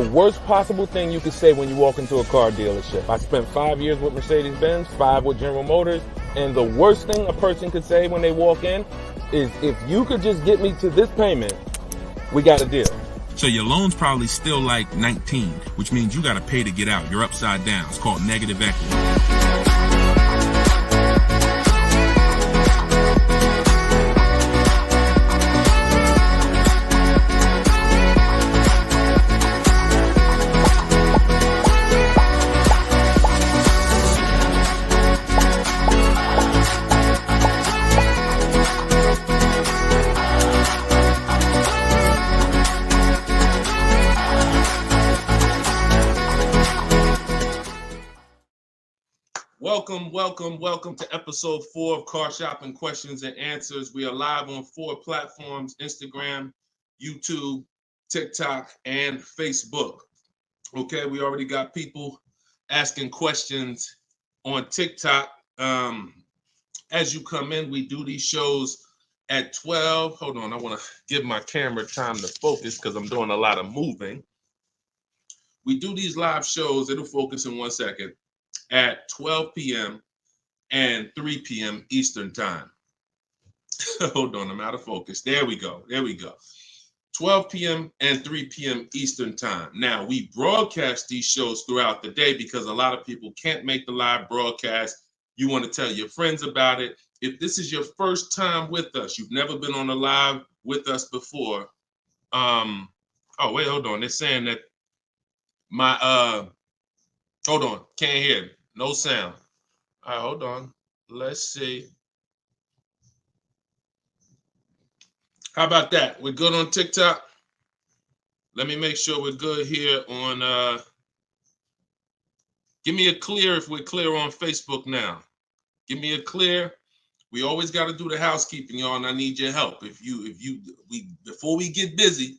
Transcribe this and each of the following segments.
worst possible thing you could say when you walk into a car dealership. I spent 5 years with Mercedes-Benz, 5 with General Motors, and the worst thing a person could say when they walk in is, if you could just get me to this payment, we got a deal. So your loan's probably still like 19, which means you got to pay to get out. You're upside down. It's called negative equity. Welcome to episode 4 of Car Shopping Questions and Answers. We are live on 4 platforms: Instagram, YouTube, TikTok, and Facebook. Okay, we already got people asking questions on TikTok. As you come in, we do these shows at 12. Hold on, I want to give my camera time to focus because I'm doing a lot of moving. We do these live shows, it'll focus in 1 second, at 12 p.m. and 3 p.m. Eastern time. Hold on, I'm out of focus. There we go. 12 p.m. and 3 p.m. Eastern time. Now, we broadcast these shows throughout the day because a lot of people can't make the live broadcast. You want to tell your friends about it. If this is your first time with us, you've never been on a live with us before. Oh, wait, hold on. They're saying that hold on, can't hear. No sound. All right, hold on. Let's see. How about that? We're good on TikTok? Let me make sure we're good here on, give me a clear if we're clear on Facebook now. Give me a clear. We always got to do the housekeeping, y'all, and I need your help. Before we get busy,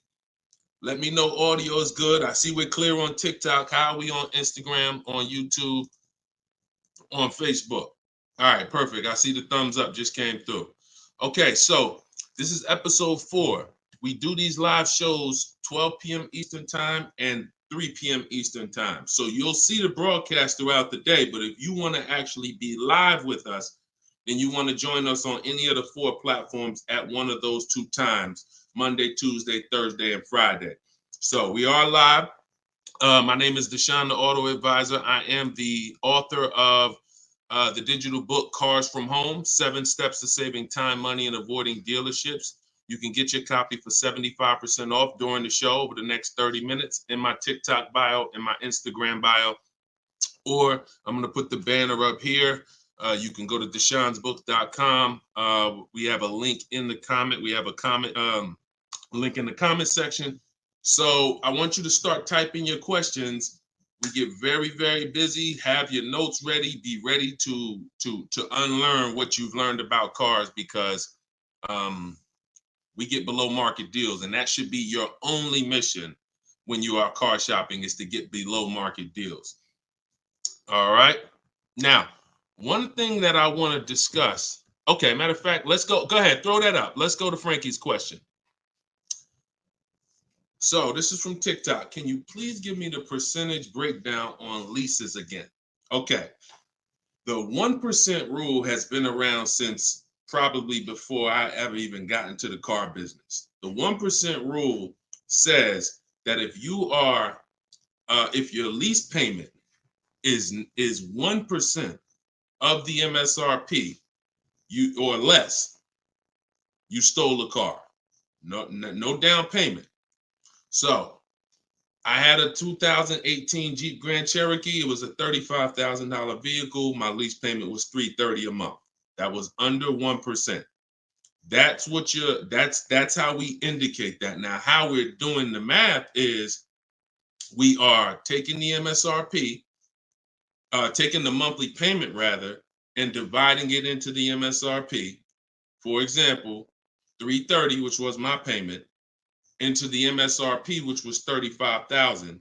let me know audio is good. I see we're clear on TikTok. How are we on Instagram, on YouTube, on Facebook? All right, perfect. I see the thumbs up just came through. Okay, so this is episode 4. We do these live shows 12 p.m. Eastern time and 3 p.m. Eastern time. So you'll see the broadcast throughout the day, but if you want to actually be live with us, then you want to join us on any of the 4 platforms at one of those 2 times: Monday, Tuesday, Thursday, and Friday. So we are live. My name is Deshone the Auto Advisor. I am the author of the digital book, Cars from Home, 7 Steps to Saving Time, Money, and Avoiding Dealerships. You can get your copy for 75% off during the show over the next 30 minutes in my TikTok bio, in my Instagram bio, or I'm going to put the banner up here. You can go to deshonesbook.com. We have a link in the comment. We have a comment link in the comment section. So I want you to start typing your questions. We get very, very busy. Have your notes ready. Be ready to unlearn what you've learned about cars, because we get below market deals, and that should be your only mission when you are car shopping, is to get below market deals. All right. Now, one thing that I want to discuss. Okay, matter of fact, let's go. Go ahead, throw that up. Let's go to Frankie's question. So this is from TikTok. Can you please give me the percentage breakdown on leases again? Okay. The 1% rule has been around since probably before I ever even got into the car business. The 1% rule says that if your lease payment is 1% of the MSRP, or less, you stole a car. No down payment. So I had a 2018 Jeep Grand Cherokee. It was a $35,000 vehicle. My lease payment was $330 a month. That was under 1%. That's how we indicate that. Now, how we're doing the math is we are taking the MSRP, taking the monthly payment rather, and dividing it into the MSRP. For example, $330, which was my payment, into the MSRP, which was $35,000,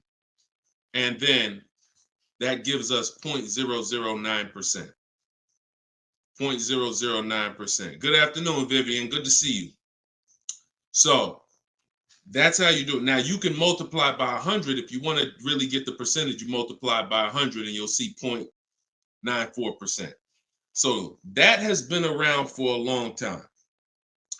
and then that gives us 0.009%. 0.009%. Good afternoon, Vivian. Good to see you. So That's how you do it. Now you can multiply by 100 if you want to really get the percentage. You multiply by 100 and you'll see 0.94%. So that has been around for a long time.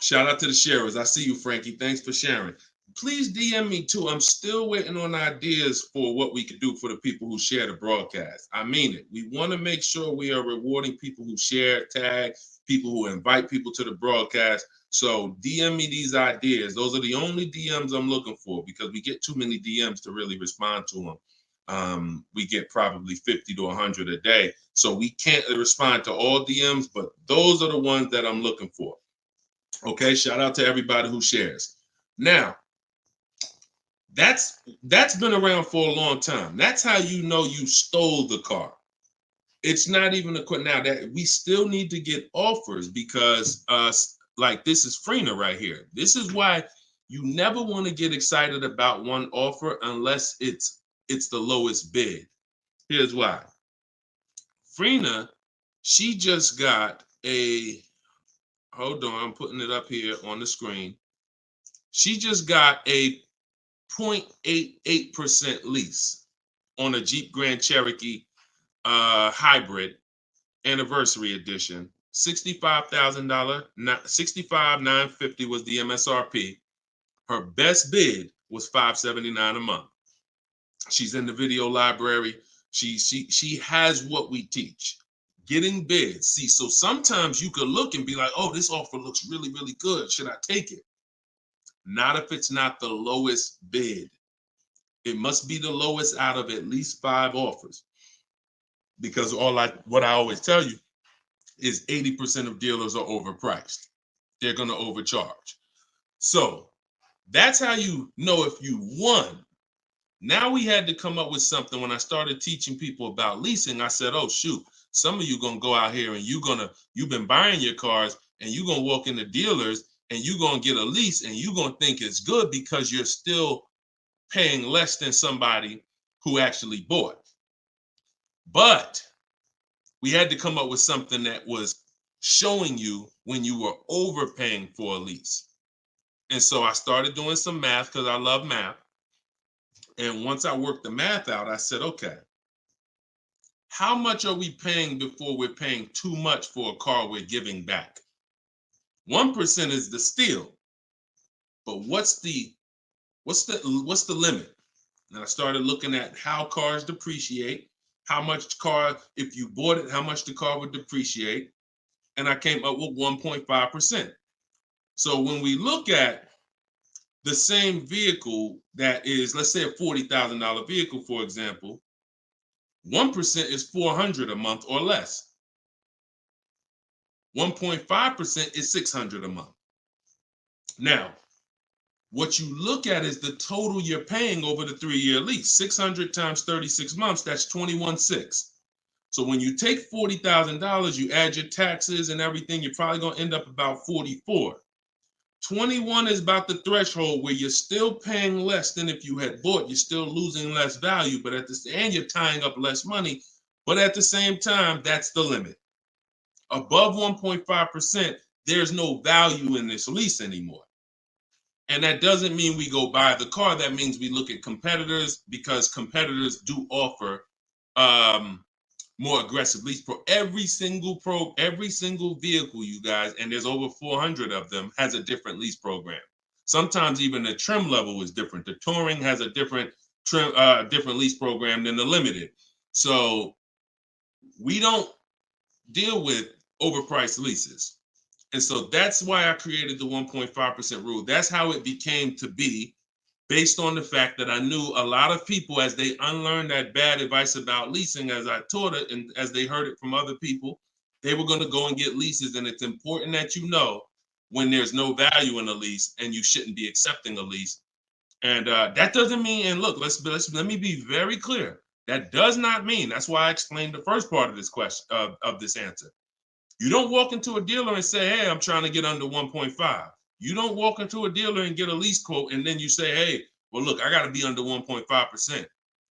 Shout out to the sharers. I see you, Frankie. Thanks for sharing. Please DM me too. I'm still waiting on ideas for what we could do for the people who share the broadcast. I mean it. We want to make sure we are rewarding people who share, tag, people who invite people to the broadcast. So DM me these ideas. Those are the only DMs I'm looking for because we get too many DMs to really respond to them. We get probably 50 to 100 a day. So we can't respond to all DMs, but those are the ones that I'm looking for. Okay, shout out to everybody who shares. Now, that's been around for a long time. That's how you know you stole the car. It's not even a question now that we still need to get offers because like this is Freener right here. This is why you never want to get excited about one offer unless it's the lowest bid. Here's why. Freener, she just got a, hold on, I'm putting it up here on the screen. She just got a 0.88% lease on a Jeep Grand Cherokee hybrid anniversary edition. $65,000, $65,950 was the MSRP. Her best bid was $579 a month. She's in the video library. She has what we teach. Getting bids. See, so sometimes you could look and be like, oh, this offer looks really, really good. Should I take it? Not if it's not the lowest bid. It must be the lowest out of at least 5 offers. Because what I always tell you is 80% of dealers are overpriced. They're going to overcharge. So that's how you know if you won. Now we had to come up with something. When I started teaching people about leasing, I said, oh, shoot, some of you going to go out here and you've been buying your cars and you're going to walk into dealers and you're going to get a lease and you're going to think it's good because you're still paying less than somebody who actually bought. But we had to come up with something that was showing you when you were overpaying for a lease. And so I started doing some math because I love math. And once I worked the math out, I said, okay, how much are we paying before we're paying too much for a car we're giving back? 1% is the steal. But what's the limit? And I started looking at how cars depreciate, how much car, if you bought it, how much the car would depreciate. And I came up with 1.5%. So when we look at the same vehicle that is, let's say a $40,000 vehicle, for example, 1% is $400 a month or less. 1.5% is $600 a month. Now, what you look at is the total you're paying over the 3-year lease. 600 times 36 months, that's 21.6. So when you take $40,000, you add your taxes and everything, you're probably going to end up about 44. 21 is about the threshold where you're still paying less than if you had bought. You're still losing less value, but and you're tying up less money. But at the same time, that's the limit. Above 1.5%, there's no value in this lease anymore. And that doesn't mean we go buy the car. That means we look at competitors because competitors do offer more aggressive lease pro. Every single vehicle, you guys, and there's over 400 of them, has a different lease program. Sometimes even the trim level is different. The Touring has a different lease program than the Limited. So we don't deal with overpriced leases. And so that's why I created the 1.5% rule. That's how it became to be, based on the fact that I knew a lot of people, as they unlearned that bad advice about leasing, as I taught it and as they heard it from other people, they were going to go and get leases. And it's important that you know when there's no value in a lease and you shouldn't be accepting a lease. And that doesn't mean, and look, let me be very clear. That does not mean, that's why I explained the first part of this question, of this answer. You don't walk into a dealer and say, hey, I'm trying to get under 1.5. You don't walk into a dealer and get a lease quote and then you say, hey, well, look, I got to be under 1.5%.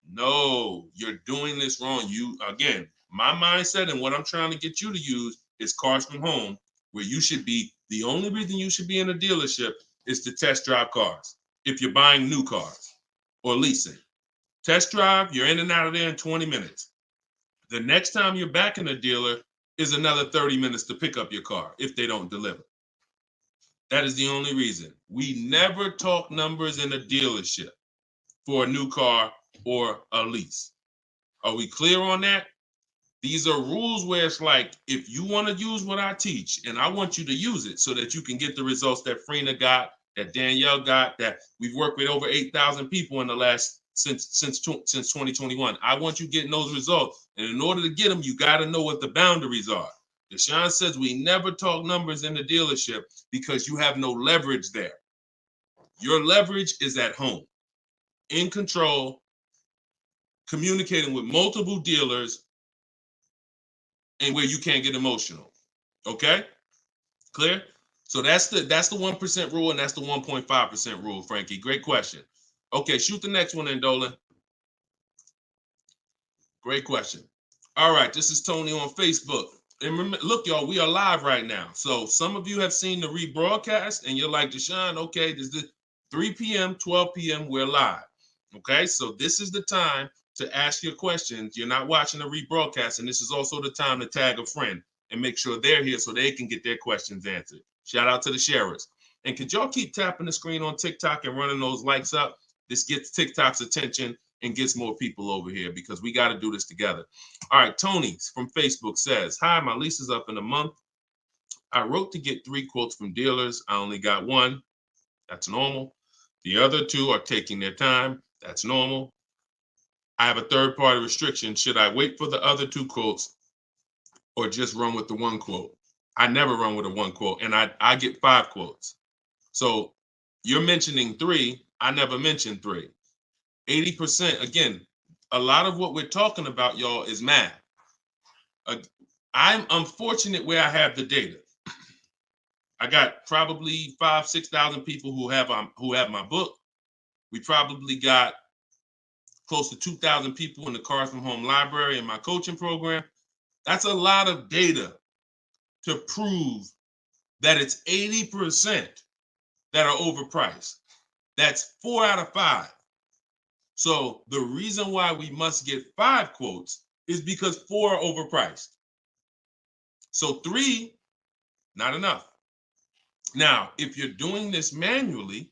No, you're doing this wrong. Again, my mindset and what I'm trying to get you to use is Cars from Home, where you should be, the only reason you should be in a dealership is to test drive cars. if you're buying new cars or leasing. Test drive, you're in and out of there in 20 minutes. The next time you're back in a dealer is another 30 minutes to pick up your car if they don't deliver. That is the only reason. We never talk numbers in a dealership for a new car or a lease. Are we clear on that? These are rules where it's like, if you want to use what I teach, and I want you to use it so that you can get the results that Frina got, that Danielle got, that we've worked with over 8,000 people in the last since 2021. I want you getting those results. And in order to get them, you got to know what the boundaries are. Deshone says we never talk numbers in the dealership because you have no leverage there. Your leverage is at home, in control, communicating with multiple dealers, and where you can't get emotional. Okay? Clear? So that's the 1% rule, and that's the 1.5% rule, Frankie. Great question. Okay, shoot the next one in, Dolan. Great question. All right, this is Tony on Facebook. And remember, look, y'all, we are live right now. So some of you have seen the rebroadcast, and you're like, Deshone, okay, this is 3 p.m., 12 p.m., we're live. Okay, so this is the time to ask your questions. You're not watching the rebroadcast, and this is also the time to tag a friend and make sure they're here so they can get their questions answered. Shout out to the sharers. And could y'all keep tapping the screen on TikTok and running those likes up? This gets TikTok's attention and gets more people over here because we got to do this together. All right, Tony from Facebook says, hi, my lease is up in a month. I wrote to get 3 quotes from dealers. I only got 1. That's normal. The other 2 are taking their time. That's normal. I have a third-party restriction. Should I wait for the other 2 quotes or just run with the 1 quote? I never run with a 1 quote, and I get 5 quotes. So you're mentioning 3. I never mentioned 3. 80%, again, a lot of what we're talking about, y'all, is math. I'm unfortunate where I have the data. I got probably 5,000-6,000 people who have my book. We probably got close to 2,000 people in the Cars from Home library in my coaching program. That's a lot of data to prove that it's 80% that are overpriced. That's 4 out of 5. So the reason why we must get 5 quotes is because 4 are overpriced. So 3, not enough. Now, if you're doing this manually,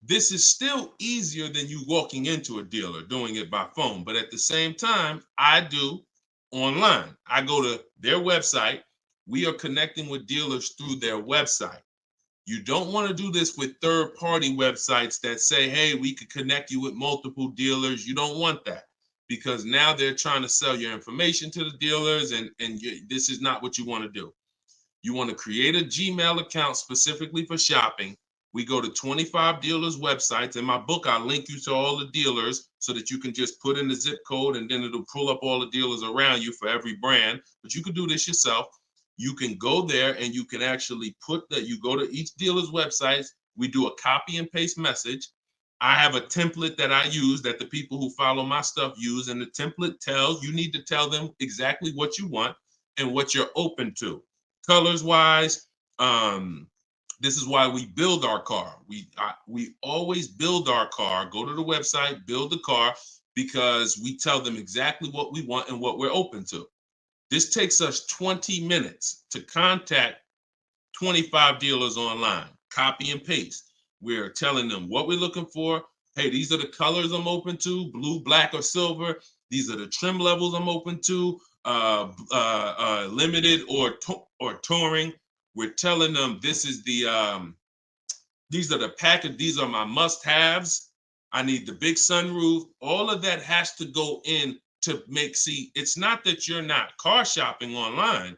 this is still easier than you walking into a dealer doing it by phone. But at the same time, I do online. I go to their website. We are connecting with dealers through their website. You don't want to do this with third-party websites that say, hey, we could connect you with multiple dealers. You don't want that because now they're trying to sell your information to the dealers, and this is not what you want to do. You want to create a Gmail account specifically for shopping. We go to 25 dealers' websites. In my book, I link you to all the dealers so that you can just put in the zip code, and then it'll pull up all the dealers around you for every brand. But you can do this yourself. You can go there and you can actually you go to each dealer's websites. We do a copy and paste message. I have a template that I use that the people who follow my stuff use. And the template you need to tell them exactly what you want and what you're open to. Colors wise, this is why we build our car. We always build our car, go to the website, build the car, because we tell them exactly what we want and what we're open to. This takes us 20 minutes to contact 25 dealers online, copy and paste. We're telling them what we're looking for. Hey, these are the colors I'm open to, blue, black, or silver. These are the trim levels I'm open to, limited or touring. We're telling them this is these are the package, these are my must-haves. I need the big sunroof. All of that has to go in to it's not that you're not car shopping online.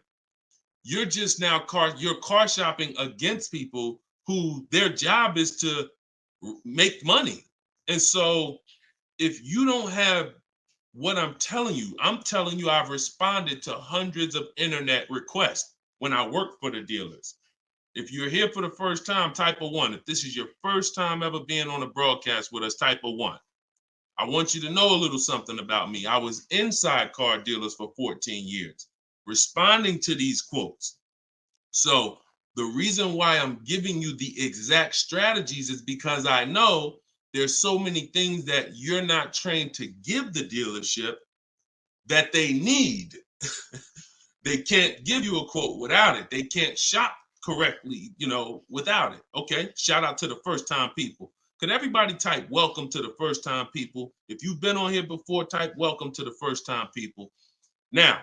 You're just now you're car shopping against people who their job is to make money. And so if you don't have what I'm telling you I've responded to hundreds of internet requests when I work for the dealers. If you're here for the first time, type a 1. If this is your first time ever being on a broadcast with us, type a 1. I want you to know a little something about me. I was inside car dealers for 14 years, responding to these quotes. So The reason why I'm giving you the exact strategies is because I know there's so many things that you're not trained to give the dealership that they need. They can't give you a quote without it. They can't shop correctly, without it. Okay, shout out to the first time people. Could everybody type welcome to the first time people? If you've been on here before, type welcome to the first time people. Now,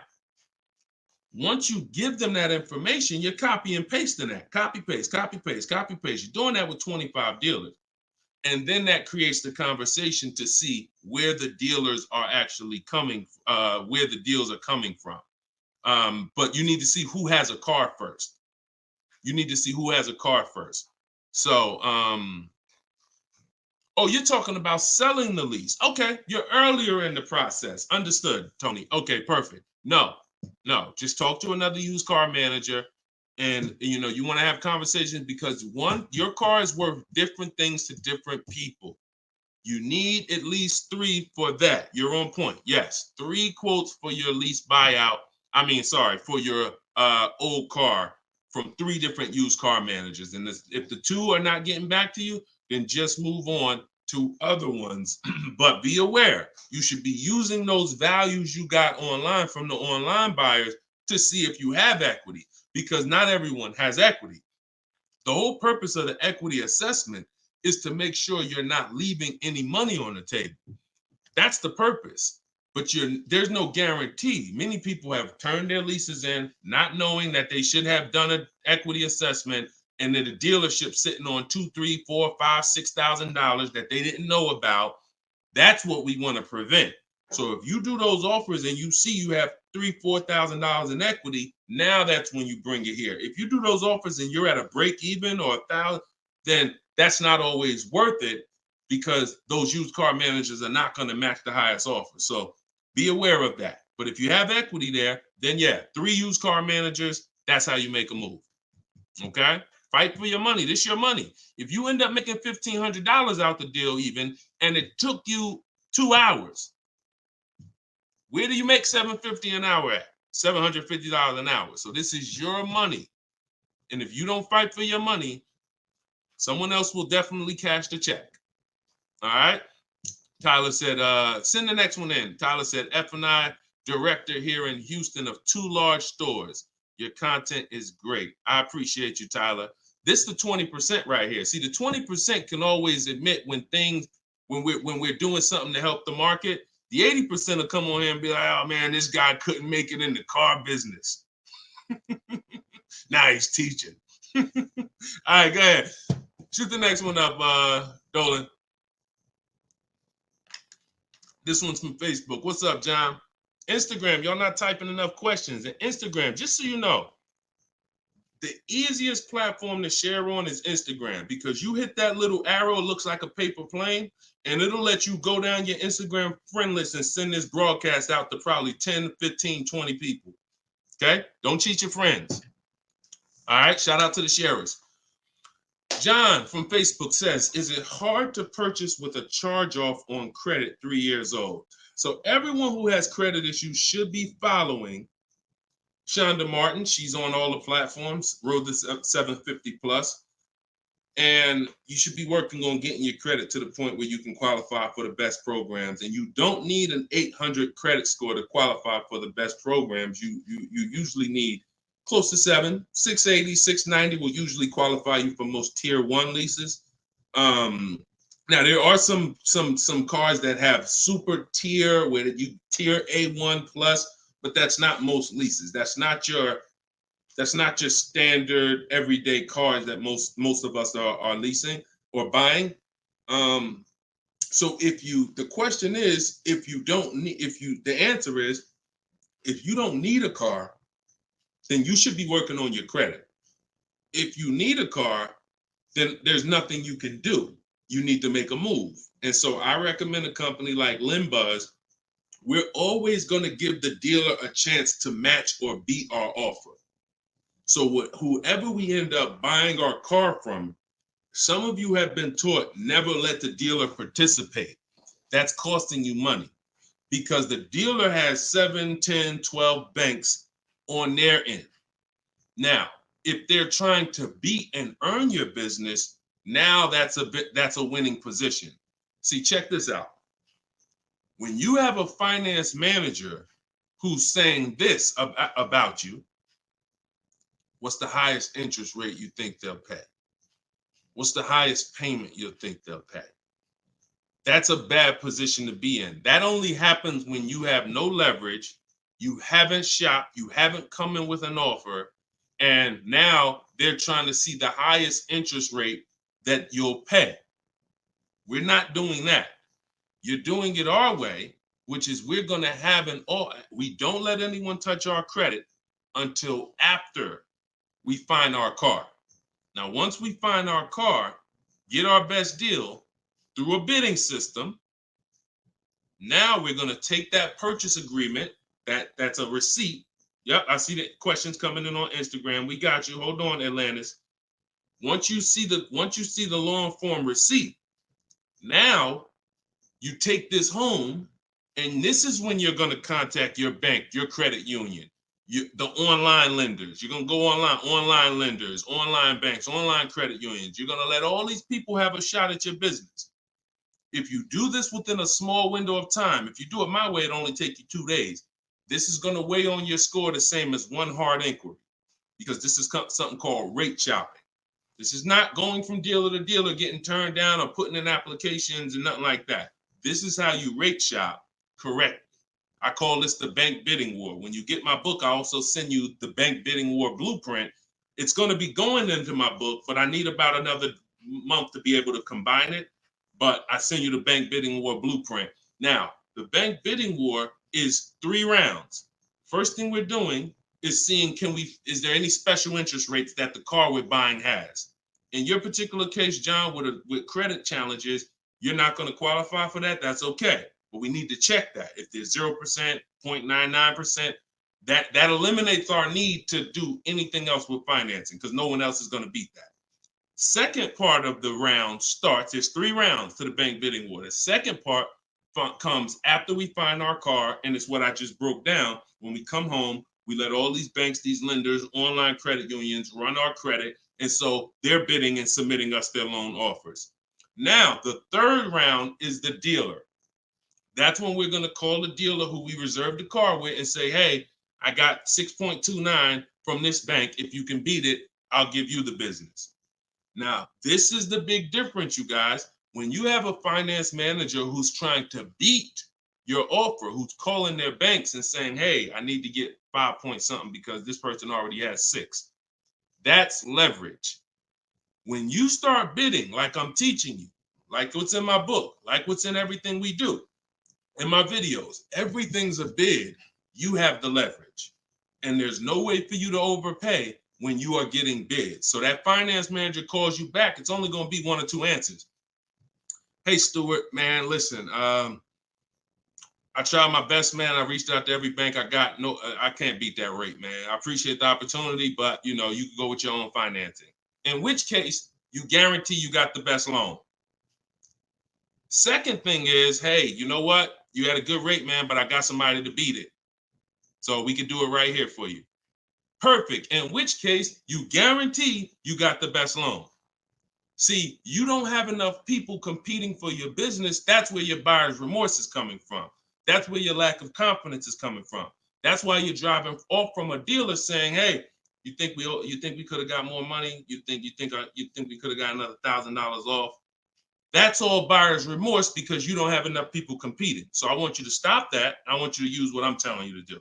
once you give them that information, you're copy and pasting that. Copy, paste, copy, paste, copy, paste. You're doing that with 25 dealers. And then that creates the conversation to see where the dealers are actually coming, where the deals are coming from. But you need to see who has a car first. You need to see who has a car first. So, oh, you're talking about selling the lease. Okay, you're earlier in the process. Understood, Tony. Okay, perfect. No, just talk to another used car manager. And you want to have conversations because one, your car is worth different things to different people. You need at least 3 for that. You're on point. Yes, 3 quotes for your lease buyout. For your old car from 3 different used car managers. And if the 2 are not getting back to you, then just move on to other ones. But be aware, you should be using those values you got online from the online buyers to see if you have equity, because not everyone has equity. The whole purpose of the equity assessment is to make sure you're not leaving any money on the table. That's the purpose. But there's no guarantee. Many people have turned their leases in not knowing that they should have done an equity assessment, and then the dealership sitting on $2,000, $3,000, $4,000, $5,000, $6,000 that they didn't know about. That's what we want to prevent. So if you do those offers and you see you have $3,000, $4,000 in equity, now that's when you bring it here. If you do those offers and you're at a break even or $1,000, then that's not always worth it, because those used car managers are not going to match the highest offer. So be aware of that. But if you have equity there, then 3 used car managers, that's how you make a move. Okay? Fight for your money. This is your money. If you end up making $1,500 out the deal even, and it took you 2 hours, where do you make $750 an hour at? $750 an hour. So this is your money. And if you don't fight for your money, someone else will definitely cash the check. All right? Tyler said, send the next one in. Tyler said, F&I director here in Houston of 2 large stores. Your content is great. I appreciate you, Tyler. This is the 20% right here. See, the 20% can always admit when we're doing something to help the market. The 80% will come on here and be like, oh man, this guy couldn't make it in the car business. Now he's teaching. All right, go ahead. Shoot the next one up, Dolan. This one's from Facebook. What's up, John? Instagram, y'all not typing enough questions. And Instagram, just so you know, the easiest platform to share on is Instagram, because you hit that little arrow, it looks like a paper plane, and it'll let you go down your Instagram friend list and send this broadcast out to probably 10, 15, 20 people. Okay? Don't cheat your friends. All right? Shout out to the sharers. John from Facebook says, is it hard to purchase with a charge-off on credit 3 years old? So everyone who has credit issues should be following Shonda Martin. She's on all the platforms, Road to 750 plus. And you should be working on getting your credit to the point where you can qualify for the best programs. And you don't need an 800 credit score to qualify for the best programs. You usually need close to 680, 690 will usually qualify you for most tier 1 leases. Now there are some cars that have super tier where you tier A1 plus, but that's not most leases. That's not your standard everyday cars that most of us are leasing or buying. So the question is, the answer is, if you don't need a car, then you should be working on your credit. If you need a car, then there's nothing you can do. You need to make a move. And so I recommend a company like Limbuzz. We're always going to give the dealer a chance to match or beat our offer. So whoever we end up buying our car from, some of you have been taught never let the dealer participate. That's costing you money, because the dealer has 7, 10, 12 banks on their end. Now, If they're trying to beat and earn your business, now that's a winning position. See, check this out. When you have a finance manager who's saying this about you, what's the highest interest rate you think they'll pay? What's the highest payment you think they'll pay? That's a bad position to be in. That only happens when you have no leverage, you haven't shopped, you haven't come in with an offer, and now they're trying to see the highest interest rate that you'll pay. We're not doing that. You're doing it our way, which is we're going to have we don't let anyone touch our credit until after we find our car. Now, once we find our car, get our best deal through a bidding system, now we're going to take that purchase agreement, that's a receipt. Yep, I see the questions coming in on Instagram. We got you. Hold on, Atlantis. Once you see the long form receipt, now you take this home, and this is when you're going to contact your bank, your credit union, the online lenders. You're going to go online lenders, online banks, online credit unions. You're going to let all these people have a shot at your business. If you do this within a small window of time, if you do it my way, it only take you 2 days. This is going to weigh on your score the same as one hard inquiry, because this is something called rate shopping. This is not going from dealer to dealer, getting turned down or putting in applications and nothing like that. This is how you rate shop correctly. I call this the bank bidding war. When you get my book, I also send you the bank bidding war blueprint. It's going to be going into my book, but I need about another month to be able to combine it. But I send you the bank bidding war blueprint. Now, the bank bidding war is 3 rounds. First thing we're doing is seeing, is there any special interest rates that the car we're buying has? In your particular case, John, with credit challenges, you're not going to qualify for that. That's okay. But we need to check that. If there's 0%, 0.99%, that eliminates our need to do anything else with financing, because no one else is going to beat that. Second part of the round starts, there's 3 rounds to the bank bidding war. The second part comes after we find our car, and it's what I just broke down. When we come home, we let all these banks, these lenders, online credit unions run our credit, and so they're bidding and submitting us their loan offers. Now, the third round is the dealer. That's when we're going to call the dealer who we reserved the car with and say, hey, I got 6.29 from this bank. If you can beat it, I'll give you the business. Now, this is the big difference, you guys. When you have a finance manager who's trying to beat your offer, who's calling their banks and saying, hey, I need to get 5 point something because this person already has 6. That's leverage. When you start bidding, like I'm teaching you, like what's in my book, like what's in everything we do, in my videos, everything's a bid. You have the leverage. And there's no way for you to overpay when you are getting bids. So that finance manager calls you back, it's only going to be 1 or 2 answers. Hey, Stuart, man, listen, I tried my best, man. I reached out to every bank I got. No, I can't beat that rate, man. I appreciate the opportunity, but you can go with your own financing. In which case, you guarantee you got the best loan. Second thing is, hey, you know what? You had a good rate, man, but I got somebody to beat it. So we can do it right here for you. Perfect. In which case, you guarantee you got the best loan. See, you don't have enough people competing for your business. That's where your buyer's remorse is coming from. That's where your lack of confidence is coming from. That's why you're driving off from a dealer saying, hey, you think we could have got more money? You think we could have got another $1,000 off? That's all buyer's remorse because you don't have enough people competing. So I want you to stop that. I want you to use what I'm telling you to do.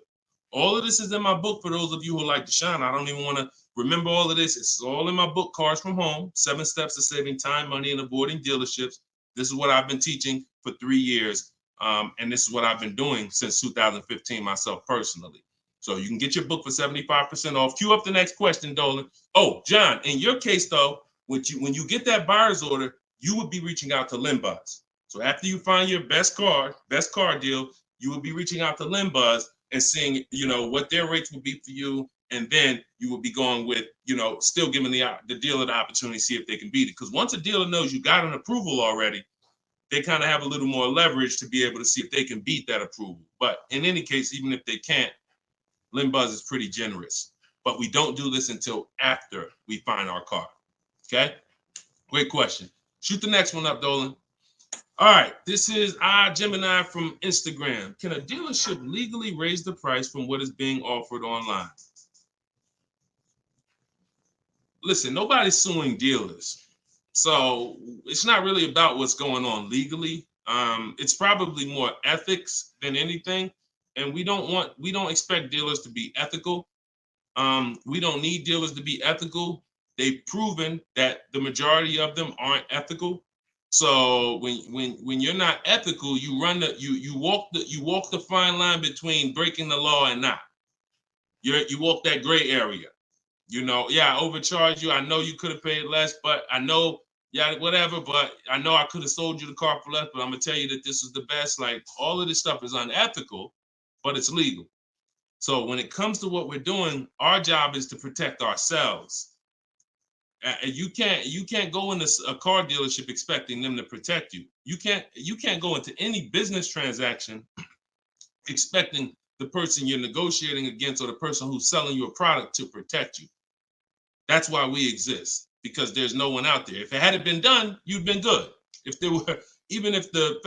All of this is in my book for those of you who like Deshone. I don't even want to remember all of this. It's all in my book, Cars from Home, 7 Steps to Saving Time, Money, and Avoiding Dealerships. This is what I've been teaching for 3 years. And this is what I've been doing since 2015 myself personally. So you can get your book for 75% off. Cue up the next question, Dolan. Oh, John, in your case, though, when you get that buyer's order, you would be reaching out to LendBuzz. So after you find your best car deal, you would be reaching out to LendBuzz and seeing, what their rates would be for you. And then you would be going with, still giving the dealer the opportunity to see if they can beat it. Because once a dealer knows you got an approval already, they kind of have a little more leverage to be able to see if they can beat that approval. But in any case, even if they can't, LendBuzz is pretty generous. but we don't do this until after we find our car. Okay? Great question. Shoot the next one up, Dolan. All right, this is Gemini from Instagram. Can a dealership legally raise the price from what is being offered online? Listen, nobody's suing dealers. So it's not really about what's going on legally. It's probably more ethics than anything. And we don't expect dealers to be ethical. We don't need dealers to be ethical. They've proven that the majority of them aren't ethical. So when you're not ethical, you walk the fine line between breaking the law and not. You walk that gray area. You know, yeah, I overcharged you. I know you could have paid less, but I know, yeah, whatever. But I know I could have sold you the car for less. But I'm gonna tell you that this is the best. Like, all of this stuff is unethical, but it's legal. So when it comes to what we're doing, our job is to protect ourselves. You can't go into a car dealership expecting them to protect you. You can't go into any business transaction expecting the person you're negotiating against or the person who's selling you a product to protect you. That's why we exist, because there's no one out there. If it hadn't been done, you'd been good. If there were, even if the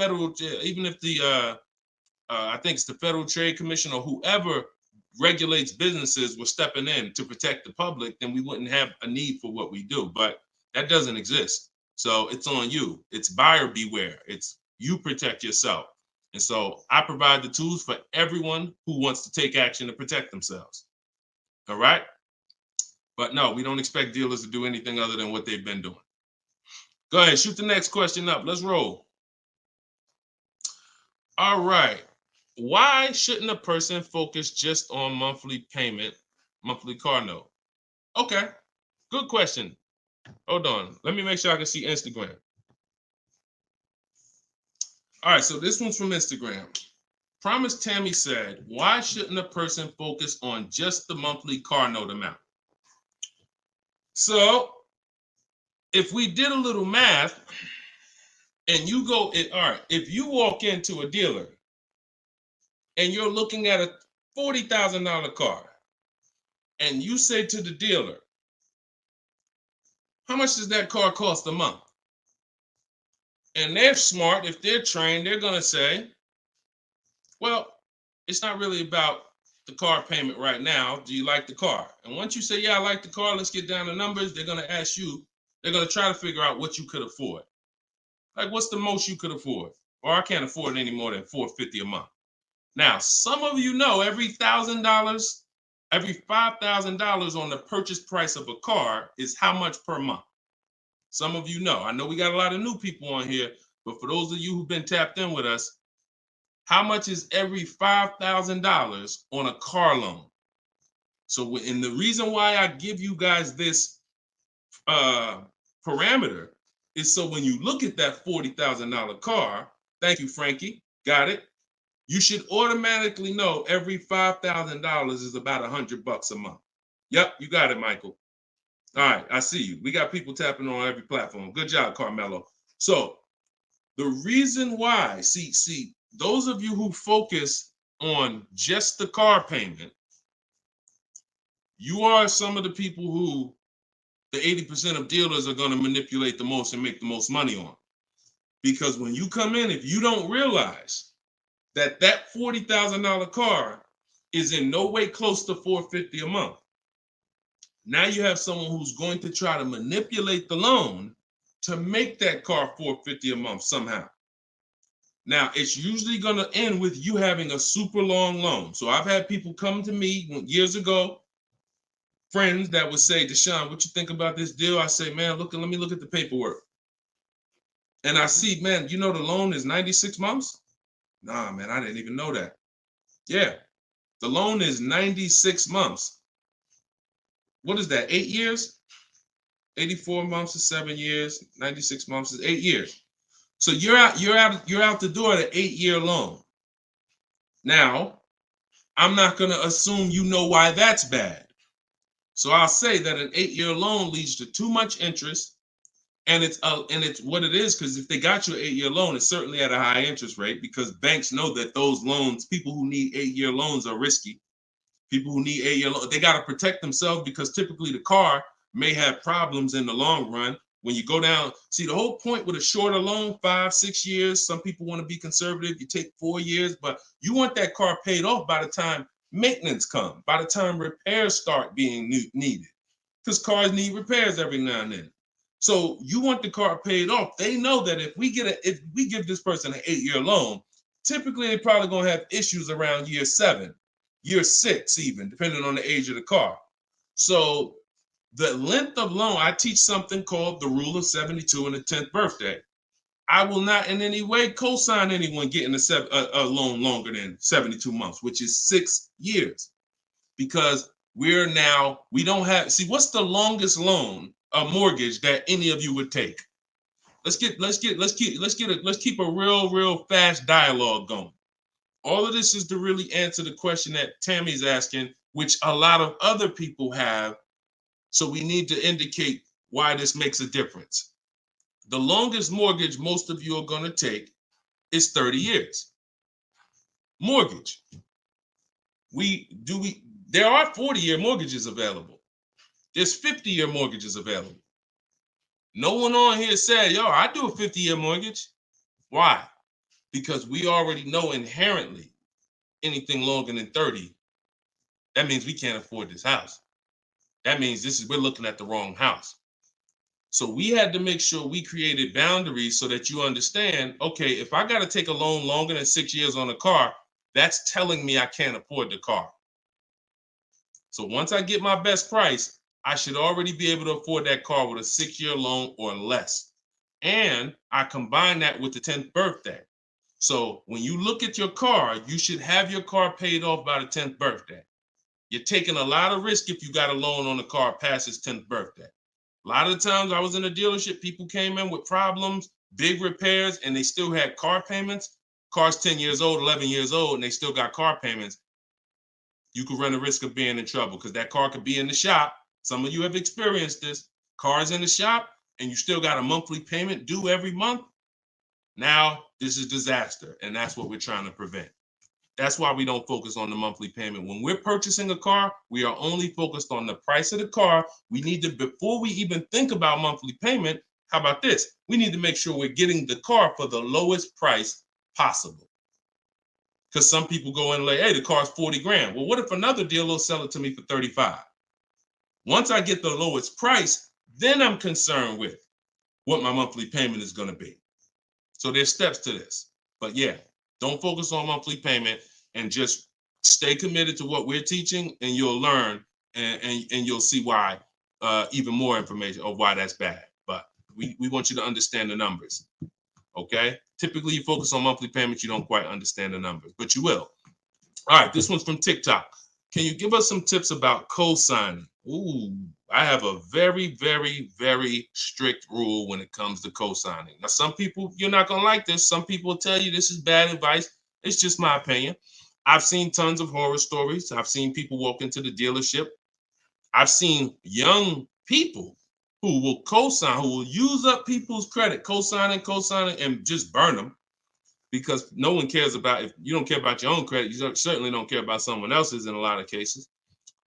I think it's the Federal Trade Commission or whoever regulates businesses were stepping in to protect the public, then we wouldn't have a need for what we do. But that doesn't exist. So it's on you. It's buyer beware. It's you protect yourself. And so I provide the tools for everyone who wants to take action to protect themselves. All right? But no, we don't expect dealers to do anything other than what they've been doing. Go ahead, shoot the next question up. Let's roll. All right. Why shouldn't a person focus just on monthly payment, monthly car note? Okay, good question. Hold on. Let me make sure I can see Instagram. All right, so this one's from Instagram. Promise Tammy said, why shouldn't a person focus on just the monthly car note amount? So if we did a little math and you go, all right, if you walk into a dealer and you're looking at a $40,000 car and you say to the dealer, how much does that car cost a month? And they're smart, if they're trained, they're gonna say, well, it's not really about the car payment right now. Do you like the car? And once you say, yeah, I like the car, let's get down to numbers, they're gonna ask you, they're gonna try to figure out what you could afford. Like, what's the most you could afford? Or I can't afford any more than $450 a month. Now, some of you know every $1,000, every $5,000 on the purchase price of a car is how much per month. Some of you know. I know we got a lot of new people on here, but for those of you who've been tapped in with us, how much is every $5,000 on a car loan? So, and the reason why I give you guys this parameter is so when you look at that $40,000 car, thank you, Frankie, got it. You should automatically know every $5,000 is about $100 a month. Yep, you got it, Michael. All right, I see you. We got people tapping on every platform. Good job, Carmelo. So the reason why, see, those of you who focus on just the car payment, you are some of the people who the 80% of dealers are going to manipulate the most and make the most money on. Because when you come in, if you don't realize that that $40,000 car is in no way close to $450 a month, now you have someone who's going to try to manipulate the loan to make that car $450 a month somehow. Now, it's usually going to end with you having a super long loan. So I've had people come to me years ago, friends that would say, Deshone, what you think about this deal? I say, man, let me look at the paperwork. And I see, man, you know the loan is 96 months? Nah, man, I didn't even know that. Yeah, the loan is 96 months. What is that, 8 years? 84 months is 7 years, 96 months is 8 years. So you're out the door at an 8-year loan. Now, I'm not going to assume you know why that's bad. So I'll say that an 8-year loan leads to too much interest, and it's what it is, because if they got you an 8-year loan, it's certainly at a high interest rate, because banks know that those loans, people who need 8-year loans, are risky. People who need 8-year loan, they got to protect themselves because typically the car may have problems in the long run. When you go down, see the whole point with a shorter loan, 5-6 years. Some people want to be conservative. You take 4 years, but you want that car paid off by the time maintenance comes, by the time repairs start being needed, because cars need repairs every now and then. So you want the car paid off. They know that if we give this person an 8-year loan, typically they're probably gonna have issues around year 7, year 6, even depending on the age of the car. So the length of loan, I teach something called the rule of 72 and the 10th birthday. I will not in any way co-sign anyone getting a loan longer than 72 months, which is 6 years, because we don't have, see, what's the longest loan, a mortgage that any of you would take? Let's keep a real fast dialogue going. All of this is to really answer the question that Tammy's asking, which a lot of other people have. So we need to indicate why this makes a difference. The longest mortgage most of you are going to take is 30 years. Mortgage. There are 40-year mortgages available. There's 50-year mortgages available. No one on here said, yo, I do a 50-year mortgage. Why? Because we already know inherently anything longer than 30, that means we can't afford this house. That means we're looking at the wrong house. So we had to make sure we created boundaries so that you understand, okay, if I got to take a loan longer than 6 years on a car, that's telling me I can't afford the car. So once I get my best price, I should already be able to afford that car with a 6-year loan or less. And I combine that with the 10th birthday. So when you look at your car, you should have your car paid off by the 10th birthday. You're taking a lot of risk if you got a loan on the car past its 10th birthday. A lot of the times I was in a dealership, people came in with problems, big repairs, and they still had car payments. Car's 10 years old, 11 years old, and they still got car payments. You could run the risk of being in trouble because that car could be in the shop. Some of you have experienced this. Car's in the shop and you still got a monthly payment due every month. Now, this is disaster, and that's what we're trying to prevent. That's why we don't focus on the monthly payment. When we're purchasing a car, we are only focused on the price of the car. We need to, before we even think about monthly payment, how about this? We need to make sure we're getting the car for the lowest price possible. Because some people go in and like, hey, the car's 40 grand. Well, what if another dealer will sell it to me for 35? Once I get the lowest price, then I'm concerned with what my monthly payment is going to be. So there's steps to this. But yeah, don't focus on monthly payment and just stay committed to what we're teaching, and you'll learn and you'll see why, even more information of why that's bad. But we want you to understand the numbers. Okay? Typically, you focus on monthly payments, you don't quite understand the numbers, but you will. All right, this one's from TikTok. Can you give us some tips about co-signing? Ooh, I have a very, very, very strict rule when it comes to co-signing. Now, some people, you're not going to like this. Some people will tell you this is bad advice. It's just my opinion. I've seen tons of horror stories. I've seen people walk into the dealership. I've seen young people who will co-sign, who will use up people's credit, co-signing, and just burn them, because no one cares about, if you don't care about your own credit, you certainly don't care about someone else's in a lot of cases.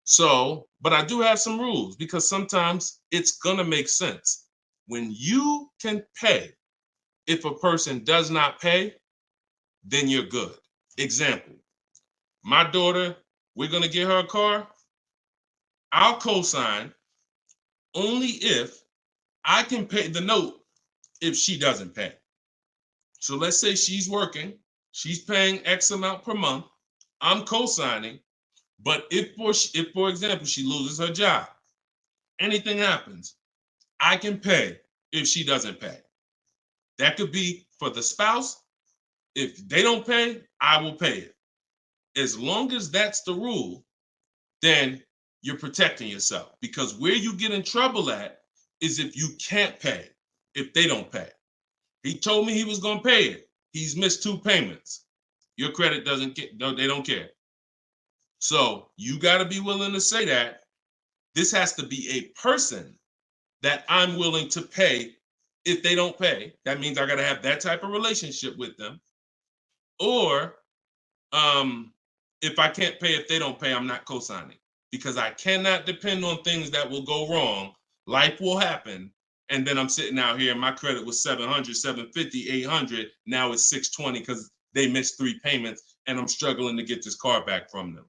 So, but I do have some rules, because sometimes it's gonna make sense. When you can pay, if a person does not pay, then you're good. Example, my daughter, we're gonna get her a car. I'll co-sign only if I can pay the note if she doesn't pay. So let's say she's working, she's paying X amount per month, I'm co-signing, but if for example, she loses her job, anything happens, I can pay if she doesn't pay. That could be for the spouse. If they don't pay, I will pay it. As long as that's the rule, then you're protecting yourself, because where you get in trouble at is if you can't pay, if they don't pay. He told me he was going to pay it. He's missed 2 payments. Your credit doesn't get, no, they don't care. So you got to be willing to say that. This has to be a person that I'm willing to pay if they don't pay. That means I got to have that type of relationship with them. Or if I can't pay, if they don't pay, I'm not co-signing, because I cannot depend on things that will go wrong. Life will happen. And then I'm sitting out here and my credit was 700, 750, 800. Now it's 620 because they missed 3 payments and I'm struggling to get this car back from them.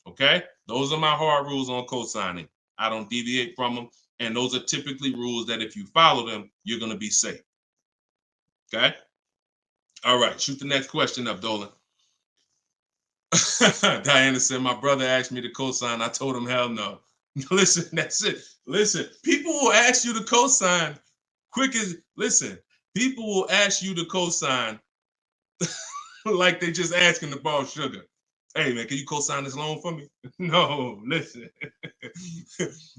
Okay? Those are my hard rules on co-signing. I don't deviate from them. And those are typically rules that if you follow them, you're going to be safe. Okay? All right. Shoot the next question up, Dolan. Diana said, my brother asked me to co-sign. I told him, hell no. Listen, that's it. Listen, people will ask you to co-sign quick as, listen, people will ask you to co-sign like they just asking to borrow sugar. Hey man, can you co-sign this loan for me? No, listen.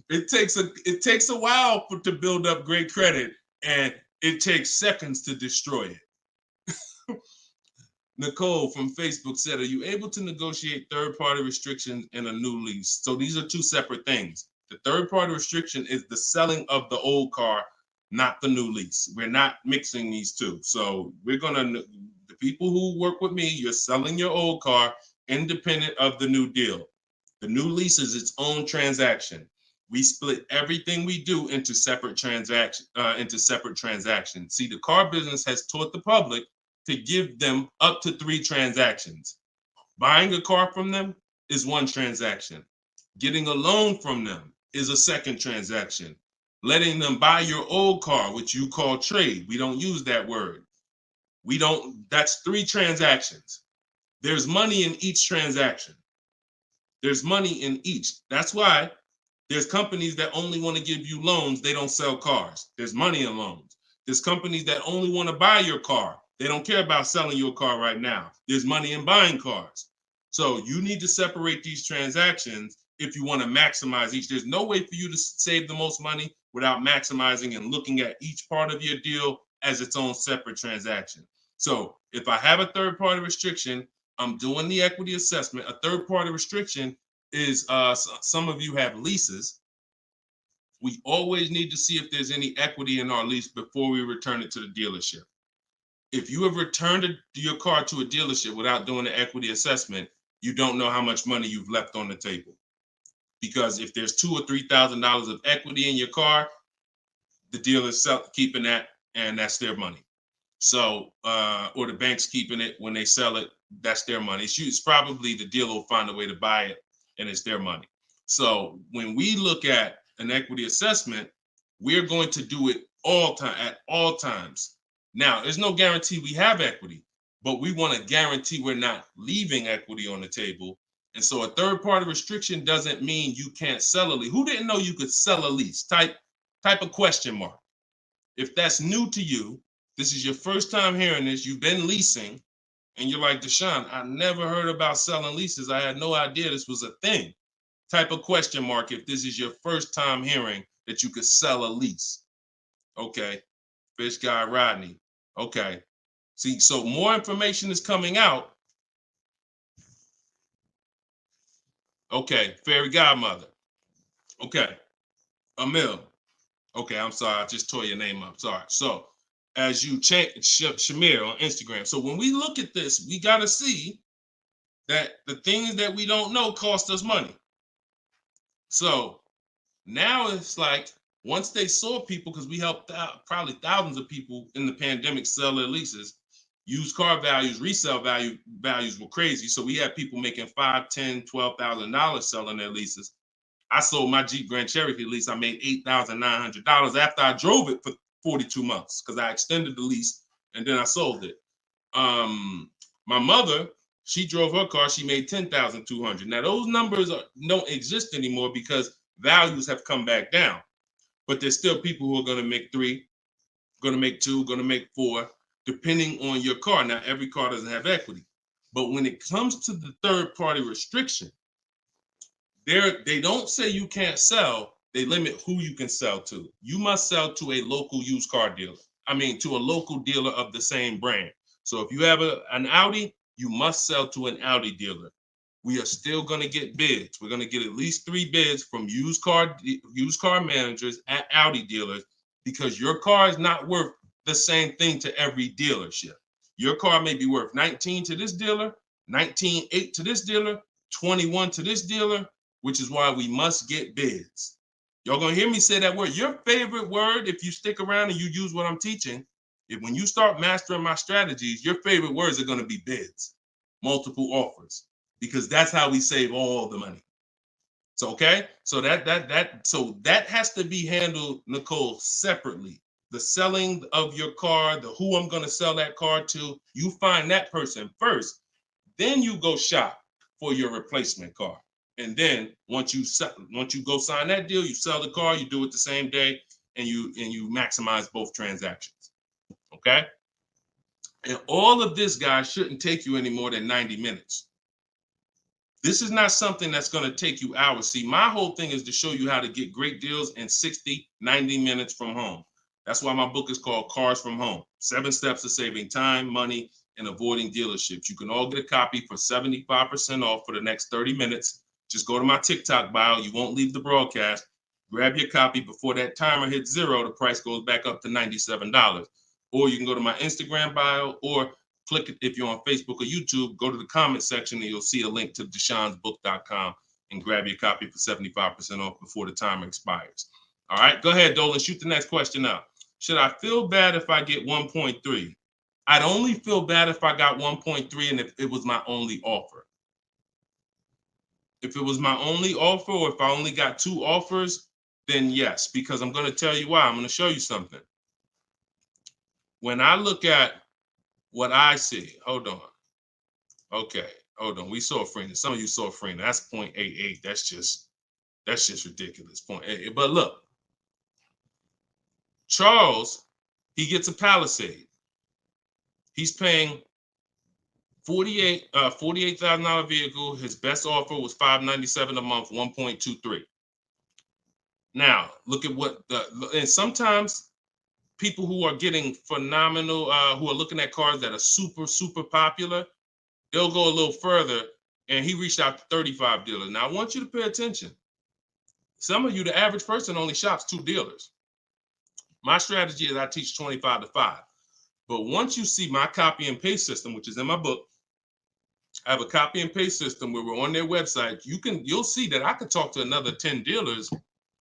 It takes a while to build up great credit, and it takes seconds to destroy it. Nicole from Facebook said, are you able to negotiate third-party restrictions in a new lease? So these are two separate things. The third-party restriction is the selling of the old car, not the new lease. We're not mixing these two. So we're gonna, the people who work with me, you're selling your old car independent of the new deal. The new lease is its own transaction. We split everything we do into separate transactions. See, the car business has taught the public to give them up to 3 transactions. Buying a car from them is one transaction. Getting a loan from them is a second transaction. Letting them buy your old car, which you call trade. We don't use that word. That's 3 transactions. There's money in each transaction. There's money in each. That's why there's companies that only want to give you loans. They don't sell cars. There's money in loans. There's companies that only want to buy your car. They don't care about selling your car right now. There's money in buying cars. So you need to separate these transactions if you want to maximize each. There's no way for you to save the most money without maximizing and looking at each part of your deal as its own separate transaction. So if I have a third-party restriction, I'm doing the equity assessment. A third-party restriction is, some of you have leases. We always need to see if there's any equity in our lease before we return it to the dealership. If you have returned your car to a dealership without doing the equity assessment, you don't know how much money you've left on the table. Because if there's $2,000 or $3,000 of equity in your car, the dealer's keeping that, and that's their money. So, or the bank's keeping it when they sell it, that's their money. It's probably the dealer will find a way to buy it, and it's their money. So when we look at an equity assessment, we're going to do it at all times. Now, there's no guarantee we have equity, but we want to guarantee we're not leaving equity on the table. And so a third-party restriction doesn't mean you can't sell a lease. Who didn't know you could sell a lease? Type a question mark. If that's new to you, this is your first time hearing this, you've been leasing, and you're like, Deshone, I never heard about selling leases. I had no idea this was a thing. Type a question mark if this is your first time hearing that you could sell a lease. Okay. Fish Guy Rodney. Okay. See, so more information is coming out. Okay. Fairy Godmother. Okay. Emil. Okay, I'm sorry. I just tore your name up. Sorry. So as you change Shamir on Instagram. So when we look at this, we got to see that the things that we don't know cost us money. So now it's like, once they saw people, because we helped out probably thousands of people in the pandemic sell their leases, used car values, resale values were crazy. So we had people making $5,000, $10,000, $12,000 selling their leases. I sold my Jeep Grand Cherokee lease. I made $8,900 after I drove it for 42 months because I extended the lease and then I sold it. My mother, she drove her car. She made $10,200. Now those numbers don't exist anymore because values have come back down. But there's still people who are going to make 3, going to make 2, going to make 4, depending on your car. Now, every car doesn't have equity. But when it comes to the third-party restriction, they don't say you can't sell. They limit who you can sell to. You must sell to a local used car dealer. To a local dealer of the same brand. So if you have an Audi, you must sell to an Audi dealer. We are still going to get bids. We're going to get at least 3 bids from used car managers at Audi dealers because your car is not worth the same thing to every dealership. Your car may be worth 19 to this dealer, 19.8 to this dealer, 21 to this dealer, which is why we must get bids. Y'all gonna hear me say that word. Your favorite word, if you stick around and you use what I'm teaching, when you start mastering my strategies, your favorite words are gonna be bids, multiple offers, because that's how we save all the money. So okay, so that has to be handled, Nicole, separately. The selling of your car, the who I'm gonna sell that car to, you find that person first. Then you go shop for your replacement car. And then once you go sign that deal, you sell the car, you do it the same day, and you maximize both transactions. Okay? And all of this, guys, shouldn't take you any more than 90 minutes. This is not something that's going to take you hours. See, my whole thing is to show you how to get great deals in 60, 90 minutes from home. That's why my book is called Cars from Home. 7 Steps to Saving Time, Money, and Avoiding Dealerships. You can all get a copy for 75% off for the next 30 minutes. Just go to my TikTok bio. You won't leave the broadcast. Grab your copy before that timer hits 0. The price goes back up to $97. Or you can go to my Instagram bio, or click it if you're on Facebook or YouTube. Go to the comment section and you'll see a link to deshonsbook.com and grab your copy for 75% off before the timer expires. All right, go ahead, Dolan. Shoot the next question out. Should I feel bad if I get 1.3? I'd only feel bad if I got 1.3 and if it was my only offer. If it was my only offer, or if I only got 2 offers, then yes, because I'm going to tell you why. I'm going to show you something. When I look at what I see, hold on. Okay, hold on. We saw Freener. Some of you saw Freener. That's 0.88. That's just ridiculous. 0.88. But look, Charles, he gets a Palisade. He's paying $48,000 vehicle. His best offer was $597 a month, 1.23. Now, look at and sometimes people who are getting phenomenal, who are looking at cars that are super, super popular, they'll go a little further, and he reached out to 35 dealers. Now, I want you to pay attention. Some of you, the average person, only shops 2 dealers. My strategy is I teach 25 to 5. But once you see my copy and paste system, which is in my book, I have a copy and paste system where we're on their website. You'll see that I could talk to another 10 dealers.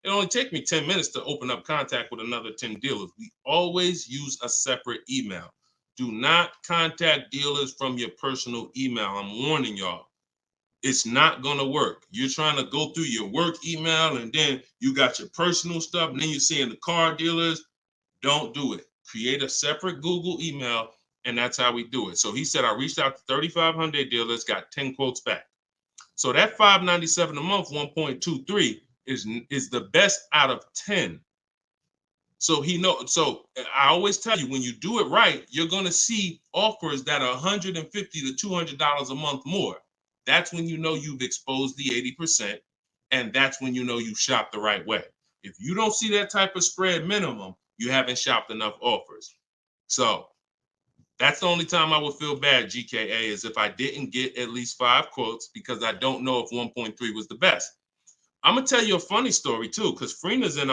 It only take me 10 minutes to open up contact with another 10 dealers. We always use a separate email. Do not contact dealers from your personal email. I'm warning y'all. It's not going to work. You're trying to go through your work email, and then you got your personal stuff, and then you're seeing the car dealers. Don't do it. Create a separate Google email, and that's how we do it. So he said, I reached out to 3,500 dealers, got 10 quotes back. So that $597 a month, 1.23 is the best out of 10. So so I always tell you, when you do it right, you're going to see offers that are $150 to $200 a month more. That's when you know you've exposed the 80%, and that's when you know you shop the right way. If you don't see that type of spread minimum, you haven't shopped enough offers. So that's the only time I would feel bad, GKA, is if I didn't get at least 5 quotes, because I don't know if 1.3 was the best. I'm gonna tell you a funny story too, because Freena's in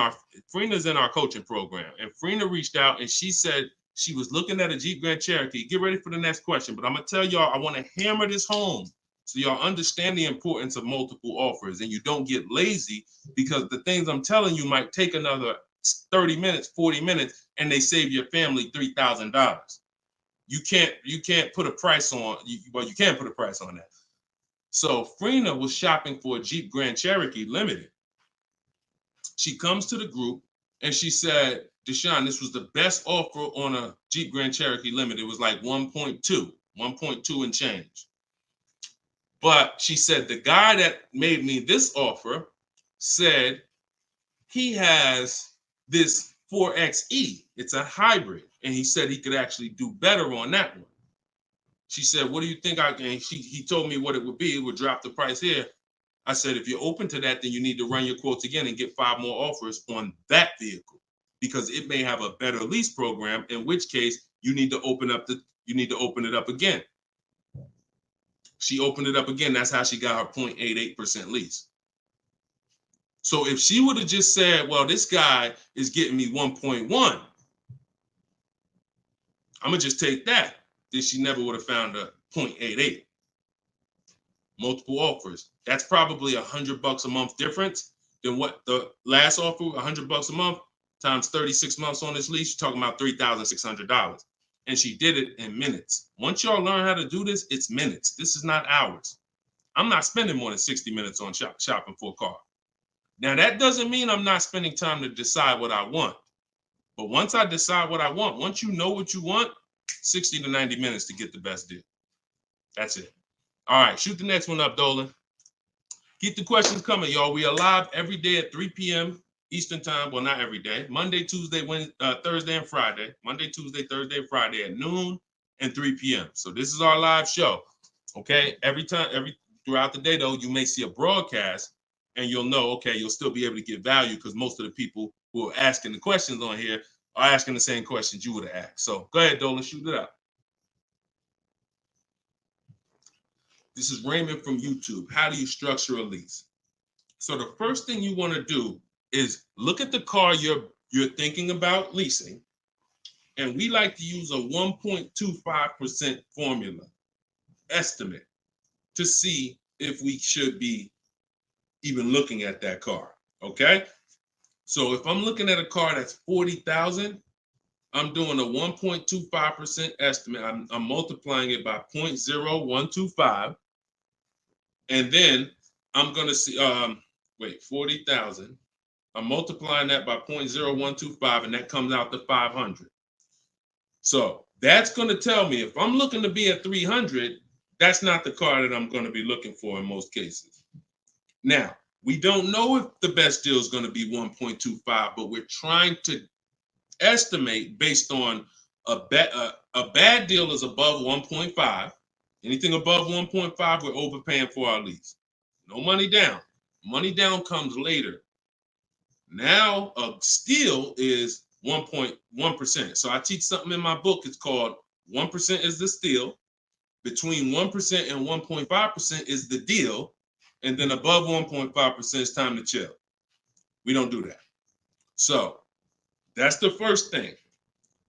our coaching program, and Freena reached out and she said she was looking at a Jeep Grand Cherokee. Get ready for the next question, but I'm gonna tell y'all, I want to hammer this home so y'all understand the importance of multiple offers and you don't get lazy, because the things I'm telling you might take another 30 minutes, 40 minutes, and they save your family $3,000. You can't put a price on. Well, you can put a price on that. So Freena was shopping for a Jeep Grand Cherokee Limited. She comes to the group and she said, Deshone, this was the best offer on a Jeep Grand Cherokee Limited. It was like 1.2 and change. But she said, the guy that made me this offer said he has this 4XE. It's a hybrid. And he said he could actually do better on that one. She said, what do you think he told me what it would be. It would drop the price here. I said, if you're open to that, then you need to run your quotes again and get 5 more offers on that vehicle, because it may have a better lease program, in which case you need to open it up again. She opened it up again. That's how she got her 0.88% lease. So if she would have just said, well, this guy is getting me 1.1, I'm gonna just take that, then she never would have found a 0.88. multiple offers. That's probably $100 a month difference than what the last offer, $100 a month times 36 months on this lease. You're talking about $3,600. And she did it in minutes. Once y'all learn how to do this, it's minutes. This is not hours. I'm not spending more than 60 minutes on shopping for a car. Now, that doesn't mean I'm not spending time to decide what I want. But once I decide what I want, once you know what you want, 60 to 90 minutes to get the best deal. That's it. All right, shoot the next one up, Dolan. Keep the questions coming, y'all. We are live every day at 3 p.m. Eastern time. Well, not every day. Monday, Tuesday, Wednesday, Thursday, and Friday. Monday, Tuesday, Thursday, and Friday at noon and 3 p.m. So this is our live show. Okay. Throughout the day, though, you may see a broadcast and you'll know, okay, you'll still be able to get value because most of the people who are asking the questions on here are asking the same questions you would have asked. So go ahead, Dolan, shoot it out. This is Raymond from YouTube. How do you structure a lease? So the first thing you want to do is look at the car you're thinking about leasing. And we like to use a 1.25% formula estimate to see if we should be even looking at that car. Okay. So if I'm looking at a car that's $40,000, I'm doing a 1.25% estimate. I'm multiplying it by 0.0125. And then I'm going to see, 40,000. I'm multiplying that by 0.0125, and that comes out to 500. So that's going to tell me if I'm looking to be at 300, that's not the car that I'm going to be looking for in most cases. Now, we don't know if the best deal is going to be 1.25, but we're trying to estimate based on a bad deal is above 1.5. Anything above 1.5, we're overpaying for our lease. No money down. Money down comes later. Now a steal is 1.1%. So I teach something in my book. It's called 1% is the steal. Between 1% and 1.5% is the deal. And then above 1.5% is time to chill. We don't do that. So that's the first thing.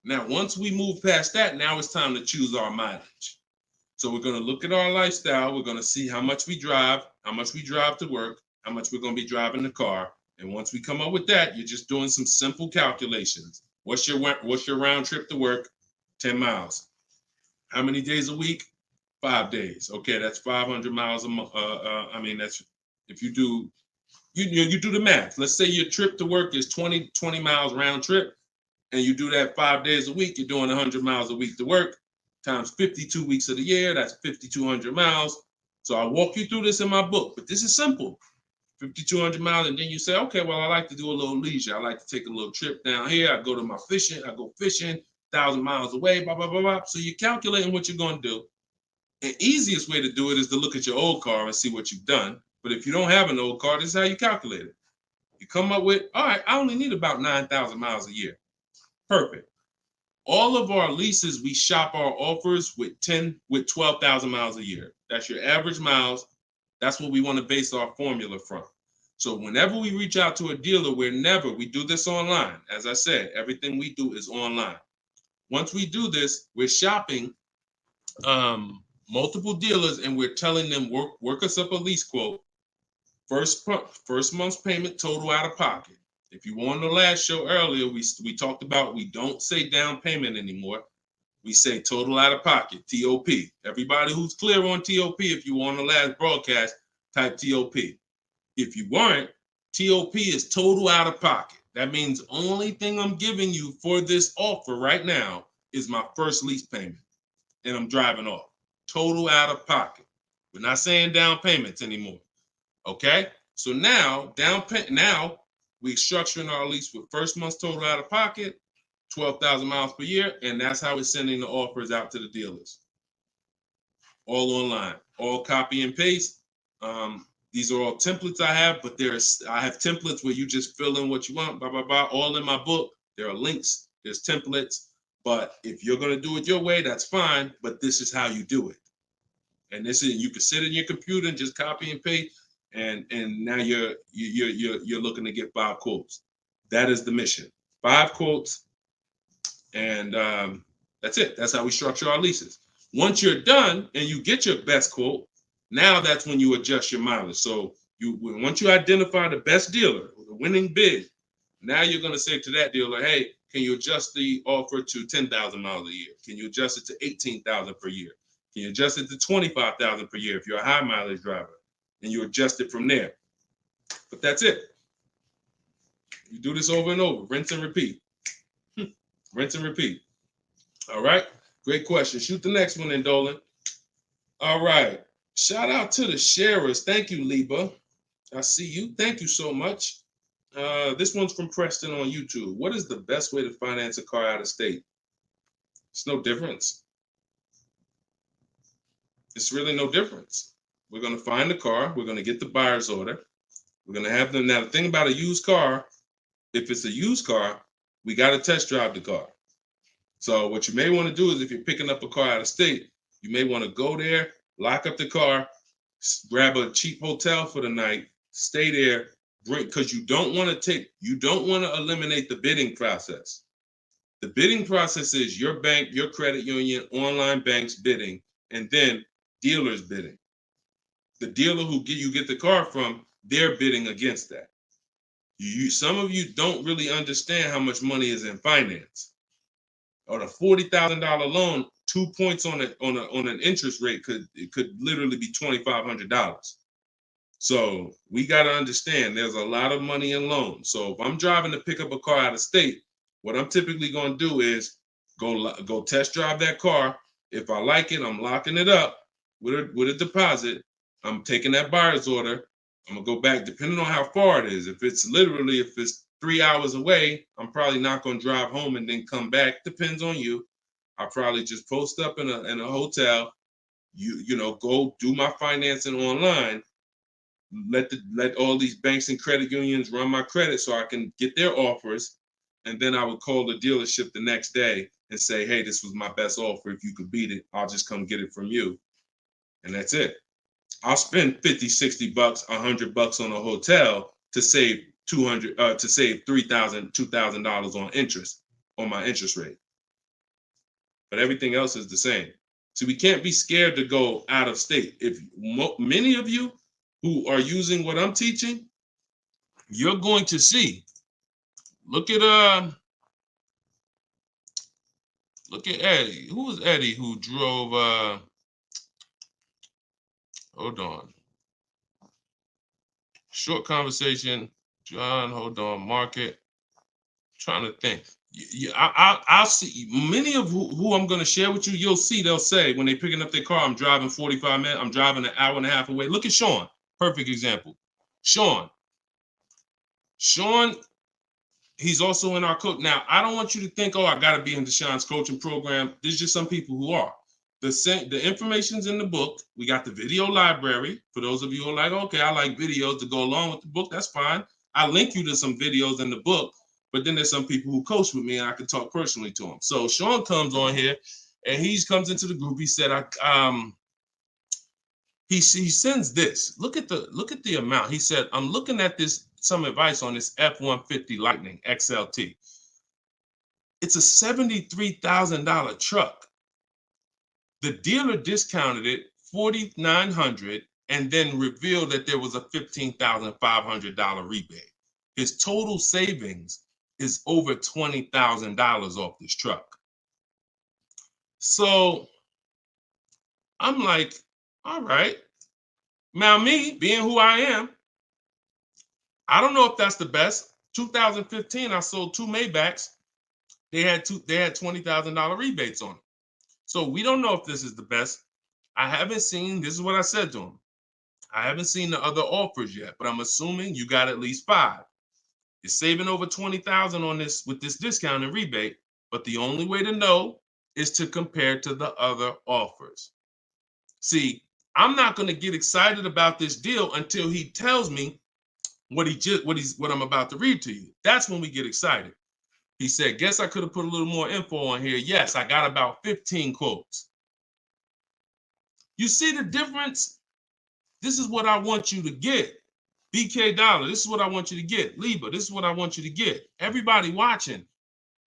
Now, once we move past that, now it's time to choose our mileage. So we're going to look at our lifestyle. We're going to see how much we drive to work, how much we're going to be driving the car. And once we come up with that, you're just doing some simple calculations. What's your round trip to work? 10 miles. How many days a week? 5 days. Okay, that's 500 miles a month. That's if you do the math. Let's say your trip to work is 20 miles round trip, and you do that 5 days a week. You're doing 100 miles a week to work. Times 52 weeks of the year, that's 5,200 miles. So I walk you through this in my book, but this is simple. 5,200 miles, and then you say, okay, well, I like to do a little leisure. I like to take a little trip down here. I go fishing, 1,000 miles away, blah, blah, blah, blah. So you're calculating what you're going to do. The easiest way to do it is to look at your old car and see what you've done. But if you don't have an old car, this is how you calculate it. You come up with, all right, I only need about 9,000 miles a year. Perfect. All of our leases, we shop our offers with 12,000 miles a year. That's your average miles. That's what we want to base our formula from. So whenever we reach out to a dealer, we do this online. As I said, everything we do is online. Once we do this, we're shopping multiple dealers and we're telling them, work us up a lease quote. First month's payment, total out of pocket. If you were on the last show earlier, we talked about we don't say down payment anymore. We say total out of pocket, TOP. Everybody who's clear on TOP, if you were on the last broadcast, type TOP. If you weren't, TOP is total out of pocket. That means only thing I'm giving you for this offer right now is my first lease payment, and I'm driving off. Total out of pocket. We're not saying down payments anymore. Okay? So now, we're structuring our lease with first month's total out of pocket, 12,000 miles per year, and that's how we're sending the offers out to the dealers. All online, all copy and paste. These are all templates I have, but I have templates where you just fill in what you want, blah, blah, blah, all in my book. There are links, there's templates, but if you're going to do it your way, that's fine, but this is how you do it. And you can sit in your computer and just copy and paste. And now you're looking to get 5 quotes. That is the mission. 5 quotes, and that's it. That's how we structure our leases. Once you're done and you get your best quote, Now that's when you adjust your mileage. So once you identify the best dealer, the winning bid, now you're going to say to that dealer, hey, can you adjust the offer to 10,000 miles a year? Can you adjust it to 18,000 per year? Can you adjust it to 25,000 per year if you're a high mileage driver? And you adjust it from there. But that's it. You do this over and over, rinse and repeat. Rinse and repeat. All right. Great question. Shoot the next one in, Dolan. All right. Shout out to the sharers. Thank you, Liba. I see you. Thank you so much. This one's from Preston on YouTube. What is the best way to finance a car out of state? It's no difference. It's really no difference. We're going to find the car. We're going to get the buyer's order. We're going to have them. Now, the thing about a used car, if it's a used car, we got to test drive the car. So what you may want to do is if you're picking up a car out of state, you may want to go there, lock up the car, grab a cheap hotel for the night, stay there, because you don't want to eliminate the bidding process. The bidding process is your bank, your credit union, online banks bidding, and then dealers bidding. The dealer who you get the car from, they're bidding against that. Some of you don't really understand how much money is in finance. On a $40,000 loan, 2 points on an interest rate could literally be $2,500. So we got to understand there's a lot of money in loans. So if I'm driving to pick up a car out of state, what I'm typically going to do is go test drive that car. If I like it, I'm locking it up with a deposit. I'm taking that buyer's order. I'm gonna go back, depending on how far it is. If it's 3 hours away, I'm probably not gonna drive home and then come back. Depends on you. I'll probably just post up in a hotel. Go do my financing online. Let all these banks and credit unions run my credit so I can get their offers, and then I would call the dealership the next day and say, hey, this was my best offer. If you could beat it, I'll just come get it from you, and that's it. I'll spend $50, $60, $100 on a hotel to save $3,000, $2,000 on interest on my interest rate. But everything else is the same. So we can't be scared to go out of state. If many of you who are using what I'm teaching, you're going to see. Look at Eddie. Who was Eddie who drove? Hold on. Short conversation. John, hold on. Market. Trying to think. I'll see many of who I'm going to share with you. You'll see they'll say when they're picking up their car, I'm driving 45 minutes. I'm driving an hour and a half away. Look at Sean. Perfect example. Sean, he's also in our coach. Now, I don't want you to think, I got to be in Deshaun's coaching program. There's just some people who are. The information's in the book. We got the video library. For those of you who are like, okay, I like videos to go along with the book. That's fine. I link you to some videos in the book. But then there's some people who coach with me and I can talk personally to them. So Sean comes on here and he comes into the group. He said, he sends this. Look at the amount. He said, I'm looking at some advice on this F-150 Lightning XLT. It's a $73,000 truck. The dealer discounted it $4,900 and then revealed that there was a $15,500 rebate. His total savings is over $20,000 off this truck. So I'm like, all right. Now me, being who I am, I don't know if that's the best. 2015, I sold 2 Maybachs. They had $20,000 rebates on it. So we don't know if this is the best. I haven't seen, this is what I said to him. I haven't seen the other offers yet, but I'm assuming you got at least 5. You're saving over $20,000 on this with this discount and rebate, but the only way to know is to compare to the other offers. See, I'm not going to get excited about this deal until he tells me what I'm about to read to you. That's when we get excited. He said, guess I could have put a little more info on here. Yes, I got about 15 quotes. You see the difference? This is what I want you to get. BK Dollar, this is what I want you to get. Liba, this is what I want you to get. Everybody watching,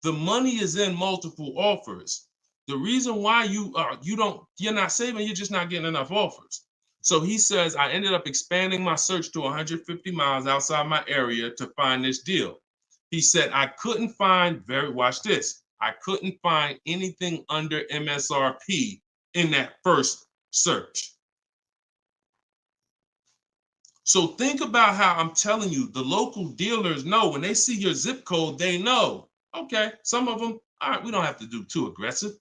the money is in multiple offers. The reason why you're not saving, you're just not getting enough offers. So he says, I ended up expanding my search to 150 miles outside my area to find this deal. He said, I couldn't find, watch this, I couldn't find anything under MSRP in that first search. So think about how I'm telling you, the local dealers know when they see your zip code, they know, okay, some of them, all right, we don't have to do too aggressive.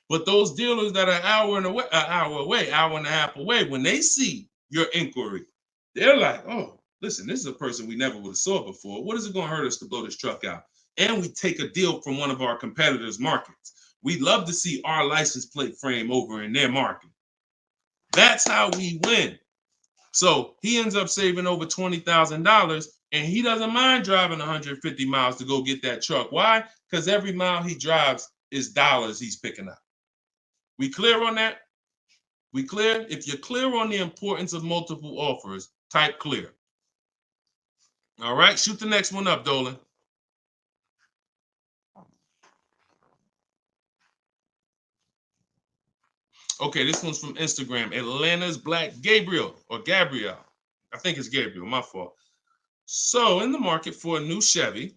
But those dealers that are an hour and a half away, when they see your inquiry, they're like, oh, listen, this is a person we never would have saw before. What is it going to hurt us to blow this truck out? And we take a deal from one of our competitors' markets. We love to see our license plate frame over in their market. That's how we win. So he ends up saving over $20,000, and he doesn't mind driving 150 miles to go get that truck. Why? Because every mile he drives is dollars he's picking up. We clear on that? We clear? If you're clear on the importance of multiple offers, type clear. All right, shoot the next one up, Dolan. Okay, this one's from Instagram. Atlanta's Black Gabriel, or Gabrielle. I think it's Gabriel, my fault. So, in the market for a new Chevy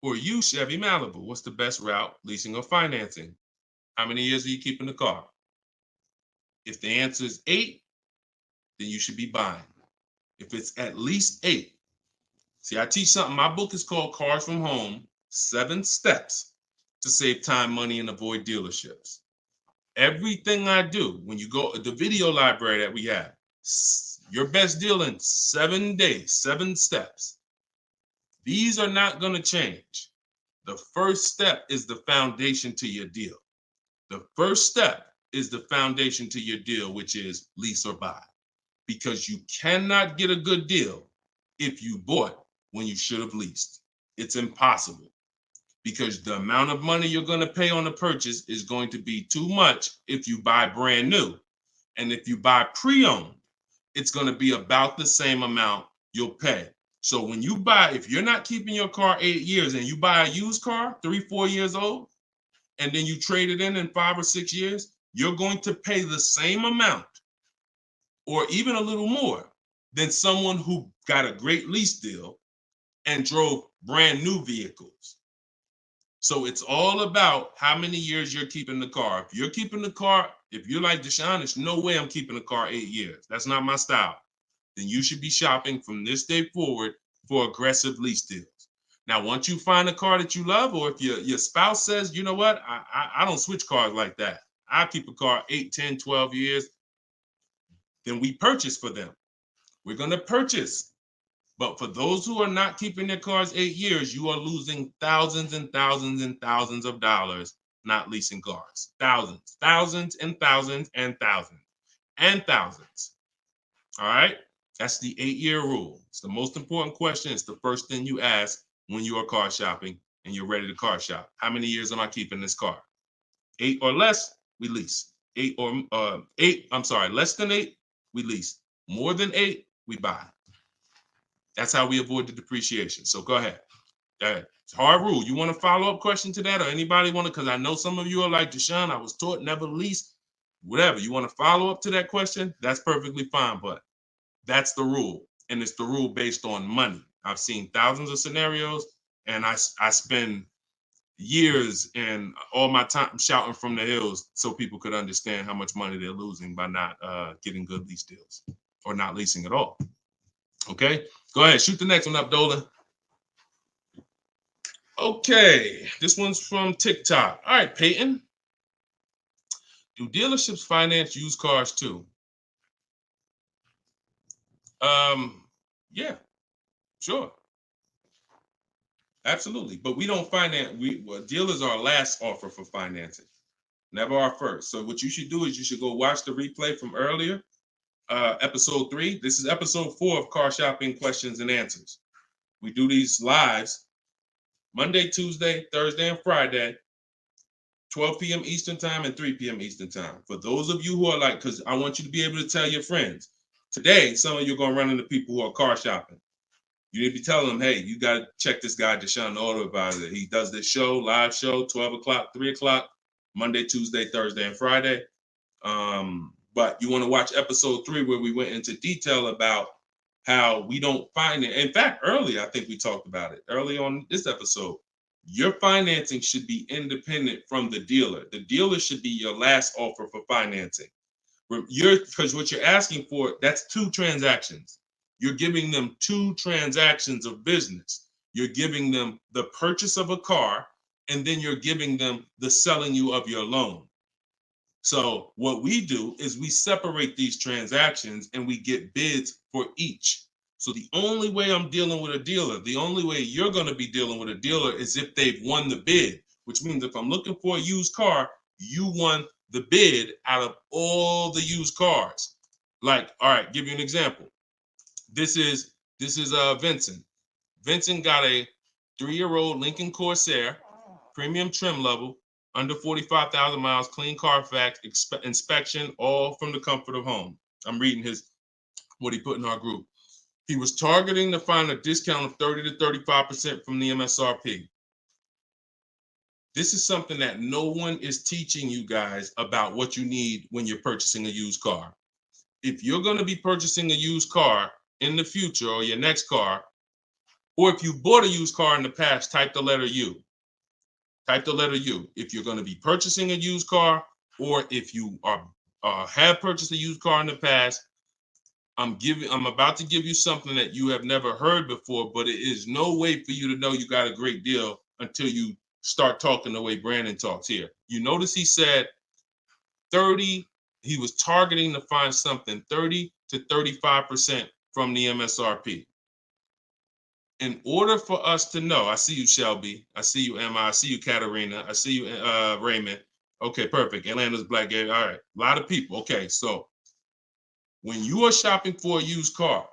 or used Chevy Malibu, what's the best route, leasing or financing? How many years are you keeping the car? If the answer is 8, then you should be buying. If it's at least 8, see, I teach something. My book is called Cars from Home, 7 Steps to Save Time, Money, and Avoid Dealerships. Everything I do, when you go, the video library that we have, your best deal in 7 days, 7 steps. These are not going to change. The first step is the foundation to your deal. The first step is the foundation to your deal, which is lease or buy. Because you cannot get a good deal if you bought when you should have leased. It's impossible. Because the amount of money you're going to pay on the purchase is going to be too much if you buy brand new. And if you buy pre-owned, it's going to be about the same amount you'll pay. So when you buy, if you're not keeping your car 8 years and you buy a used car, 3-4 years old, and then you trade it in 5 or 6 years, you're going to pay the same amount or even a little more than someone who got a great lease deal and drove brand new vehicles. So it's all about how many years you're keeping the car. If you're keeping the car, if you're like Deshone, there's no way I'm keeping the car 8 years. That's not my style. Then you should be shopping from this day forward for aggressive lease deals. Now, once you find a car that you love, or if your spouse says, you know what, I don't switch cars like that. I keep a car 8, 10, 12 years. Then we purchase for them. We're going to purchase. But for those who are not keeping their cars 8 years, you are losing thousands and thousands and thousands of dollars not leasing cars. Thousands, thousands and thousands and thousands and thousands. All right? That's the 8-year rule. It's the most important question. It's the first thing you ask when you are car shopping and you're ready to car shop. How many years am I keeping this car? 8 or less, we lease. Less than 8, we lease. More than 8, we buy. That's how we avoid the depreciation. So go ahead. It's a hard rule. You want a follow-up question to that, or anybody want to? Because I know some of you are like, Deshone, I was taught never lease. Whatever. You want to follow up to that question? That's perfectly fine. But that's the rule. And it's the rule based on money. I've seen thousands of scenarios, and I spend years and all my time shouting from the hills so people could understand how much money they're losing by not getting good lease deals or not leasing at all. Okay, go ahead, shoot the next one up, Dolan. Okay, this one's from TikTok. All right, Peyton. Do dealerships finance used cars too? Yeah, sure. Absolutely. But we don't finance, dealers are our last offer for financing, never our first. So what you should do is you should go watch the replay from earlier, episode 3. This is episode 4 of Car Shopping Questions and Answers. We do these lives Monday, Tuesday, Thursday, and Friday, 12 p.m. Eastern time and 3 p.m. Eastern time. For those of you who are like, because I want you to be able to tell your friends. Today, some of you are going to run into people who are car shopping. You need to be telling them, hey, you got to check this guy, Deshone the Auto Advisor. He does this show, live show, 12 o'clock, 3 o'clock, Monday, Tuesday, Thursday, and Friday. But you want to watch episode 3 where we went into detail about how we don't finance. In fact, early, I think we talked about it early on this episode. Your financing should be independent from the dealer. The dealer should be your last offer for financing. Because what you're asking for, that's 2 transactions. You're giving them 2 transactions of business. You're giving them the purchase of a car, and then you're giving them the selling you of your loan. So what we do is we separate these transactions and we get bids for each. So the only way I'm dealing with a dealer, the only way you're going to be dealing with a dealer is if they've won the bid, which means if I'm looking for a used car, you won the bid out of all the used cars. Like, all right, give you an example. This is Vincent. Vincent got a 3-year-old Lincoln Corsair, premium trim level, under 45,000 miles, clean Carfax, inspection, all from the comfort of home. I'm reading what he put in our group. He was targeting to find a discount of 30 to 35% from the MSRP. This is something that no one is teaching you guys about what you need when you're purchasing a used car. If you're going to be purchasing a used car in the future or your next car, or if you bought a used car in the past, type the letter U. Type the letter U. If you're going to be purchasing a used car, or if you have purchased a used car in the past, I'm about to give you something that you have never heard before, but it is no way for you to know you got a great deal until you start talking the way Brandon talks here. You notice he said 30, he was targeting to find something 30 to 35% from the MSRP. In order for us to know, I see you, Shelby. I see you, Emma. I see you, Katarina. I see you, Raymond. Okay, perfect. Atlanta's Black Gate. All right, a lot of people. Okay, so when you are shopping for a used car,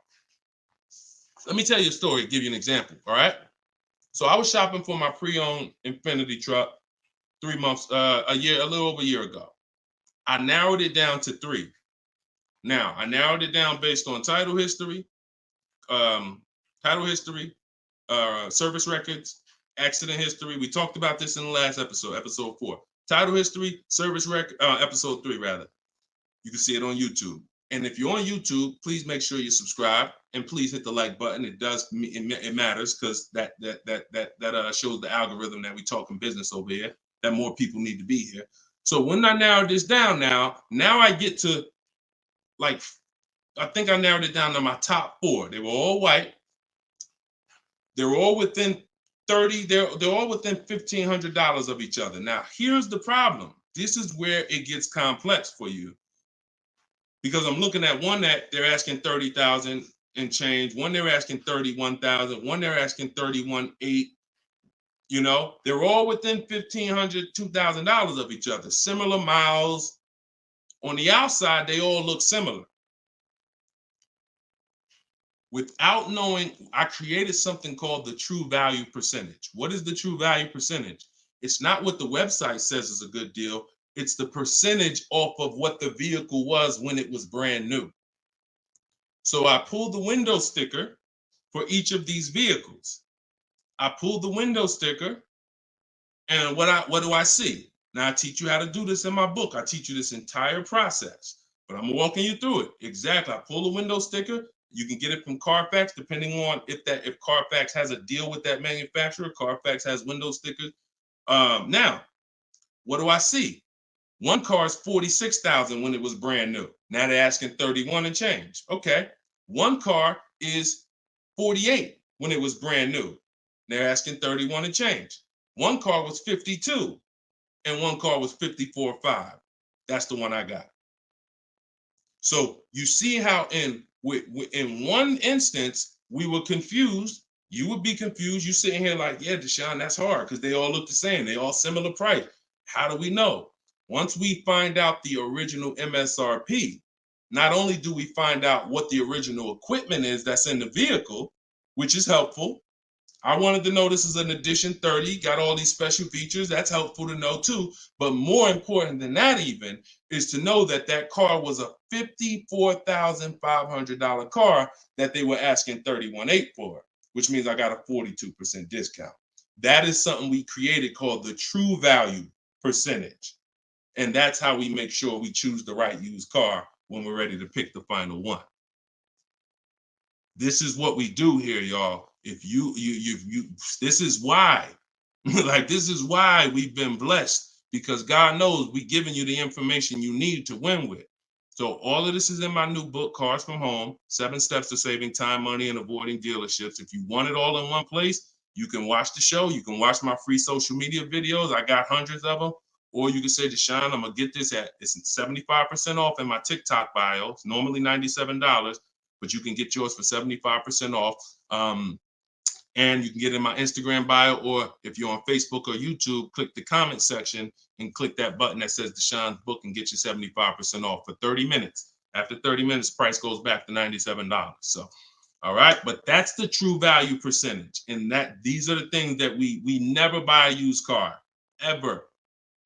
let me tell you a story, give you an example, all right? So I was shopping for my pre-owned Infiniti truck 3 months, a little over a year ago. I narrowed it down to 3. Now, I narrowed it down based on title history, service records, accident history. We talked about this in the last episode, episode 4. Title history, service record, episode 3 rather. You can see it on YouTube. And if you're on YouTube, please make sure you subscribe and please hit the like button. It matters because that shows the algorithm that we talking business over here, that more people need to be here. So when I narrowed this down now I get to I think I narrowed it down to my top 4. They were all white. They were all within 30, they're all within $1,500 of each other. Now, here's the problem. This is where it gets complex for you. Because I'm looking at one that they're asking 30,000 and change, one they're asking 31,000, one they're asking 31,800. You know, they're all within $1,500, $2,000 of each other. Similar miles. On the outside, they all look similar. Without knowing, I created something called the true value percentage. What is the true value percentage? It's not what the website says is a good deal. It's the percentage off of what the vehicle was when it was brand new. So I pulled the window sticker for each of these vehicles. I pulled the window sticker, and what do I see? Now I teach you how to do this in my book. I teach you this entire process, but I'm walking you through it. Exactly. I pull the window sticker. You can get it from Carfax, depending on if Carfax has a deal with that manufacturer. Carfax has window stickers. Now, what do I see? One car is 46,000 when it was brand new. Now they're asking 31 and change. Okay. One car is 48 when it was brand new. They're asking 31 and change. One car was 52 and one car was 54.5. That's the one I got. So you see how in one instance we were confused. You would be confused. You sitting here like, yeah, Deshone, that's hard because they all look the same. They all similar price. How do we know? Once we find out the original MSRP, not only do we find out what the original equipment is that's in the vehicle, which is helpful. I wanted to know this is an Edition 30, got all these special features. That's helpful to know too. But more important than that even is to know that that car was a $54,500 car that they were asking $31,800 for, which means I got a 42% discount. That is something we created called the true value percentage. And that's how we make sure we choose the right used car when we're ready to pick the final one. This is what we do here, y'all. If you this is why, like, this is why we've been blessed, because God knows we're giving you the information you need to win with. So all of this is in my new book, Cars from Home, 7 Steps to Saving Time, Money, and Avoiding Dealerships. If you want it all in one place, you can watch the show. You can watch my free social media videos. I got hundreds of them. Or you can say, Deshone, I'm going to get this it's 75% off in my TikTok bio. It's normally $97, but you can get yours for 75% off. And you can get it in my Instagram bio, or if you're on Facebook or YouTube, click the comment section and click that button that says Deshone's book and get you 75% off for 30 minutes. After 30 minutes, price goes back to $97. So, all right, but that's the true value percentage. And that these are the things that we never buy a used car ever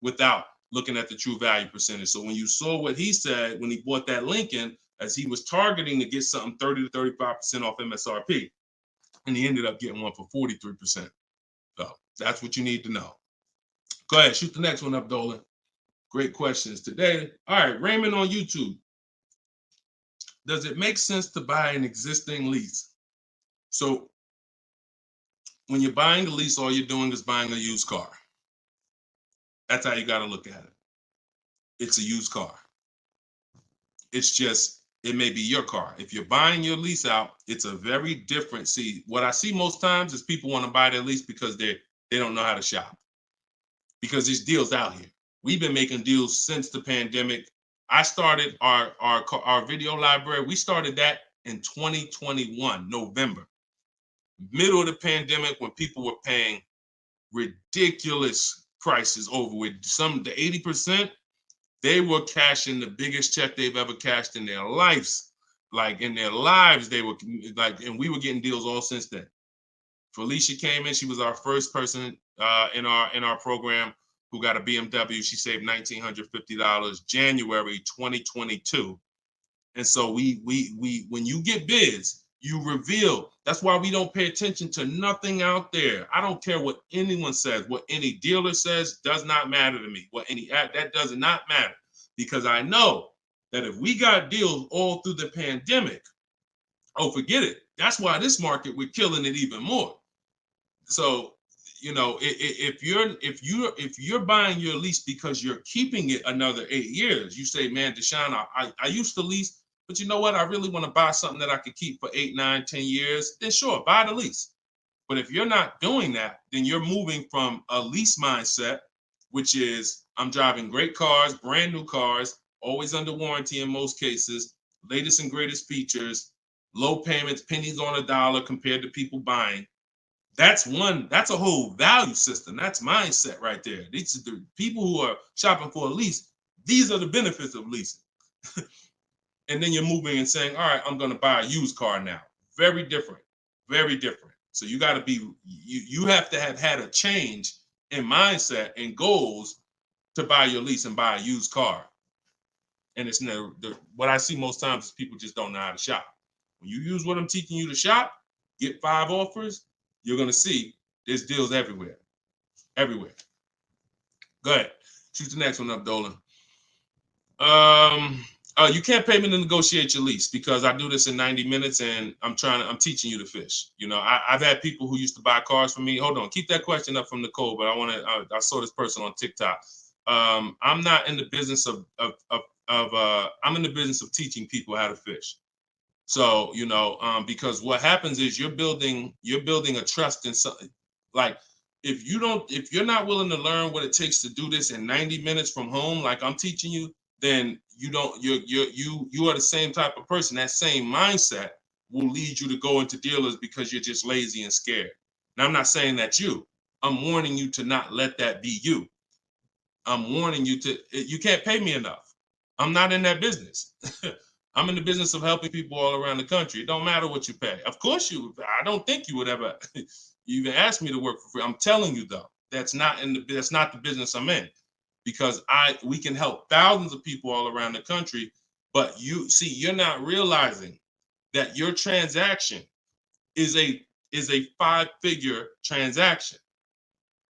without looking at the true value percentage. So when you saw what he said when he bought that Lincoln, as he was targeting to get something 30 to 35% off MSRP, and he ended up getting one for 43%. So that's what you need to know. Go ahead, shoot the next one up, Dolan. Great questions today. All right, Raymond on YouTube. Does it make sense to buy an existing lease? So when you're buying a lease, all you're doing is buying a used car. That's how you got to look at it. It's a used car. It's just, it may be your car. If you're buying your lease out, it's a very different. See, what I see most times is people want to buy their lease because they don't know how to shop. Because there's deals out here. We've been making deals since the pandemic. I started our video library. We started that in 2021, November. Middle of the pandemic, when people were paying ridiculous prices over with the 80%, they were cashing the biggest check they've ever cashed in their lives. Like in their lives, they were like, and we were getting deals all since then. Felicia came in. She was our first person in our program who got a BMW. She saved $1,950 January 2022. And so we when you get bids, you reveal. That's why we don't pay attention to nothing out there. I don't care what anyone says, what any dealer says does not matter to me. That does not matter, because I know that if we got deals all through the pandemic, oh, forget it. That's why this market, we're killing it even more. So, you know, if you're buying your lease because you're keeping it another 8 years, you say, man, Deshone, I used to lease, but you know what? I really want to buy something that I could keep for 8, 9, 10 years. Then sure, buy the lease. But if you're not doing that, then you're moving from a lease mindset, which is I'm driving great cars, brand new cars, always under warranty in most cases, latest and greatest features, low payments, pennies on a dollar compared to people buying. That's a whole value system. That's mindset right there. These are the people who are shopping for a lease. These are the benefits of leasing. And then you're moving and saying, all right, I'm going to buy a used car now. Very different, very different. So you got to be, you have to have had a change in mindset and goals to buy your lease and buy a used car. And it's never, what I see most times is people just don't know how to shop. When you use what I'm teaching you to shop, get 5 offers, you're going to see there's deals everywhere. Everywhere. Go ahead. Shoot the next one up, Dolan. You can't pay me to negotiate your lease, because I do this in 90 minutes and I'm teaching you to fish. You know, I've had people who used to buy cars from me. Hold on, keep that question up from Nicole, but I saw this person on TikTok. I'm not in the business I'm in the business of teaching people how to fish. So, you know, because what happens is you're building a trust in something. Like, if you're not willing to learn what it takes to do this in 90 minutes from home, like I'm teaching you, then you are the same type of person. That same mindset will lead you to go into dealers because you're just lazy and scared. Now, I'm not saying that's you. I'm warning you to not let that be you. I'm warning you you can't pay me enough. I'm not in that business. I'm in the business of helping people all around the country. It don't matter what you pay. Of course I don't think you would ever even ask me to work for free. I'm telling you though, that's not the business I'm in, because we can help thousands of people all around the country. But you're not realizing that your transaction is a 5-figure transaction.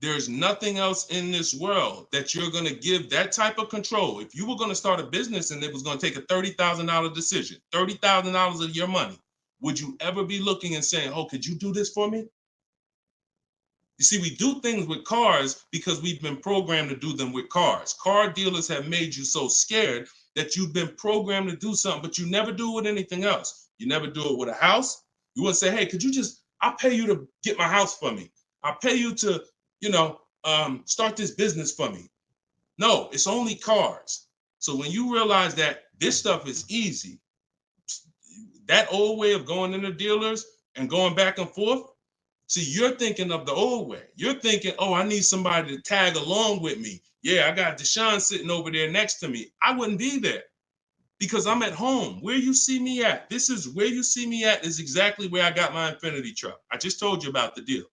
There's nothing else in this world that you're going to give that type of control. If you were going to start a business and it was going to take a $30,000 decision, $30,000 of your money, would you ever be looking and saying, oh, could you do this for me? You see, we do things with cars because we've been programmed to do them with cars. Car dealers have made you so scared that you've been programmed to do something, but you never do it with anything else. You never do it with a house. You wouldn't say, hey, could you just, I'll pay you to get my house for me. I'll pay you to, start this business for me. No, it's only cars. So when you realize that this stuff is easy, that old way of going into dealers and going back and forth, see, you're thinking of the old way. You're thinking, oh, I need somebody to tag along with me. Yeah, I got Deshone sitting over there next to me. I wouldn't be there because I'm at home. Where you see me at, this is where you see me at is exactly where I got my Infinity truck. I just told you about the deal.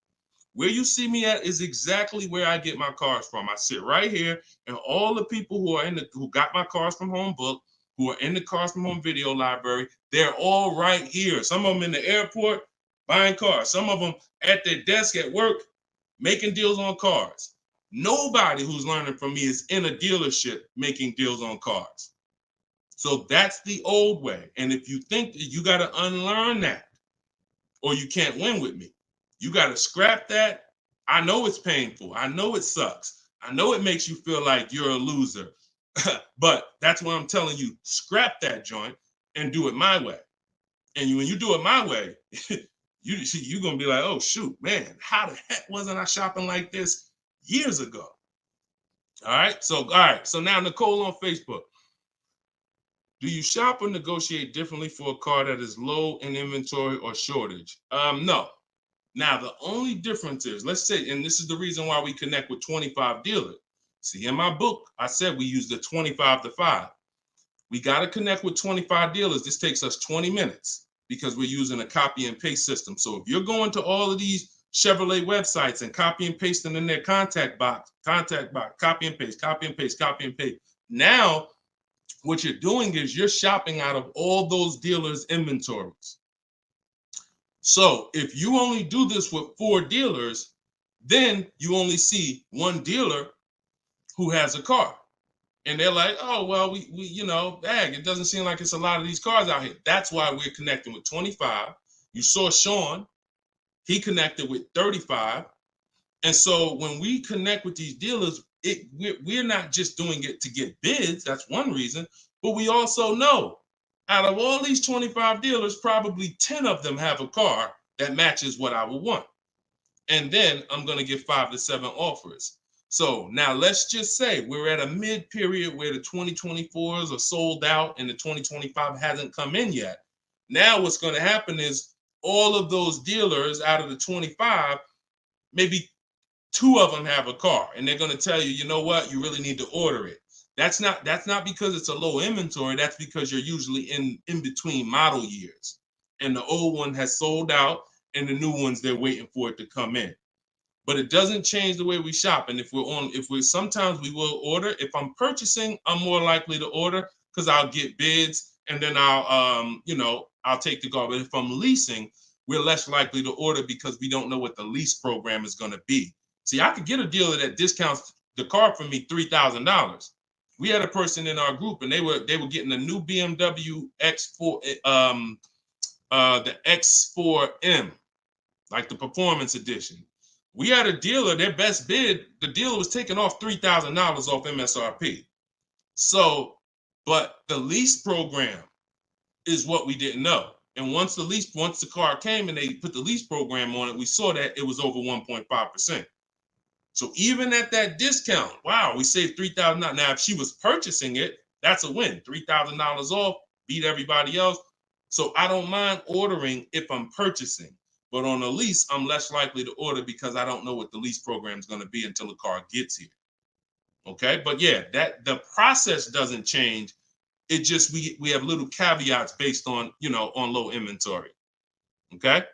Where you see me at is exactly where I get my cars from. I sit right here, and all the people who got my cars from Home Book, who are in the Cars from Home video library, they're all right here. Some of them in the airport buying cars. Some of them at their desk at work making deals on cars. Nobody who's learning from me is in a dealership making deals on cars. So that's the old way. And if you think that you got to unlearn that or you can't win with me, you got to scrap that. I know it's painful. I know it sucks. I know it makes you feel like you're a loser. But that's what I'm telling you. Scrap that joint and do it my way. And when you do it my way, you're going to be like, oh, shoot, man, how the heck wasn't I shopping like this years ago? All right. So now Nicole on Facebook. Do you shop or negotiate differently for a car that is low in inventory or shortage? No. Now, the only difference is, let's say, and this is the reason why we connect with 25 dealers. See, in my book, I said we use the 25 to 5. We got to connect with 25 dealers. This takes us 20 minutes because we're using a copy and paste system. So if you're going to all of these Chevrolet websites and copy and pasting in their contact box, copy and paste, copy and paste, copy and paste. Now, what you're doing is you're shopping out of all those dealers' inventories. So if you only do this with 4 dealers, then you only see one dealer who has a car. And they're like, oh, well, we it doesn't seem like it's a lot of these cars out here. That's why we're connecting with 25. You saw Sean, he connected with 35. And so when we connect with these dealers, we're not just doing it to get bids. That's one reason. But we also know out of all these 25 dealers, probably 10 of them have a car that matches what I would want. And then I'm going to get 5 to 7 offers. So now let's just say we're at a mid period where the 2024s are sold out and the 2025 hasn't come in yet. Now what's going to happen is all of those dealers out of the 25, maybe 2 of them have a car, and they're going to tell you, you know what, you really need to order it. That's not because it's a low inventory. That's because you're usually in between model years, and the old one has sold out, and the new ones they're waiting for it to come in. But it doesn't change the way we shop. And sometimes we will order. If I'm purchasing, I'm more likely to order because I'll get bids, and then I'll take the car. But if I'm leasing, we're less likely to order because we don't know what the lease program is going to be. See, I could get a dealer that discounts the car for me $3,000. We had a person in our group, and they were getting a new BMW X4, the X4M, like the performance edition. We had a dealer, their best bid, the dealer was taking off $3,000 off MSRP. So, but the lease program is what we didn't know. And once the car came and they put the lease program on it, we saw that it was over 1.5%. So even at that discount, wow, we saved $3,000. Now, if she was purchasing it, that's a win. $3,000 off, beat everybody else. So I don't mind ordering if I'm purchasing. But on a lease, I'm less likely to order because I don't know what the lease program is going to be until the car gets here. Okay, but yeah, that the process doesn't change. It just we have little caveats based on on low inventory. Okay,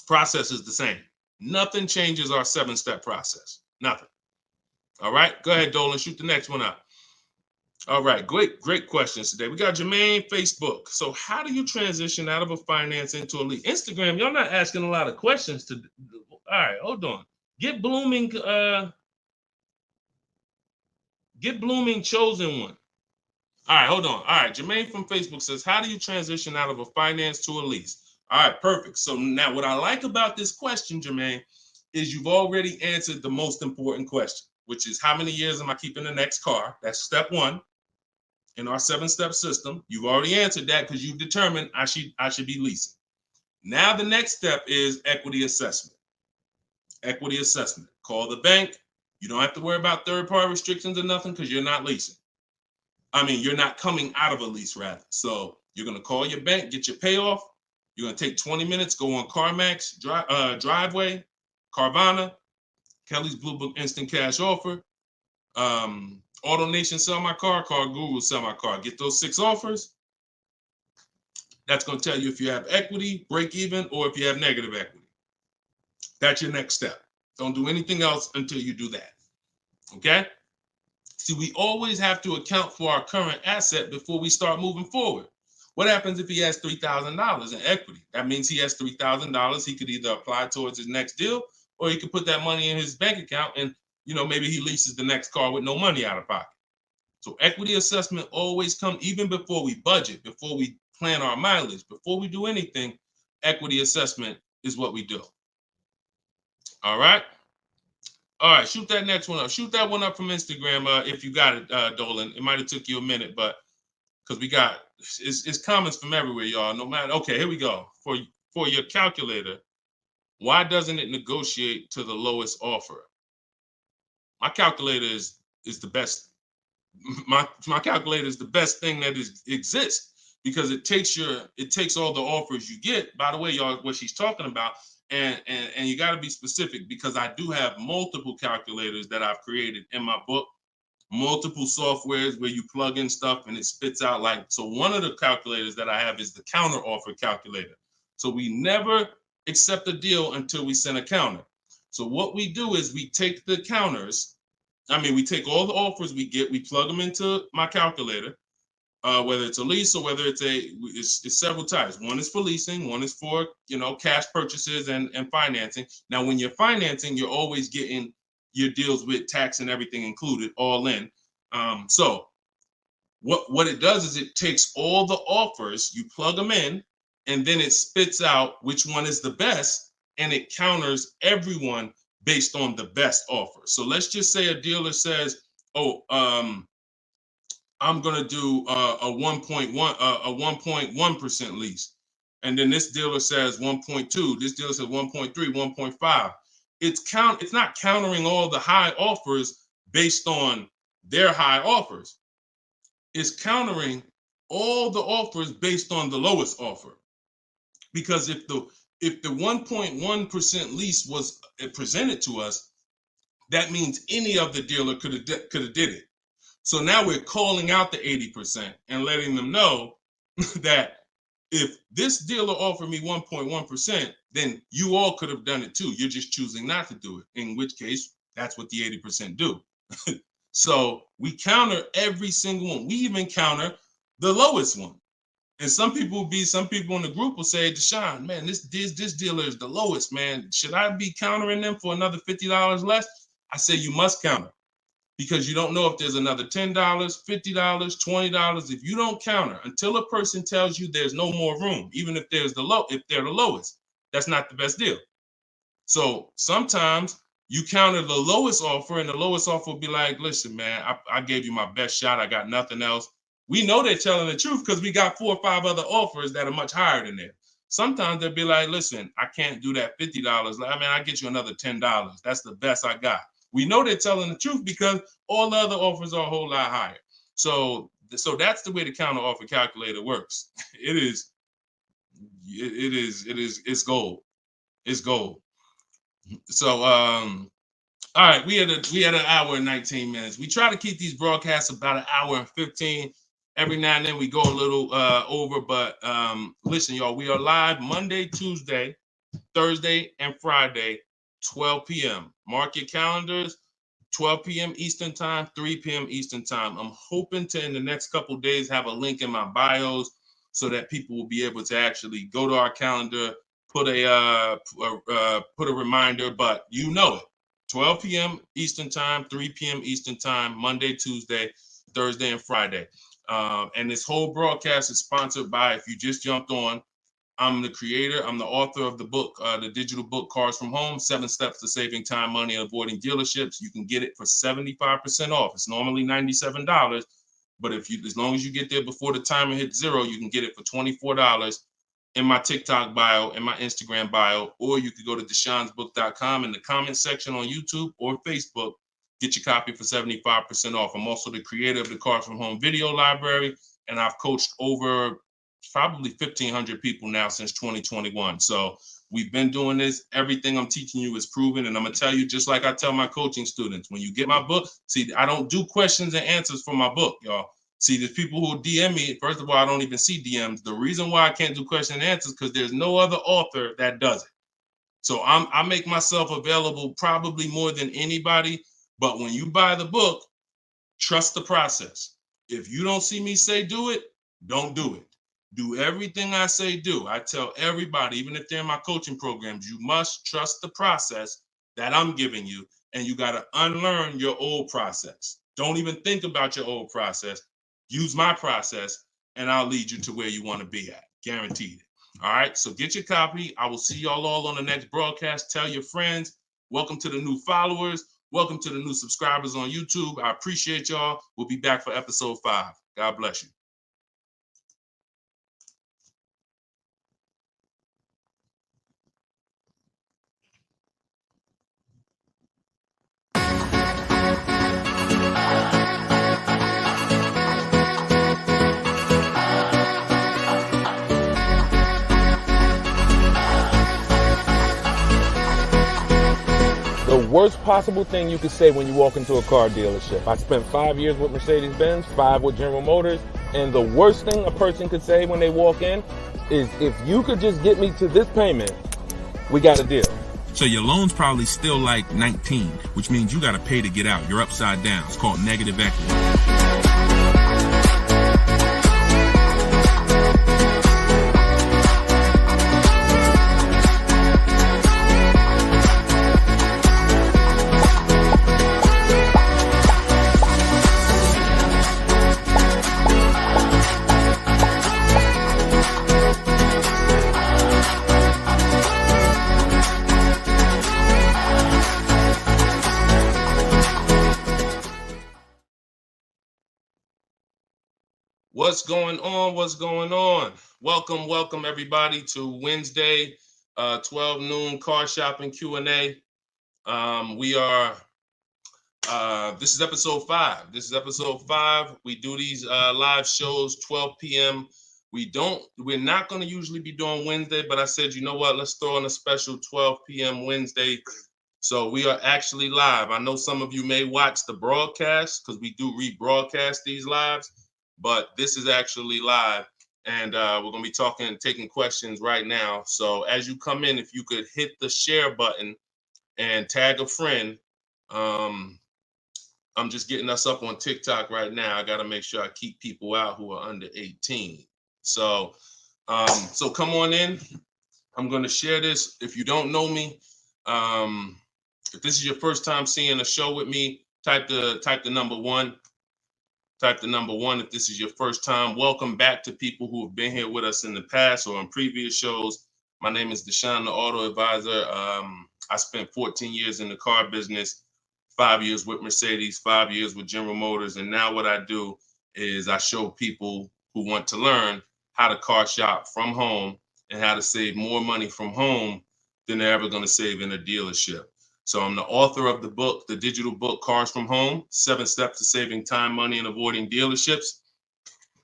process is the same. Nothing changes our 7-step process. Nothing. All right, go ahead, Dolan. Shoot the next one up. All right, great questions today. We got Jermaine, Facebook. So how do you transition out of a finance into a lease? Instagram, y'all not asking a lot of questions. All right, hold on. Get Blooming chosen one. All right, hold on. All right, Jermaine from Facebook says, how do you transition out of a finance to a lease? All right, perfect. So now what I like about this question, Jermaine, is you've already answered the most important question, which is how many years am I keeping the next car? That's step one in our 7-step system. You've already answered that because you've determined I should be leasing. Now the next step is equity assessment. Equity assessment. Call the bank. You don't have to worry about third-party restrictions or nothing because you're not leasing. I mean, you're not coming out of a lease, rather. So you're going to call your bank, get your payoff. You're going to take 20 minutes, go on CarMax, Driveway, Carvana, Kelly's Blue Book Instant Cash Offer, AutoNation Sell My Car, Car Guru Sell My Car. Get those 6 offers. That's going to tell you if you have equity, break even, or if you have negative equity. That's your next step. Don't do anything else until you do that. Okay? See, we always have to account for our current asset before we start moving forward. What happens if he has $3,000 in equity? That means he has $3,000. He could either apply towards his next deal, or he could put that money in his bank account and, maybe he leases the next car with no money out of pocket. So equity assessment always comes even before we budget, before we plan our mileage, before we do anything. Equity assessment is what we do. All right. All right, shoot that next one up. Shoot that one up from Instagram if you got it, Dolan. It might have took you a minute, but because we got it's comments from everywhere, y'all. No matter. Okay, here we go. For your calculator, why doesn't it negotiate to the lowest offer? My calculator is the best. My calculator is the best thing that exists because it takes all the offers you get. By the way, y'all, what she's talking about. And you got to be specific because I do have multiple calculators that I've created in my book, multiple softwares where you plug in stuff and it spits out so one of the calculators that I have is the counter offer calculator. So we never accept a deal until we send a counter. So what we do is we take the counters. We take all the offers we get, we plug them into my calculator. Whether it's a lease or whether it's several types. One is for leasing, one is for cash purchases and financing. Now, when you're financing, you're always getting your deals with tax and everything included, all in. So what it does is it takes all the offers, you plug them in, and then it spits out which one is the best, and it counters everyone based on the best offer. So let's just say a dealer says, I'm gonna do a 1.1% lease, and then this dealer says 1.2. This dealer says 1.3, 1.5. It's not countering all the high offers based on their high offers. It's countering all the offers based on the lowest offer. Because if the 1.1% lease was presented to us, that means any of the dealer could have did it. So now we're calling out the 80% and letting them know that if this dealer offered me 1.1%, then you all could have done it too. You're just choosing not to do it, in which case that's what the 80% do. So we counter every single one. We even counter the lowest one. And some people in the group will say, Deshone, man, this dealer is the lowest, man. Should I be countering them for another $50 less? I say you must counter. Because you don't know if there's another $10, $50, $20. If you don't counter until a person tells you there's no more room, even if they're the lowest, that's not the best deal. So sometimes you counter the lowest offer, and the lowest offer will be like, listen, man, I gave you my best shot. I got nothing else. We know they're telling the truth because we got 4 or 5 other offers that are much higher than that. Sometimes they'll be like, listen, I can't do that $50. I'll get you another $10. That's the best I got. We know they're telling the truth because all the other offers are a whole lot higher. So that's the way the counter offer calculator works. It's gold. It's gold. So all right, we had an hour and 19 minutes. We try to keep these broadcasts about an hour and 15. Every now and then we go a little over, but listen, y'all, we are live Monday, Tuesday, Thursday, and Friday, 12 p.m. Mark your calendars, 12 p.m. Eastern time, 3 p.m. Eastern time. I'm hoping to, in the next couple of days, have a link in my bios so that people will be able to actually go to our calendar, put a reminder, but you know it. 12 p.m. Eastern time, 3 p.m. Eastern time, Monday, Tuesday, Thursday, and Friday. And this whole broadcast is sponsored by, if you just jumped on, I'm the creator, I'm the author of the book, the digital book, Cars from Home, 7 Steps to Saving Time, Money, and Avoiding Dealerships. You can get it for 75% off. It's normally $97, but as long as you get there before the timer hits 0, you can get it for $24 in my TikTok bio, in my Instagram bio, or you could go to deshonesbook.com in the comment section on YouTube or Facebook, get your copy for 75% off. I'm also the creator of the Cars from Home video library, and I've coached over probably 1,500 people now since 2021. So we've been doing this. Everything I'm teaching you is proven. And I'm going to tell you, just like I tell my coaching students, when you get my book, see, I don't do questions and answers for my book, y'all. See, there's people who DM me. First of all, I don't even see DMs. The reason why I can't do question and answers because there's no other author that does it. So I make myself available probably more than anybody. But when you buy the book, trust the process. If you don't see me say do it, don't do it. Do everything I say do. I tell everybody, even if they're in my coaching programs, you must trust the process that I'm giving you, and you got to unlearn your old process. Don't even think about your old process. Use my process, and I'll lead you to where you want to be at. Guaranteed. All right, so get your copy. I will see y'all all on the next broadcast. Tell your friends. Welcome to the new followers. Welcome to the new subscribers on YouTube. I appreciate y'all. We'll be back for episode 5. God bless you. The worst possible thing you could say when you walk into a car dealership. I spent 5 years with Mercedes-Benz, 5 with General Motors, and the worst thing a person could say when they walk in is, if you could just get me to this payment, we got a deal. So your loan's probably still like 19, which means you got to pay to get out. You're upside down. It's called negative equity. What's going on? What's going on? Welcome everybody to Wednesday, 12 noon car shopping Q&A. This is episode 5. We do these live shows 12 p.m. We're not going to usually be doing Wednesday, but I said, you know what? Let's throw in a special 12 p.m. Wednesday. So we are actually live. I know some of you may watch the broadcast because we do rebroadcast these lives, but this is actually live, and we're going to be taking questions right now. So as you come in, if you could hit the share button and tag a friend. I'm just getting us up on TikTok right now. I got to make sure I keep people out who are under 18. So come on in. I'm going to share this. If you don't know me, if this is your first time seeing a show with me, type the number 1. Type the number 1 if this is your first time. Welcome back to people who have been here with us in the past or on previous shows. My name is Deshone the Auto Advisor. I spent 14 years in the car business, 5 years with Mercedes, 5 years with General Motors. And now what I do is I show people who want to learn how to car shop from home and how to save more money from home than they're ever going to save in a dealership. So I'm the author of the book, the digital book, Cars from Home, 7 Steps to Saving Time, Money, and Avoiding Dealerships.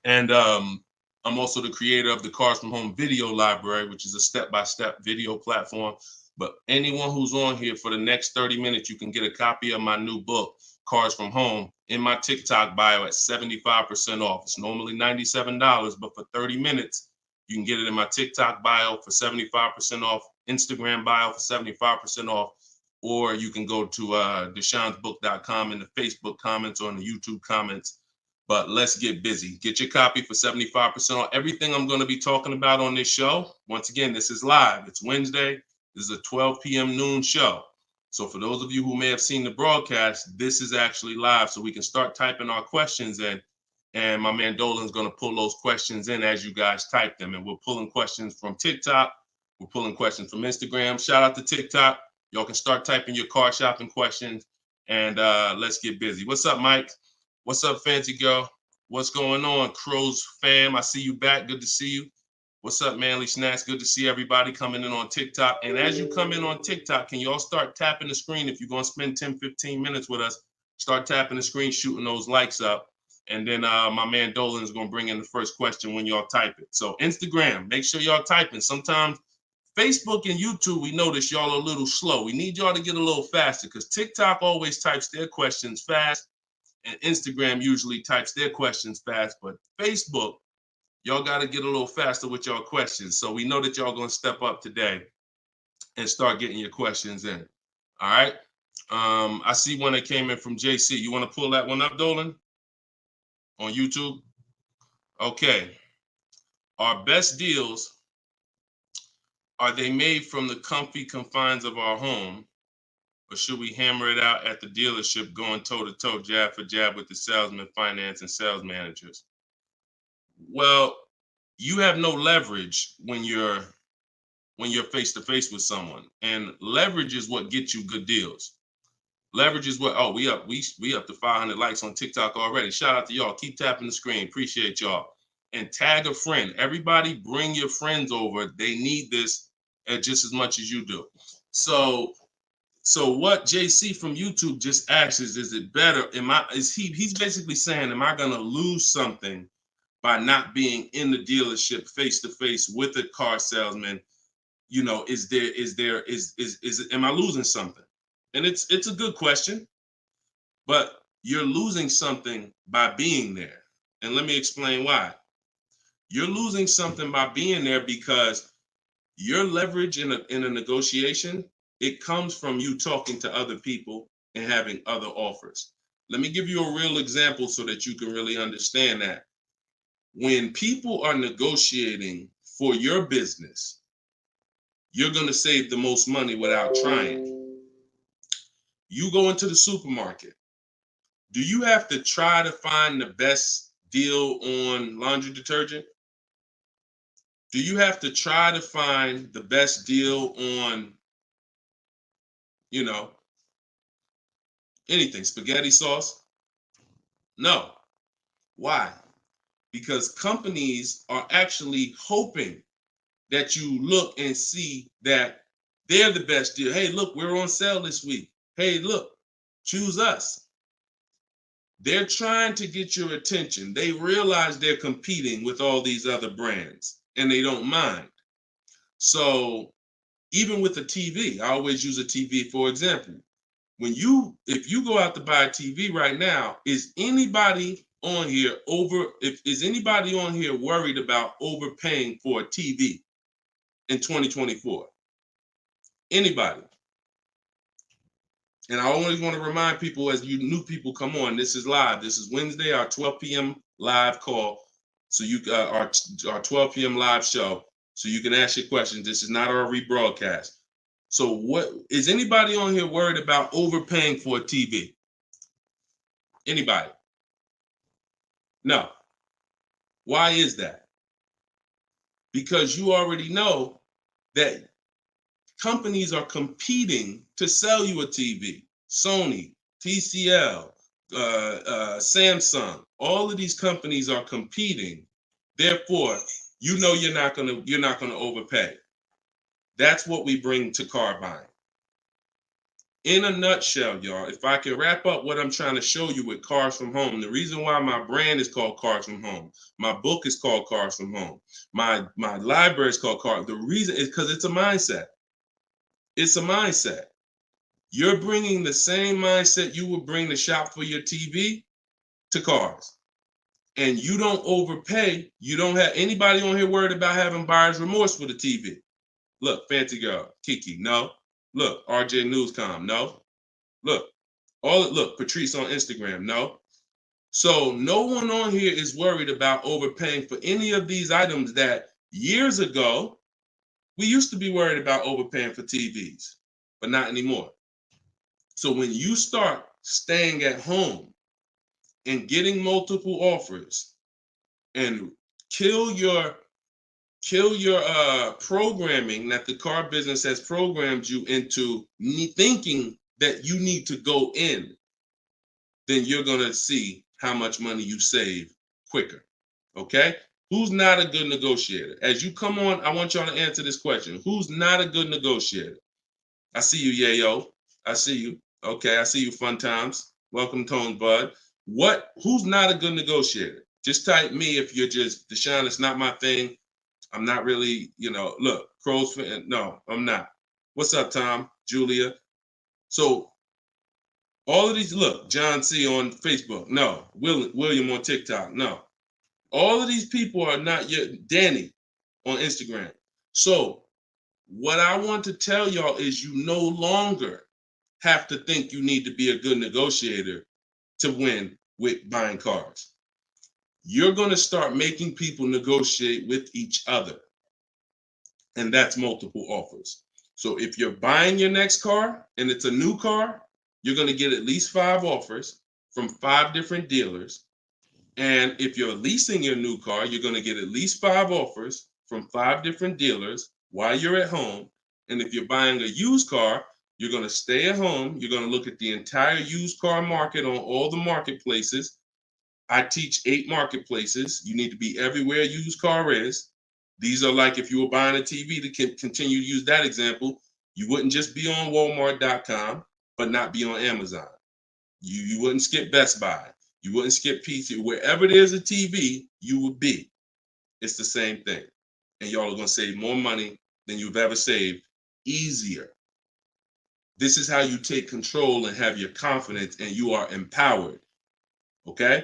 And I'm also the creator of the Cars from Home video library, which is a step-by-step video platform. But anyone who's on here for the next 30 minutes, you can get a copy of my new book, Cars from Home, in my TikTok bio at 75% off. It's normally $97, but for 30 minutes, you can get it in my TikTok bio for 75% off, Instagram bio for 75% off. Or you can go to deshonesbook.com in the Facebook comments or in the YouTube comments. But let's get busy. Get your copy for 75% off. Everything I'm going to be talking about on this show, once again, this is live. It's Wednesday. This is a 12 p.m. noon show. So for those of you who may have seen the broadcast, this is actually live, so we can start typing our questions in. And my man Dolan's going to pull those questions in as you guys type them. And we're pulling questions from TikTok. We're pulling questions from Instagram. Shout out to TikTok. Y'all can start typing your car shopping questions, and let's get busy. What's up, Mike? What's up, Fancy Girl? What's going on, Crows fam? I see you back. Good to see you. What's up, Manly Snacks? Good to see everybody coming in on TikTok. And as you come in on TikTok, can y'all start tapping the screen? If you're going to spend 10, 15 minutes with us, start tapping the screen, shooting those likes up. And then my man Dolan is going to bring in the first question when y'all type it. So Instagram, make sure y'all typing. Sometimes Facebook and YouTube, we notice y'all are a little slow. We need y'all to get a little faster because TikTok always types their questions fast and Instagram usually types their questions fast. But Facebook, y'all got to get a little faster with y'all questions. So we know that y'all going to step up today and start getting your questions in. All right. I see one that came in from JC. You want to pull that one up, Dolan? On YouTube? Okay. Our best deals, are they made from the comfy confines of our home, or should we hammer it out at the dealership going toe-to-toe, jab for jab with the salesman, finance, and sales managers? Well, you have no leverage when you're face-to-face with someone. And leverage is what gets you good deals. Leverage is what, oh, we up to 500 likes on TikTok already. Shout out to y'all. Keep tapping the screen. Appreciate y'all. And tag a friend. Everybody bring your friends over. They need this just as much as you do. So what JC from YouTube just asks is it better? He's basically saying, am I gonna lose something by not being in the dealership face-to-face with a car salesman? You know, am I losing something? And it's a good question, but you're losing something by being there. And let me explain why. You're losing something by being there because your leverage in a negotiation, it comes from you talking to other people and having other offers. Let me give you a real example so that you can really understand that. When people are negotiating for your business, you're going to save the most money without trying. You go into the supermarket. Do you have to try to find the best deal on laundry detergent? Do you have to try to find the best deal on, anything, spaghetti sauce? No. Why? Because companies are actually hoping that you look and see that they're the best deal. Hey, look, we're on sale this week. Hey, look, choose us. They're trying to get your attention. They realize they're competing with all these other brands and they don't mind. So even with a TV, I always use a TV for example. If you go out to buy a TV right now, is anybody on here worried about overpaying for a TV in 2024? Anybody? And I always want to remind people, as you new people come on, this is live. This is Wednesday, our 12 p.m. live call. So our 12 p.m. live show. So you can ask your questions. This is not our rebroadcast. So what is anybody on here worried about overpaying for a TV? Anybody? No. Why is that? Because you already know that companies are competing to sell you a TV. Sony, TCL, Samsung, all of these companies are competing. Therefore, you're not gonna overpay. That's what we bring to car buying. In a nutshell, y'all, if I can wrap up what I'm trying to show you with Cars from Home, the reason why my brand is called Cars from Home, my book is called Cars from Home, my library is called Cars. The reason is because it's a mindset. It's a mindset. You're bringing the same mindset you would bring to shop for your TV to cars. And you don't overpay. You don't have anybody on here worried about having buyer's remorse for the TV. Look, Fancy Girl, Kiki, no. Look, RJ Newscom, no. Look, Patrice on Instagram, no. So no one on here is worried about overpaying for any of these items that years ago, we used to be worried about overpaying for TVs, but not anymore. So when you start staying at home and getting multiple offers and kill your programming that the car business has programmed you into thinking that you need to go in, then you're going to see how much money you save quicker. Okay? Who's not a good negotiator? As you come on, I want y'all to answer this question. Who's not a good negotiator? I see you, Yayo. I see you. Okay, I see you, Fun Times. Welcome, Tone Bud. Who's not a good negotiator? Just type me if you're just, Deshone, it's not my thing. I'm not really, look, Crow's fan. No, I'm not. What's up, Tom? Julia? So all of these, look, John C on Facebook. No. William on TikTok. No. All of these people are not yet. Danny on Instagram. So what I want to tell y'all is you no longer have to think you need to be a good negotiator to win with buying cars. You're going to start making people negotiate with each other. And that's multiple offers. So if you're buying your next car and it's a new car, you're going to get at least 5 offers from 5 different dealers. And if you're leasing your new car, you're going to get at least 5 offers from 5 different dealers while you're at home. And if you're buying a used car, you're going to stay at home. You're going to look at the entire used car market on all the marketplaces. I teach 8 marketplaces. You need to be everywhere a used car is. These are like if you were buying a TV, to continue to use that example, you wouldn't just be on Walmart.com, but not be on Amazon. You wouldn't skip Best Buy. You wouldn't skip PC. Wherever there's a TV, you would be. It's the same thing. And y'all are going to save more money than you've ever saved, easier. This is how you take control and have your confidence, and you are empowered. Okay?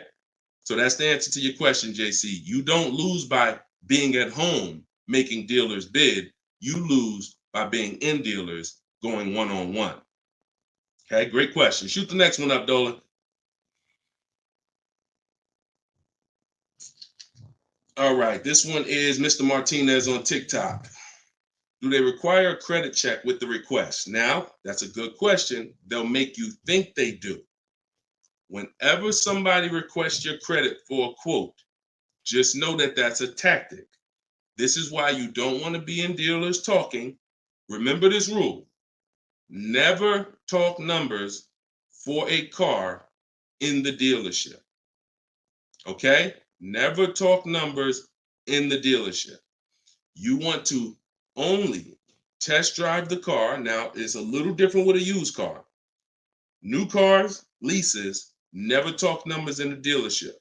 So that's the answer to your question, JC. You don't lose by being at home making dealers bid. You lose by being in dealers going one-on-one. Okay, great question. Shoot the next one up, Dolan. All right, this one is Mr. Martinez on TikTok. Do they require a credit check with the request? Now, that's a good question. They'll make you think they do. Whenever somebody requests your credit for a quote, just know that that's a tactic. This is why you don't want to be in dealers talking. Remember this rule. Never talk numbers for a car in the dealership. Okay? Never talk numbers in the dealership. You want to only test drive the car. Now, it's a little different with a used car. New cars, leases, never talk numbers in the dealership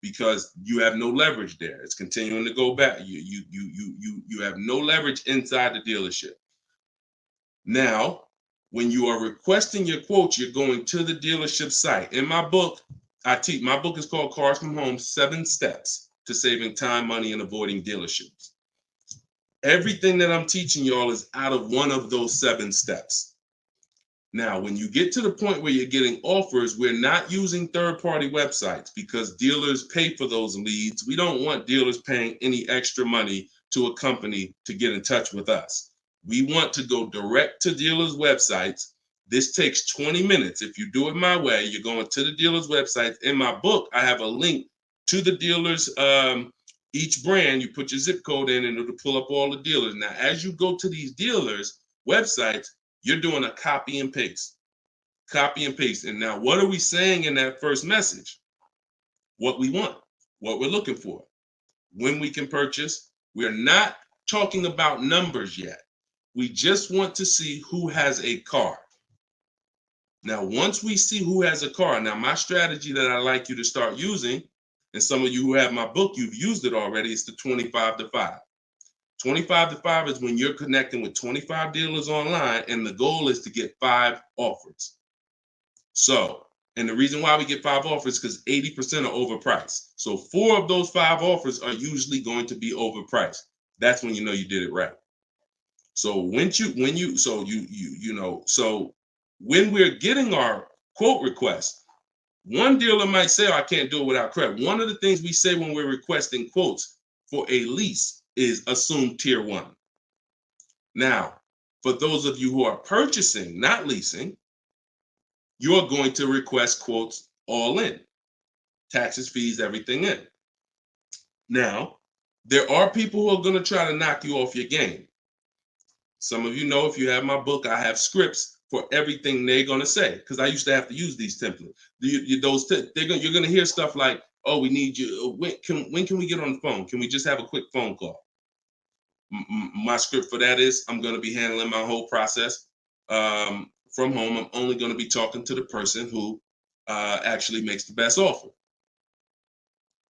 because you have no leverage there. It's continuing to go back. You have no leverage inside the dealership. Now, when you are requesting your quote, you're going to the dealership site. In my book, my book is called Cars from Home, 7 Steps to Saving Time, Money, and Avoiding Dealerships. Everything that I'm teaching y'all is out of one of those 7 steps. Now, when you get to the point where you're getting offers, we're not using third-party websites because dealers pay for those leads. We don't want dealers paying any extra money to a company to get in touch with us. We want to go direct to dealers' websites. This takes 20 minutes. If you do it my way, you're going to the dealer's website. In my book, I have a link to the dealers, each brand. You put your zip code in and it'll pull up all the dealers. Now, as you go to these dealers' websites, you're doing a copy and paste. Copy and paste. And now, what are we saying in that first message? What we want, what we're looking for, when we can purchase. We're not talking about numbers yet. We just want to see who has a car. Now, once we see who has a car, now my strategy that I like you to start using, and some of you who have my book, you've used it already, is the 25 to 5. 25 to 5 is when you're connecting with 25 dealers online, and the goal is to get 5 offers. So, and the reason why we get 5 offers is because 80% are overpriced. So 4 of those 5 offers are usually going to be overpriced. That's when you know you did it right. So when we're getting our quote request, one dealer might say, oh, I can't do it without credit. One of the things we say when we're requesting quotes for a lease is assume tier 1. Now, for those of you who are purchasing, not leasing, you're going to request quotes all in, taxes, fees, everything in. Now, there are people who are going to try to knock you off your game. Some of you know, if you have my book, I have scripts for everything they're going to say, because I used to have to use these templates. You're going to hear stuff like, oh, we need you. When can we get on the phone? Can we just have a quick phone call? My script for that is, I'm going to be handling my whole process from home. I'm only going to be talking to the person who actually makes the best offer.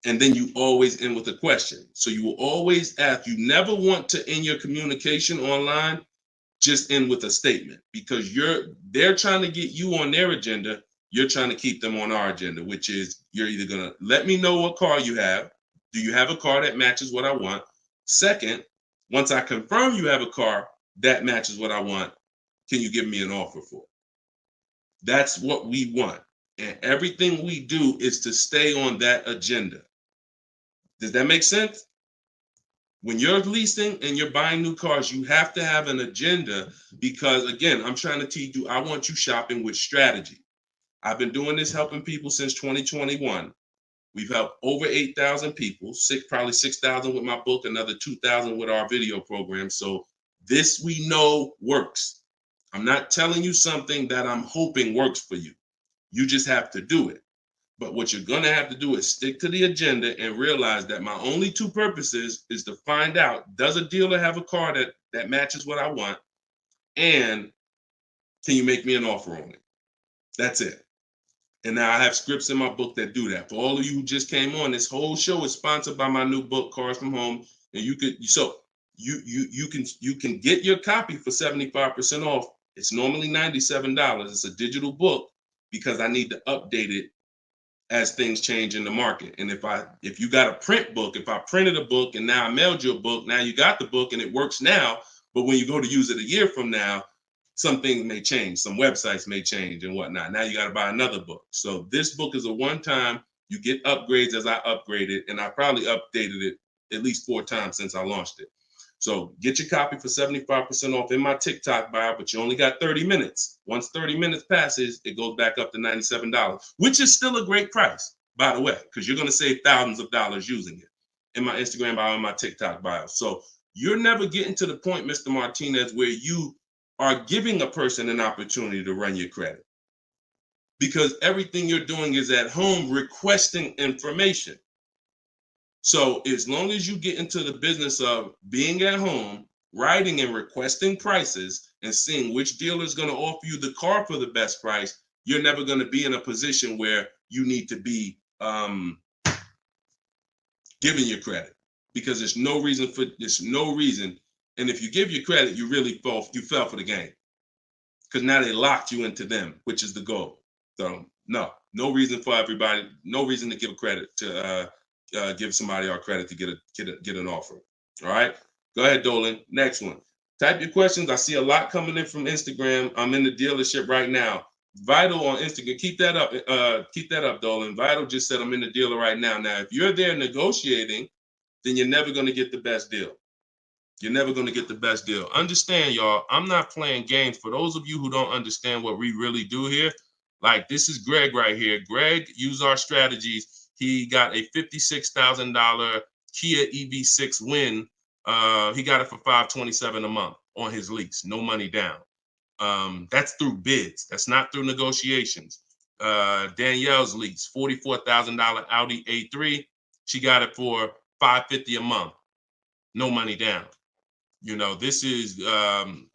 And then you always end with a question. So you will always ask. You never want to end your communication online just end with a statement, because they're trying to get you on their agenda. You're trying to keep them on our agenda, which is, you're either going to let me know what car you have. Do you have a car that matches what I want? Second, once I confirm you have a car that matches what I want, can you give me an offer for it? That's what we want. And everything we do is to stay on that agenda. Does that make sense? When you're leasing and you're buying new cars, you have to have an agenda, because, again, I'm trying to teach you, I want you shopping with strategy. I've been doing this, helping people since 2021. We've helped over 8,000 people, probably 6,000 with my book, another 2,000 with our video program. So this, we know, works. I'm not telling you something that I'm hoping works for you. You just have to do it. But what you're going to have to do is stick to the agenda and realize that my only two purposes is to find out, does a dealer have a car that matches what I want? And can you make me an offer on it? That's it. And now I have scripts in my book that do that. For all of you who just came on, this whole show is sponsored by my new book, Cars from Home. And you can get your copy for 75% off. It's normally $97. It's a digital book, because I need to update it as things change in the market. And if you got a print book, if I printed a book and now I mailed you a book, now you got the book and it works now, but when you go to use it a year from now, some things may change, some websites may change and whatnot. Now you got to buy another book. So this book is a one-time, you get upgrades as I upgrade it, and I probably updated it at least 4 times since I launched it. So get your copy for 75% off in my TikTok bio, but you only got 30 minutes. Once 30 minutes passes, it goes back up to $97, which is still a great price, by the way, because you're going to save thousands of dollars using it in my Instagram bio and my TikTok bio. So you're never getting to the point, Mr. Martinez, where you are giving a person an opportunity to run your credit, because everything you're doing is at home requesting information. So as long as you get into the business of being at home, writing and requesting prices and seeing which dealer is going to offer you the car for the best price, you're never going to be in a position where you need to be giving your credit, because there's no reason. And if you give your credit, you really fell for the game, because now they locked you into them, which is the goal. So no reason for everybody, no reason to give credit to give somebody our credit to get an offer. All right, go ahead, Dolan. Next one. Type your questions. I see a lot coming in from Instagram. I'm in the dealership right now. Vital on Instagram. Keep that up, Dolan. Vital just said I'm in the dealer right now. Now, if you're there negotiating, then you're never going to get the best deal. You're never going to get the best deal. Understand, y'all, I'm not playing games. For those of you who don't understand what we really do here, like, this is Greg right here. Greg used our strategies. He got a $56,000 Kia EV6 win. He got it for $527 a month on his lease, no money down. That's through bids. That's not through negotiations. Danielle's lease, $44,000 Audi A3. She got it for $550 a month, no money down. You know, this is on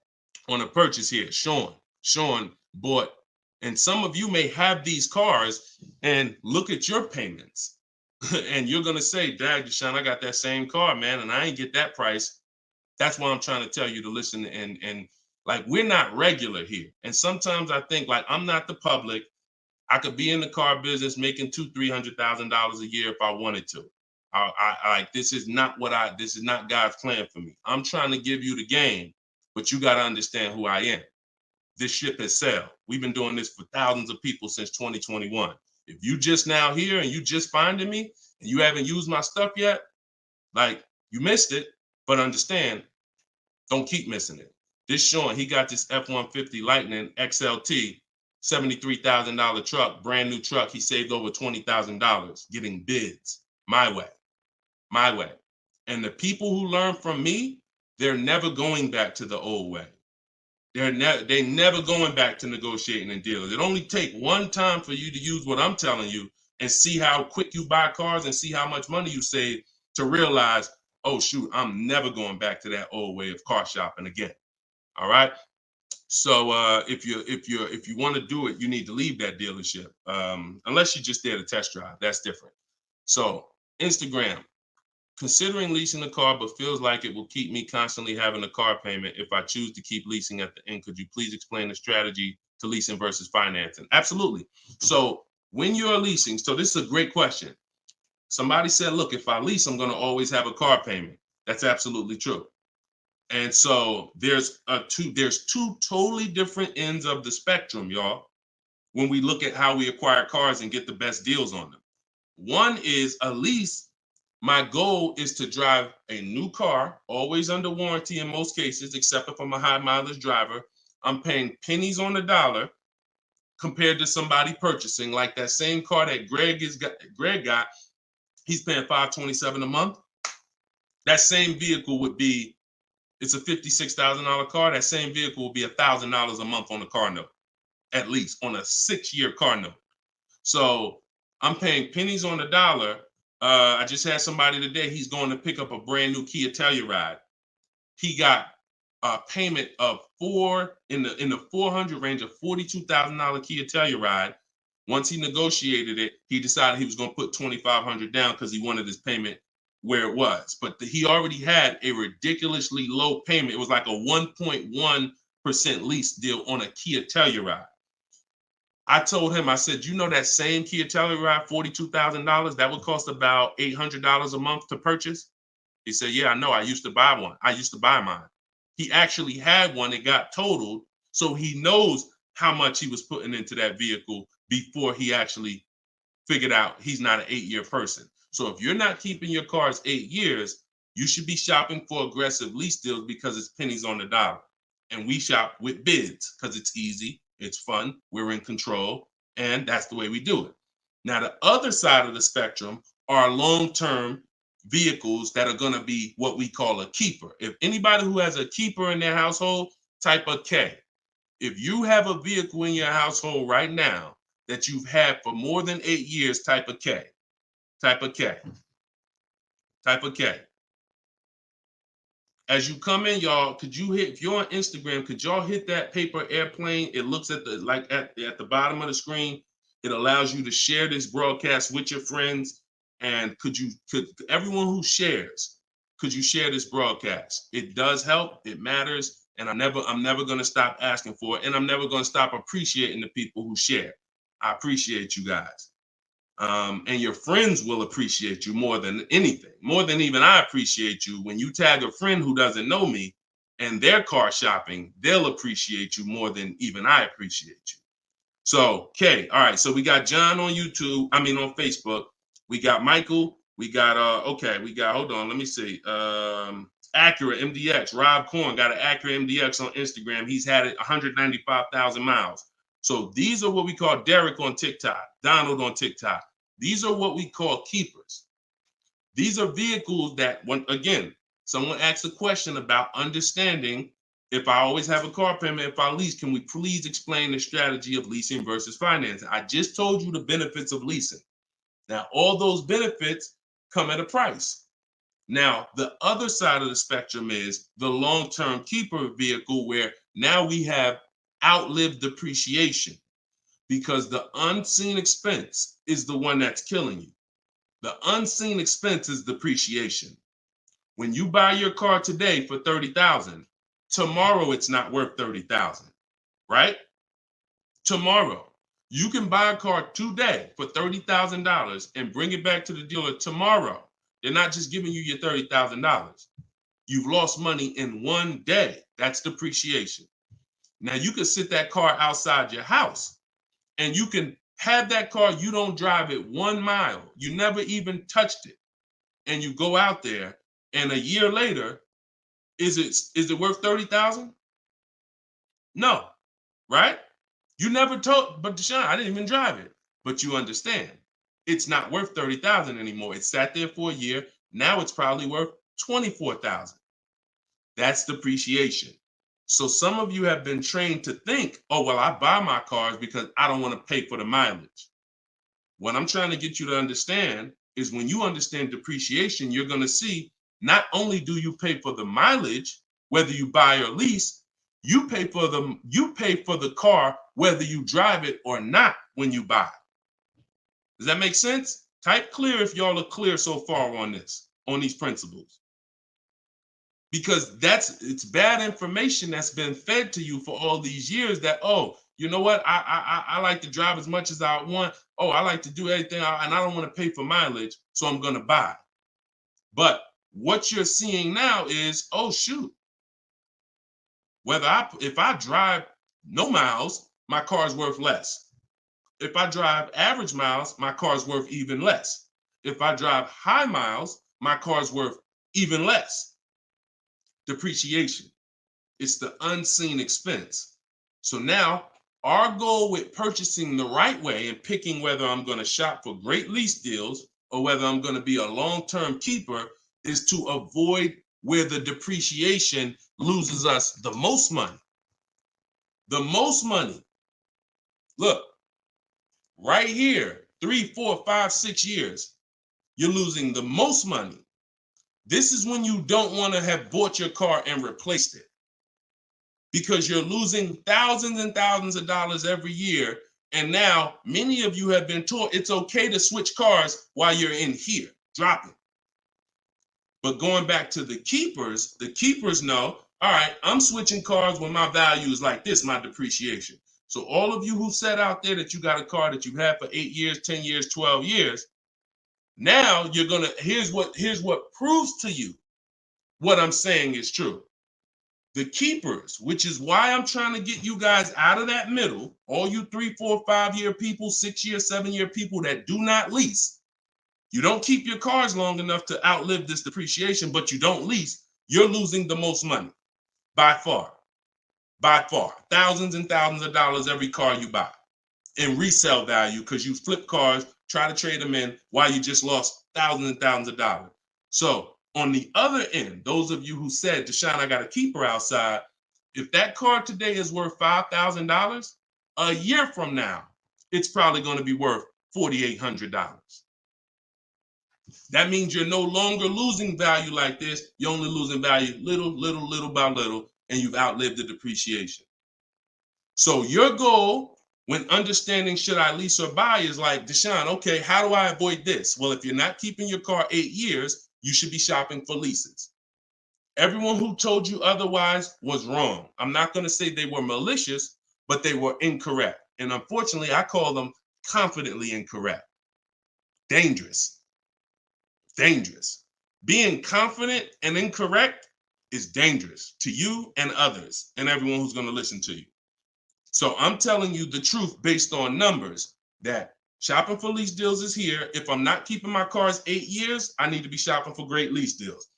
a purchase here. Sean bought, and some of you may have these cars and look at your payments. And you're going to say, Dad, Deshone, I got that same car, man, and I ain't get that price. That's why I'm trying to tell you to listen. And like, we're not regular here. And sometimes I think, like, I'm not the public. I could be in the car business making $200,000-$300,000 a year if I wanted to. This is not God's plan for me. I'm trying to give you the game, but you got to understand who I am. This ship has sailed. We've been doing this for thousands of people since 2021. If you just now here and you just finding me and you haven't used my stuff yet, like, you missed it, but understand, don't keep missing it. This Sean, he got this F-150 Lightning XLT $73,000 truck, brand new truck. He saved over $20,000 getting bids my way. And the people who learn from me, they're never going back to the old way. They're never going back to negotiating and dealing. It only take one time for you to use what I'm telling you and see how quick you buy cars and see how much money you save to realize, oh shoot, I'm never going back to that old way of car shopping again. All right. So if you want to do it, you need to leave that dealership. Unless you're just there to test drive, that's different. So Instagram. Considering leasing a car, but feels like it will keep me constantly having a car payment if I choose to keep leasing at the end. Could you please explain the strategy to leasing versus financing? Absolutely. So when you're leasing, so this is a great question. Somebody said, look, if I lease, I'm going to always have a car payment. That's absolutely true. And so there's two totally different ends of the spectrum, y'all, when we look at how we acquire cars and get the best deals on them. One is a lease. My goal is to drive a new car, always under warranty in most cases, except if I'm a high mileage driver. I'm paying pennies on the dollar compared to somebody purchasing like that same car that Greg got. He's paying $527 a month. That same vehicle would be, it's a $56,000 car. That same vehicle will be $1,000 a month on the car note, at least on a 6-year car note. So I'm paying pennies on the dollar. I just had somebody today, he's going to pick up a brand new Kia Telluride. He got a payment of in the 400 range of $42,000 Kia Telluride. Once he negotiated it, he decided he was going to put $2,500 down because he wanted his payment where it was. But he already had a ridiculously low payment. It was like a 1.1% lease deal on a Kia Telluride. I told him, I said, you know that same Kia Telluride, $42,000, that would cost about $800 a month to purchase? He said, yeah, I know. I used to buy one. I used to buy mine. He actually had one. It got totaled. So he knows how much he was putting into that vehicle before he actually figured out he's not an 8-year person. So if you're not keeping your cars 8 years, you should be shopping for aggressive lease deals because it's pennies on the dollar. And we shop with bids because it's easy. It's fun. We're in control. And that's the way we do it. Now, the other side of the spectrum are long-term vehicles that are going to be what we call a keeper. If anybody who has a keeper in their household, type a K. If you have a vehicle in your household right now that you've had for more than 8 years, type a K. Type a K. Type a K. As you come in, y'all, if you're on Instagram, could y'all hit that paper airplane? It looks at the bottom of the screen. It allows you to share this broadcast with your friends. And could everyone who shares, could you share this broadcast? It does help. It matters. And I'm never going to stop asking for it. And I'm never going to stop appreciating the people who share. I appreciate you guys. And your friends will appreciate you more than anything, more than even I appreciate you. When you tag a friend who doesn't know me and they're car shopping, they'll appreciate you more than even I appreciate you. So, okay, all right. So we got John on on Facebook. We got Michael. We got hold on, let me see. Acura MDX. Rob Korn got an Acura MDX on Instagram. He's had it 195,000 miles. So these are what we call Derek on TikTok, Donald on TikTok. These are what we call keepers. These are vehicles that, someone asked a question about understanding if I always have a car payment, if I lease, can we please explain the strategy of leasing versus financing? I just told you the benefits of leasing. Now, all those benefits come at a price. Now, the other side of the spectrum is the long-term keeper vehicle where now we have outlived depreciation because the unseen expense is the one that's killing you. The unseen expense is depreciation. When you buy your car today for $30,000, tomorrow it's not worth $30,000, right? Tomorrow. You can buy a car today for $30,000 and bring it back to the dealer tomorrow. They're not just giving you your $30,000. You've lost money in one day. That's depreciation. Now you can sit that car outside your house and you can have that car. You don't drive it 1 mile. You never even touched it. And you go out there and a year later, is it worth $30,000? No, right? You never told, but Deshone, I didn't even drive it. But you understand, it's not worth $30,000 anymore. It sat there for a year. Now it's probably worth $24,000. That's depreciation. So some of you have been trained to think, oh, well, I buy my cars because I don't want to pay for the mileage. What I'm trying to get you to understand is when you understand depreciation, you're going to see not only do you pay for the mileage, whether you buy or lease, you pay for the car whether you drive it or not when you buy. Does that make sense? Type clear if y'all are clear so far on this, on these principles. Because it's bad information that's been fed to you for all these years that, oh, you know what? I like to drive as much as I want. Oh, I like to do everything and I don't want to pay for mileage, so I'm going to buy. But what you're seeing now is, oh, shoot. If I drive no miles, my car's worth less. If I drive average miles, my car's worth even less. If I drive high miles, my car's worth even less. Depreciation. It's the unseen expense. So now our goal with purchasing the right way and picking whether I'm going to shop for great lease deals or whether I'm going to be a long-term keeper is to avoid where the depreciation loses us the most money. The most money. Look, right here, 3, 4, 5, 6 years, you're losing the most money. This is when you don't want to have bought your car and replaced it, because you're losing thousands and thousands of dollars every year. And now many of you have been taught it's okay to switch cars while you're in here, dropping. But going back to the keepers know, all right, I'm switching cars when my value is like this, my depreciation. So all of you who said out there that you got a car that you've had for 8 years, 10 years, 12 years, now you're gonna, here's what proves to you what I'm saying is true. The keepers, which is why I'm trying to get you guys out of that middle, all you 3, 4, 5 year people, 6 year, 7 year people that do not lease. You don't keep your cars long enough to outlive this depreciation, but you don't lease. You're losing the most money by far, thousands and thousands of dollars every car you buy in resale value, because you flip cars, try to trade them in while you just lost thousands and thousands of dollars. So on the other end, those of you who said, Deshone, I got a keeper outside, if that car today is worth $5,000, a year from now, it's probably going to be worth $4,800. That means you're no longer losing value like this. You're only losing value little by little, and you've outlived the depreciation. So your goal when understanding should I lease or buy is like, Deshone, okay, how do I avoid this? Well, if you're not keeping your car 8 years, you should be shopping for leases. Everyone who told you otherwise was wrong. I'm not going to say they were malicious, but they were incorrect. And unfortunately, I call them confidently incorrect. Dangerous. Being confident and incorrect is dangerous to you and others and everyone who's going to listen to you. So I'm telling you the truth based on numbers, that shopping for lease deals is here. If I'm not keeping my cars 8 years, I need to be shopping for great lease deals.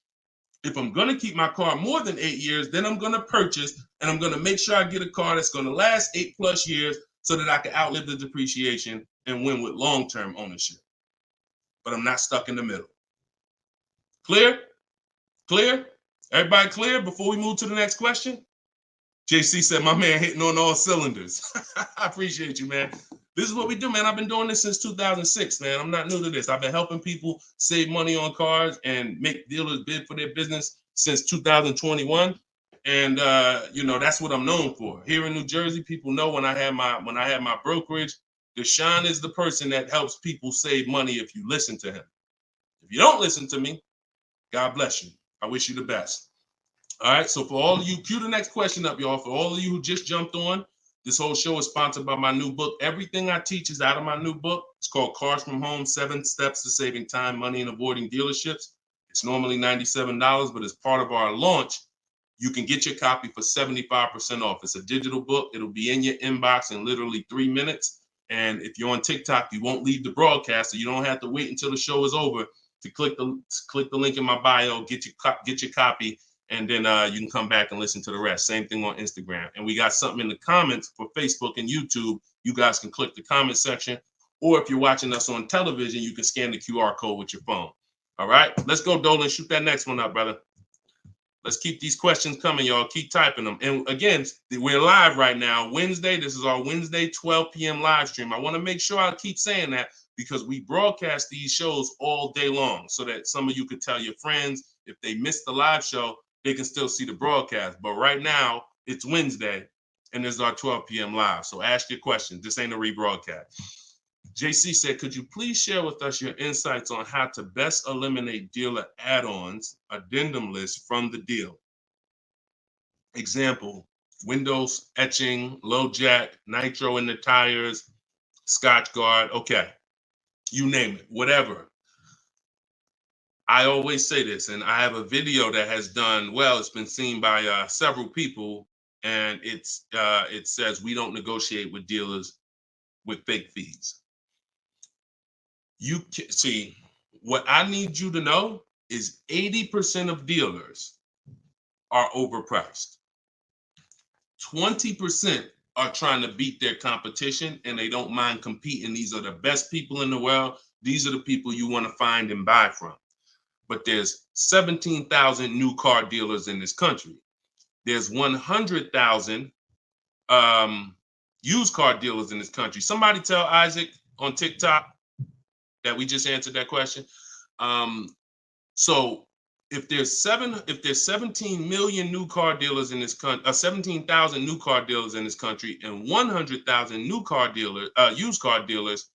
If I'm going to keep my car more than 8 years, then I'm going to purchase and I'm going to make sure I get a car that's going to last 8+ years so that I can outlive the depreciation and win with long-term ownership. But I'm not stuck in the middle. Clear? Clear? Everybody clear before we move to the next question? JC said, my man hitting on all cylinders. I appreciate you, man. This is what we do, man. I've been doing this since 2006, man. I'm not new to this. I've been helping people save money on cars and make dealers bid for their business since 2021. And that's what I'm known for. Here in New Jersey, people know when I had my brokerage, Deshone is the person that helps people save money if you listen to him. If you don't listen to me, God bless you. I wish you the best. All right, so for all of you, cue the next question up, y'all. For all of you who just jumped on, this whole show is sponsored by my new book. Everything I teach is out of my new book. It's called Cars from Home, 7 Steps to Saving Time, Money, and Avoiding Dealerships. It's normally $97, but as part of our launch, you can get your copy for 75% off. It's a digital book. It'll be in your inbox in literally 3 minutes. And if you're on TikTok, you won't leave the broadcast, so you don't have to wait until the show is over to click the link in my bio, get your copy, and then you can come back and listen to the rest. Same thing on Instagram. And we got something in the comments for Facebook and YouTube. You guys can click the comment section, or if you're watching us on television, you can scan the QR code with your phone. All right, let's go, Dolan. Shoot that next one up, brother. Let's keep these questions coming, y'all. Keep typing them. And again, we're live right now, Wednesday. This is our Wednesday 12 p.m. live stream. I want to make sure I keep saying that because we broadcast these shows all day long so that some of you could tell your friends if they missed the live show, they can still see the broadcast. But right now, it's Wednesday, and this is our 12 p.m. live. So ask your questions. This ain't a rebroadcast. JC said, could you please share with us your insights on how to best eliminate dealer add-ons, addendum lists from the deal? Example, windows etching, low jack, nitro in the tires, Scotch guard. Okay, you name it, whatever. I always say this, and I have a video that has done well. It's been seen by several people, and it says we don't negotiate with dealers with fake fees. You can see, what I need you to know is 80% of dealers are overpriced. 20% are trying to beat their competition, and they don't mind competing. These are the best people in the world. These are the people you want to find and buy from. But there's 17,000 new car dealers in this country. There's 100,000 used car dealers in this country. Somebody tell Isaac on TikTok that we just answered that question. So if there's 17 million new car dealers in this country, 17,000 new car dealers in this country, and 100,000 new car dealers, used car dealers,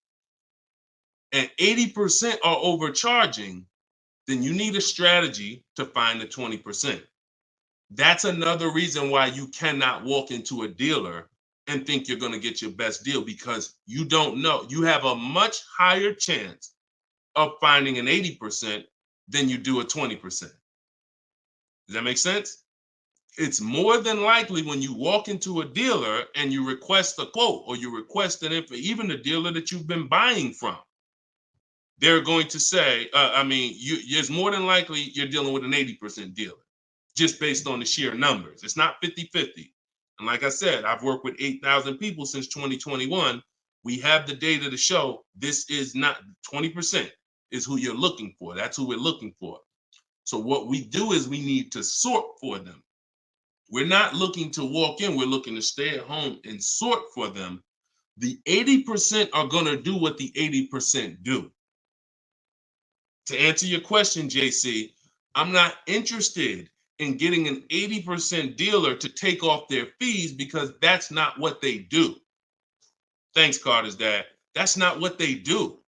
and 80% are overcharging, then you need a strategy to find the 20%. That's another reason why you cannot walk into a dealer and think you're going to get your best deal, because you don't know. You have a much higher chance of finding an 80% than you do a 20%. Does that make sense? It's more than likely when you walk into a dealer and you request a quote, or you request an info, even the dealer that you've been buying from, they're going to say, it's more than likely you're dealing with an 80% dealer, just based on the sheer numbers. It's not 50-50. And like I said, I've worked with 8,000 people since 2021. We have the data to show this is not 20% is who you're looking for. That's who we're looking for. So what we do is we need to sort for them. We're not looking to walk in. We're looking to stay at home and sort for them. The 80% are going to do what the 80% do. To answer your question, JC, I'm not interested in getting an 80% dealer to take off their fees, because that's not what they do. Thanks, Carter's dad. That's not what they do.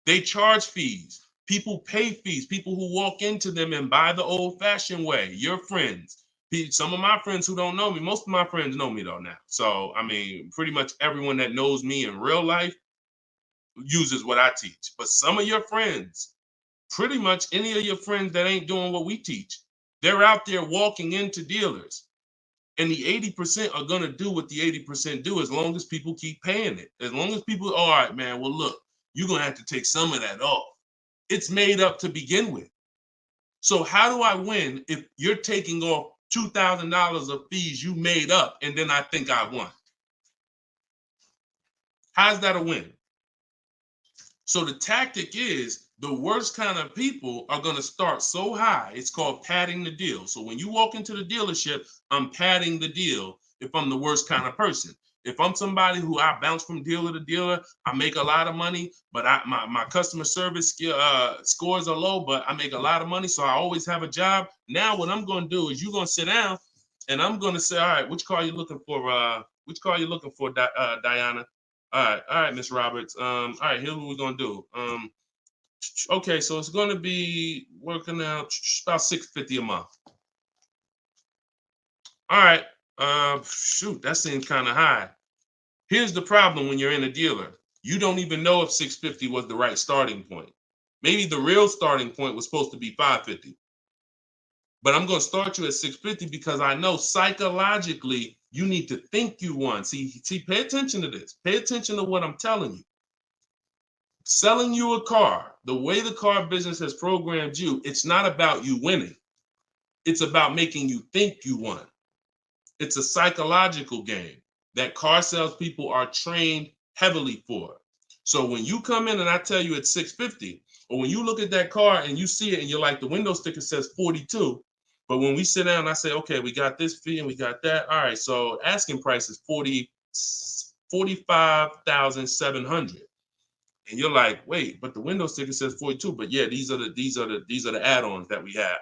They charge fees. People pay fees. People who walk into them and buy the old-fashioned way. Your friends. Some of my friends who don't know me, most of my friends know me though now. So, pretty much everyone that knows me in real life uses what I teach. But some of your friends, pretty much any of your friends that ain't doing what we teach, they're out there walking into dealers. And the 80% are going to do what the 80% do, as long as people keep paying it. As long as people, all right, man, well, look, you're going to have to take some of that off. It's made up to begin with. So how do I win if you're taking off $2,000 of fees you made up, and then I think I won? How's that a win? So the tactic is, the worst kind of people are going to start so high. It's called padding the deal. So when you walk into the dealership, I'm padding the deal if I'm the worst kind of person. If I'm somebody who I bounce from dealer to dealer, I make a lot of money, but my customer service scores are low, but I make a lot of money, so I always have a job. Now what I'm going to do is, you're going to sit down, and I'm going to say, all right, which car are you looking for? Which car are you looking for, Diana? All right, Miss Roberts. All right, here's what we're going to do. Okay, so it's going to be working out about $650 a month. All right. Shoot, that seems kind of high. Here's the problem when you're in a dealer. You don't even know if $650 was the right starting point. Maybe the real starting point was supposed to be $550. But I'm going to start you at $650 because I know psychologically you need to think you won. See, pay attention to this. Pay attention to what I'm telling you. Selling you a car, the way the car business has programmed you, it's not about you winning. It's about making you think you won. It's a psychological game that car salespeople are trained heavily for. So when you come in and I tell you it's 650, or when you look at that car and you see it and you're like, the window sticker says 42, but when we sit down and I say, okay, we got this fee and we got that. All right, so asking price is 45,700. And you're like, wait, but the window sticker says 42. But yeah, these are the add-ons that we have.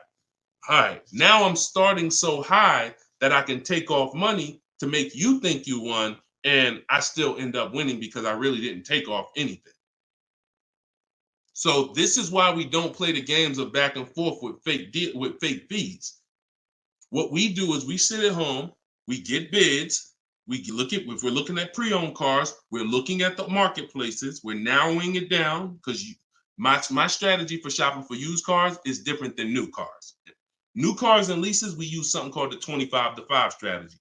All right, now I'm starting so high that I can take off money to make you think you won, and I still end up winning because I really didn't take off anything. So this is why we don't play the games of back and forth with fake fees. What we do is we sit at home, we get bids, we look at, if we're looking at pre-owned cars, we're looking at the marketplaces, we're narrowing it down, because my strategy for shopping for used cars is different than new cars. New cars and leases, we use something called the 25 to 5 strategy.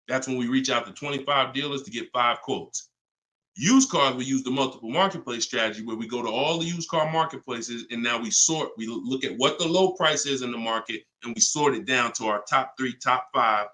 That's when we reach out to 25 dealers to get 5 quotes. Used cars, we use the multiple marketplace strategy, where we go to all the used car marketplaces and now we look at what the low price is in the market and we sort it down to our top 3, top 5.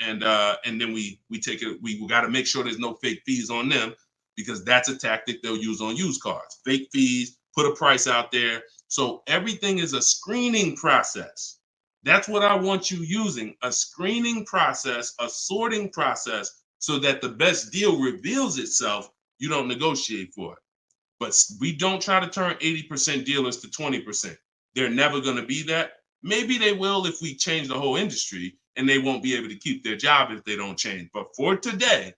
And then we take it, we got to make sure there's no fake fees on them, because that's a tactic they'll use on used cars. Fake fees, put a price out there. So everything is a screening process. That's what I want you using, a screening process, a sorting process, so that the best deal reveals itself. You don't negotiate for it. But we don't try to turn 80% dealers to 20%. They're never going to be that. Maybe they will if we change the whole industry, and they won't be able to keep their job if they don't change. But for today,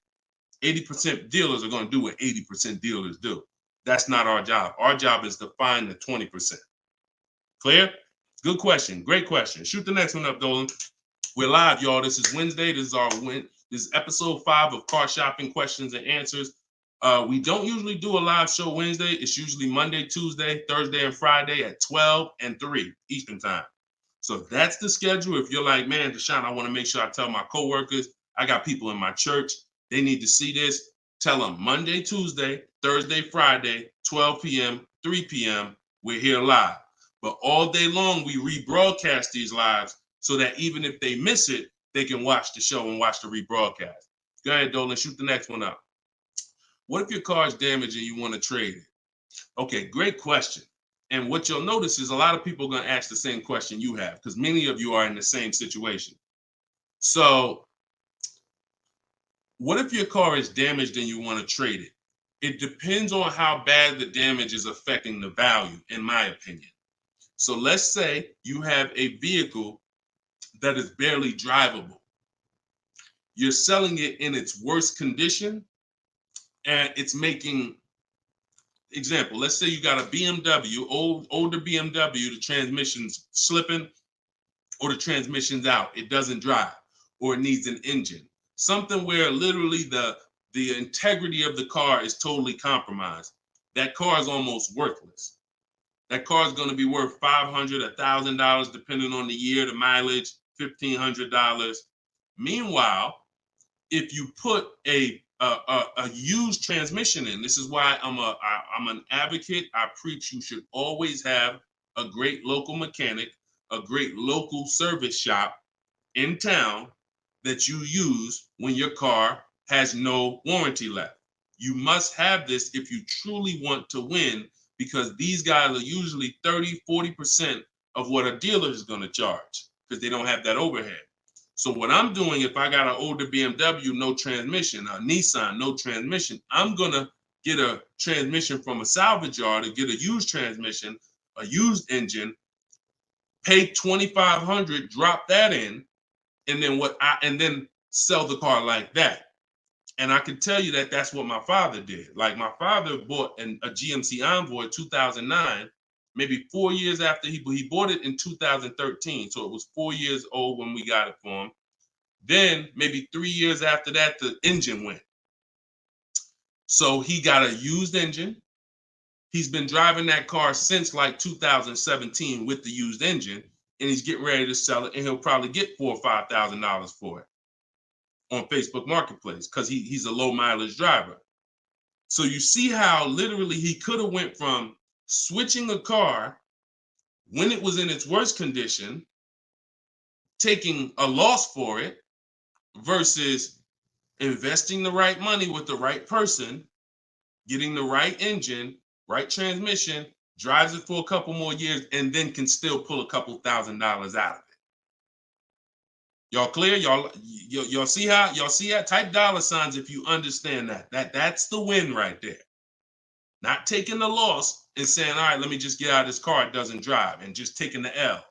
80% dealers are going to do what 80% dealers do. That's not our job. Our job is to find the 20%. Clear? Good question. Great question. Shoot the next one up, Dolan. We're live, y'all. This is Wednesday. This is episode 5 of Car Shopping Questions and Answers. We don't usually do a live show Wednesday. It's usually Monday, Tuesday, Thursday, and Friday at 12 and 3 Eastern time. So that's the schedule. If you're like, man, Deshone, I want to make sure I tell my coworkers, I got people in my church, they need to see this. Tell them Monday, Tuesday, Thursday, Friday, 12 p.m., 3 p.m., we're here live. But all day long, we rebroadcast these lives so that even if they miss it, they can watch the show and watch the rebroadcast. Go ahead, Dolan, shoot the next one up. What if your car is damaged and you want to trade it? Okay, great question. And what you'll notice is a lot of people are going to ask the same question you have, because many of you are in the same situation. So what if your car is damaged and you want to trade it? It depends on how bad the damage is affecting the value, in my opinion. So let's say you have a vehicle that is barely drivable. You're selling it in its worst condition, and it's making, example, let's say you got a BMW, older BMW, the transmission's slipping, or the transmission's out, it doesn't drive, or it needs an engine. Something where literally the integrity of the car is totally compromised. That car is almost worthless. That car is going to be worth $500, $1,000, depending on the year, the mileage, $1,500. Meanwhile, if you put a used transmission in, this is why I'm an advocate. I preach you should always have a great local mechanic, a great local service shop in town that you use when your car has no warranty left. You must have this if you truly want to win, because these guys are usually 30, 40% of what a dealer is going to charge, because they don't have that overhead. So what I'm doing, if I got an older BMW, no transmission, a Nissan, no transmission, I'm going to get a transmission from a salvage yard to get a used transmission, a used engine, pay $2,500, drop that in, and then sell the car like that. And I can tell you that that's what my father did. Like, my father bought a GMC Envoy 2009, maybe 4 years after he bought it in 2013. So it was 4 years old when we got it for him. Then maybe 3 years after that, the engine went. So he got a used engine. He's been driving that car since like 2017 with the used engine, and he's getting ready to sell it, and he'll probably get $4,000 or $5,000 for it on Facebook Marketplace, because he's a low mileage driver. So you see how literally he could have went from switching a car when it was in its worst condition taking a loss for it versus investing the right money with the right person, getting the right engine, right transmission, drives it for a couple more years, and then can still pull a couple $1,000s out of it. Y'all clear? Y'all see how? Y'all see how? Type dollar signs if you understand that. That's the win right there. Not taking the loss and saying, all right, let me just get out of this car, it doesn't drive, and just taking the L.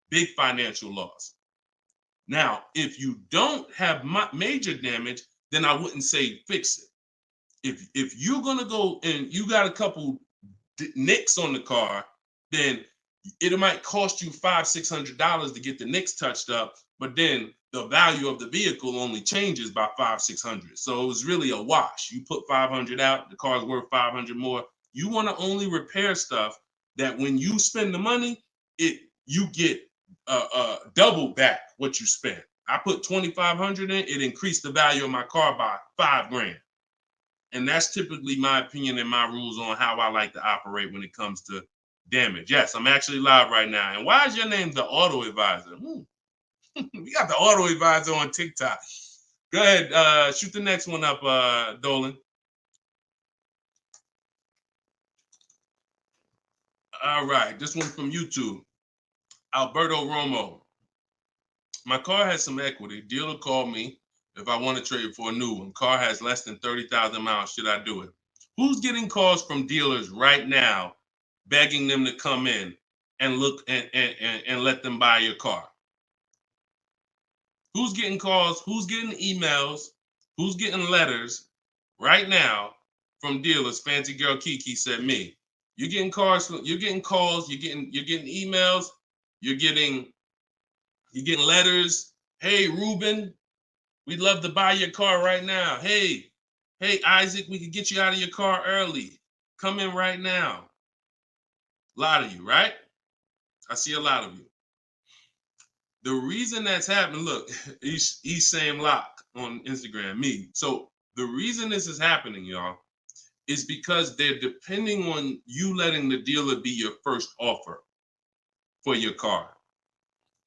Big financial loss. Now, if you don't have major damage, then I wouldn't say fix it. If you're gonna go and you got a couple nicks on the car, then it might cost you $500-600 to get the nicks touched up, but then the value of the vehicle only changes by $500-600. So it was really a wash. You put 500 out, the car's worth 500 more. You want to only repair stuff that when you spend the money, you get double back what you spent. I put 2,500 in, it increased the value of my car by $5,000. And that's typically my opinion and my rules on how I like to operate when it comes to damage. Yes, I'm actually live right now. And why is your name the Auto Advisor? We got the Auto Advisor on TikTok. Go ahead, shoot the next one up, Dolan. All right, this one from YouTube. Alberto Romo. My car has some equity. Dealer called me if I want to trade it for a new one. Car has less than 30,000 miles. Should I do it? Who's getting calls from dealers right now begging them to come in and look and let them buy your car? Who's getting calls? Who's getting emails? Who's getting letters right now from dealers? Fancy Girl Kiki said me. You're getting calls. You're getting calls. You're getting emails. You're getting letters. Hey, Ruben, we'd love to buy your car right now. Hey, Isaac, we could get you out of your car early. Come in right now. A lot of you, right? I see a lot of you. The reason that's happening, look, he's saying lock on Instagram, me. So the reason this is happening, y'all, is because they're depending on you letting the dealer be your first offer for your car.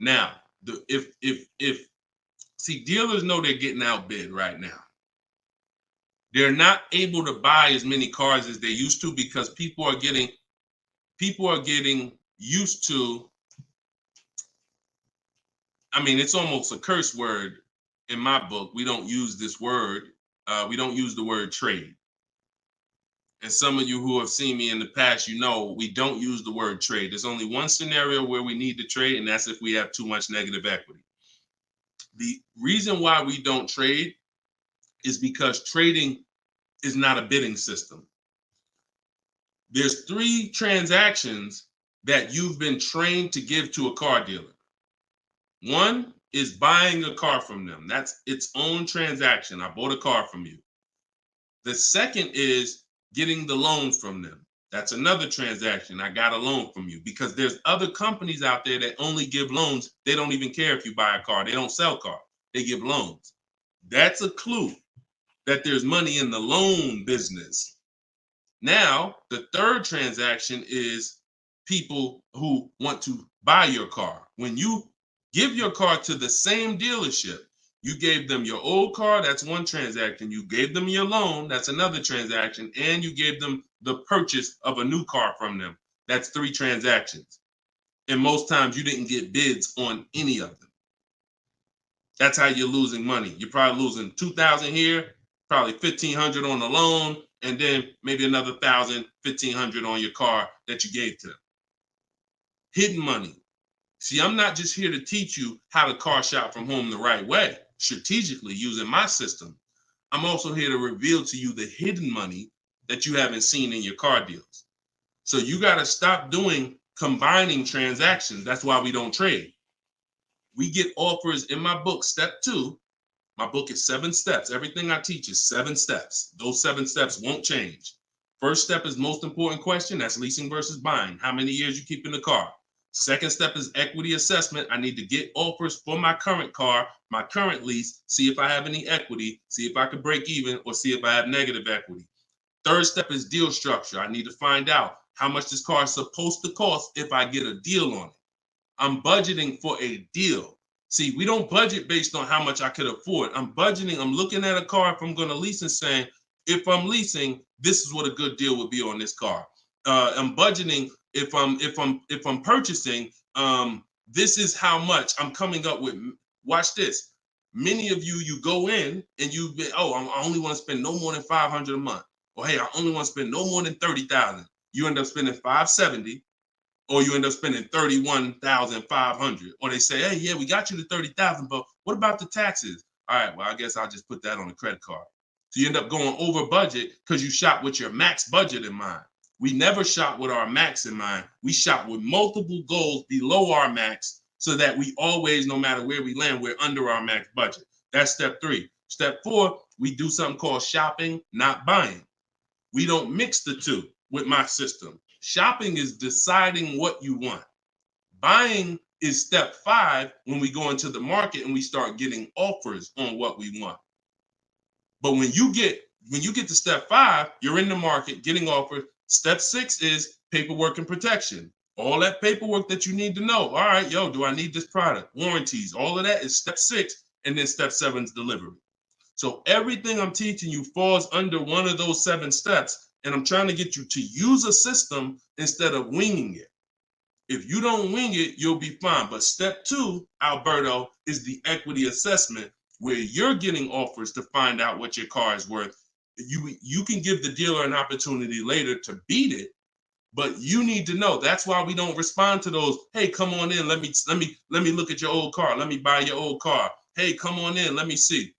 Now, see, dealers know they're getting outbid right now. They're not able to buy as many cars as they used to because people are getting used to, I mean, it's almost a curse word in my book. We don't use this word. We don't use the word trade. And some of you who have seen me in the past, you know we don't use the word trade. There's only one scenario where we need to trade, and that's if we have too much negative equity. The reason why we don't trade is because trading is not a bidding system. There's 3 transactions that you've been trained to give to a car dealer. One is buying a car from them. That's its own transaction. I bought a car from you. The second is getting the loan from them. That's another transaction. I got a loan from you, because there's other companies out there that only give loans. They don't even care if you buy a car. They don't sell cars. They give loans. That's a clue that there's money in the loan business. Now, the third transaction is people who want to buy your car. When you give your car to the same dealership, you gave them your old car, that's one transaction. You gave them your loan, that's another transaction. And you gave them the purchase of a new car from them. That's 3 transactions. And most times you didn't get bids on any of them. That's how you're losing money. You're probably losing $2,000 here, probably $1,500 on the loan, and then maybe another $1,000, $1,500 on your car that you gave to them. Hidden money. See, I'm not just here to teach you how to car shop from home the right way, strategically using my system. I'm also here to reveal to you the hidden money that you haven't seen in your car deals. So you got to stop doing combining transactions. That's why we don't trade. We get offers in my book, step 2. My book is 7 steps. Everything I teach is 7 steps. Those 7 steps won't change. First step is most important question. That's leasing versus buying. How many years you keep in the car? Second step is equity assessment. I need to get offers for my current car, my current lease, see if I have any equity, see if I can break even, or see if I have negative equity. Third step is deal structure. I need to find out how much this car is supposed to cost if I get a deal on it. I'm budgeting for a deal. See, we don't budget based on how much I could afford. I'm budgeting, I'm looking at a car if I'm going to lease and saying, if I'm leasing, this is what a good deal would be on this car. I'm budgeting if I'm purchasing, this is how much I'm coming up with. Watch this. Many of you go in and I only want to spend no more than $500 a month. Or hey, I only want to spend no more than $30,000. You end up spending $570, or you end up spending $31,500. Or they say, hey, yeah, we got you to $30,000, but what about the taxes? All right, well, I guess I'll just put that on a credit card. So you end up going over budget because you shop with your max budget in mind. We never shop with our max in mind. We shop with multiple goals below our max so that we always, no matter where we land, we're under our max budget. That's step 3. Step 4, we do something called shopping, not buying. We don't mix the two with my system. Shopping is deciding what you want. Buying is step 5 when we go into the market and we start getting offers on what we want. But when you get to step 5, you're in the market getting offers. Step 6 is paperwork and protection. All that paperwork that you need to know. All right, do I need this product? Warranties, all of that is step 6. And then step 7 is delivery. So everything I'm teaching you falls under one of those 7 steps. And I'm trying to get you to use a system instead of winging it. If you don't wing it, you'll be fine. But step 2, Alberto, is the equity assessment, where you're getting offers to find out what your car is worth. You can give the dealer an opportunity later to beat it, but you need to know. That's why we don't respond to those. Hey, come on in. Let me look at your old car. Let me buy your old car. Hey, come on in. Let me see.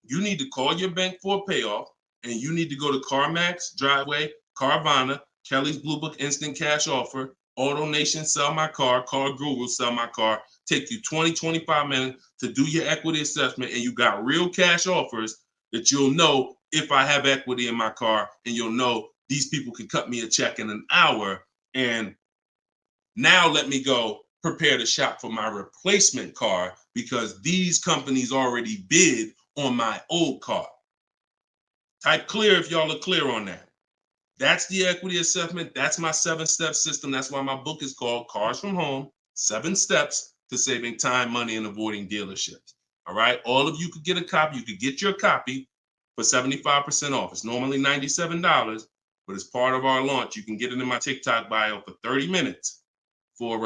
You need to call your bank for a payoff, and you need to go to CarMax, Driveway, Carvana, Kelly's Blue Book Instant Cash Offer, AutoNation, Sell My Car, Car Google, Sell My Car. Take you 20, 25 minutes to do your equity assessment, and you got real cash offers that you'll know if I have equity in my car, and you'll know these people can cut me a check in an hour. And now let me go prepare to shop for my replacement car because these companies already bid on my old car. Type clear if y'all are clear on that. That's the equity assessment. That's my 7-step system. That's why my book is called Cars from Home, 7 Steps to Saving Time, Money, and Avoiding Dealerships. All right. All of you could get a copy. You could get your copy for 75% off. It's normally $97, but as part of our launch, you can get it in my TikTok bio for 30 minutes for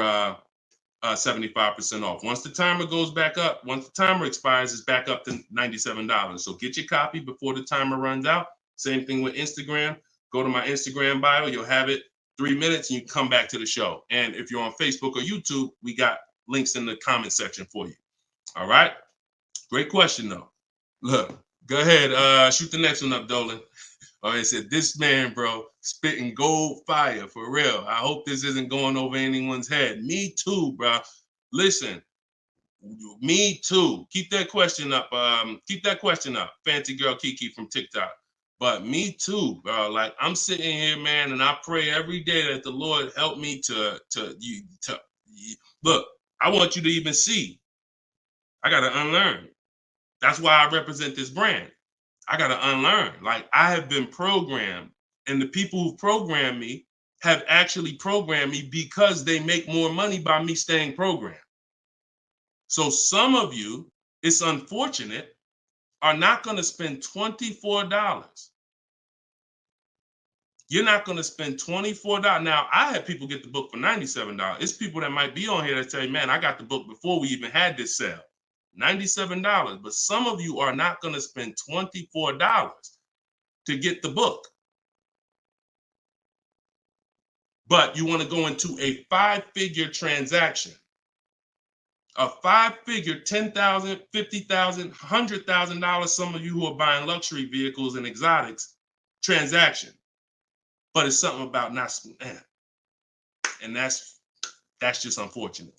75% off. Once the timer goes back up, once the timer expires, it's back up to $97. So get your copy before the timer runs out. Same thing with Instagram. Go to my Instagram bio. You'll have it 3 minutes and you come back to the show. And if you're on Facebook or YouTube, we got links in the comment section for you. All right. Great question, though. Look, go ahead. Shoot the next one up, Dolan. It said, this man, bro, spitting gold fire for real. I hope this isn't going over anyone's head. Me too, bro. Listen, me too. Keep that question up. Fancy girl Kiki from TikTok. But me too, bro. Like, I'm sitting here, man, and I pray every day that the Lord help me to look. I want you to even see. I gotta unlearn. That's why I represent this brand. I got to unlearn. Like, I have been programmed, and the people who programmed me have actually programmed me because they make more money by me staying programmed. So some of you, it's unfortunate, are not going to spend $24. You're not going to spend $24. Now, I had people get the book for $97. It's people that might be on here that say, man, I got the book before we even had this sale. $97, but some of you are not going to spend $24 to get the book. But you want to go into a 5-figure transaction, a 5-figure, $10,000, $50,000, $100,000. Some of you who are buying luxury vehicles and exotics transaction, but it's something about not, and that's just unfortunate.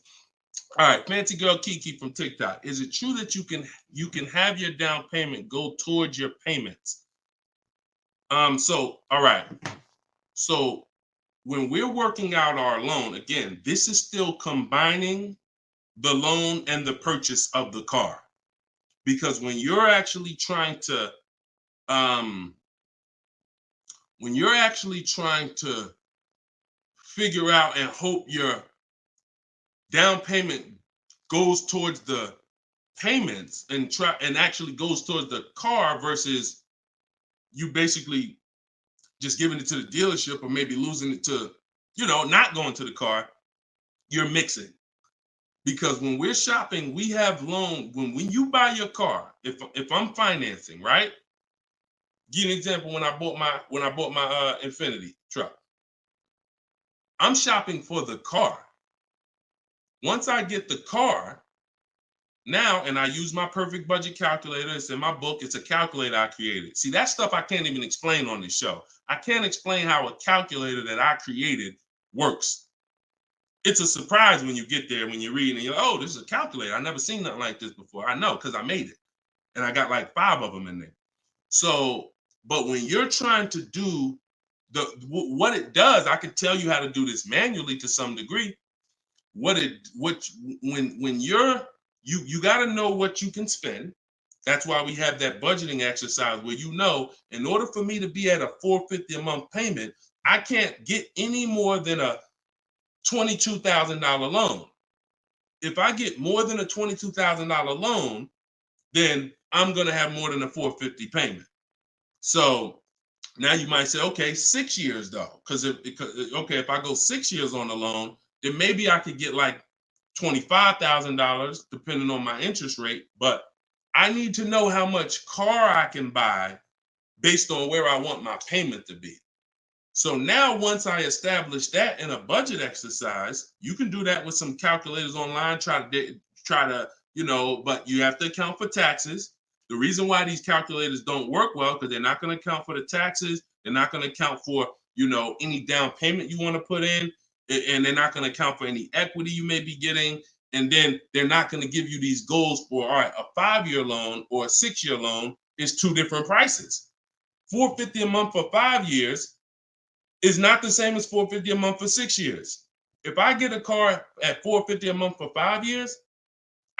All right, fancy girl Kiki from TikTok. Is it true that you can have your down payment go towards your payments? So all right. So when we're working out our loan, again, this is still combining the loan and the purchase of the car. Because when you're actually trying to figure out and hope your down payment goes towards the payments and actually goes towards the car versus you basically just giving it to the dealership or maybe losing it to, not going to the car, you're mixing. Because when we're shopping, we have loan. When you buy your car, if I'm financing, right? Give you an example. When I bought my Infiniti truck, I'm shopping for the car. Once I get the car, now, and I use my perfect budget calculator. It's in my book. It's a calculator I created. See, that stuff I can't even explain on this show. I can't explain how a calculator that I created works. It's a surprise when you get there, when you're reading and you're like, oh, this is a calculator. I've never seen nothing like this before. I know, because I made it. And I got like 5 of them in there. So, but when you're trying to do what it does, I can tell you how to do this manually to some degree. When you got to know what you can spend. That's why we have that budgeting exercise where in order for me to be at a $450 a month payment, I can't get any more than a $22,000 loan. If I get more than a $22,000 loan, then I'm going to have more than a $450 payment. So now you might say, okay, 6 years though, because if I go 6 years on the loan, then maybe I could get like $25,000 depending on my interest rate. But I need to know how much car I can buy based on where I want my payment to be. So now once I establish that in a budget exercise, you can do that with some calculators online, try to, but you have to account for taxes. The reason why these calculators don't work well, because they're not going to account for the taxes. They're not going to account for, any down payment you want to put in, and they're not going to account for any equity you may be getting. And then they're not going to give you these goals for, all right, a 5-year loan or a 6-year loan is 2 different prices. $450 a month for 5 years is not the same as $450 a month for 6 years. If I get a car at $450 a month for 5 years,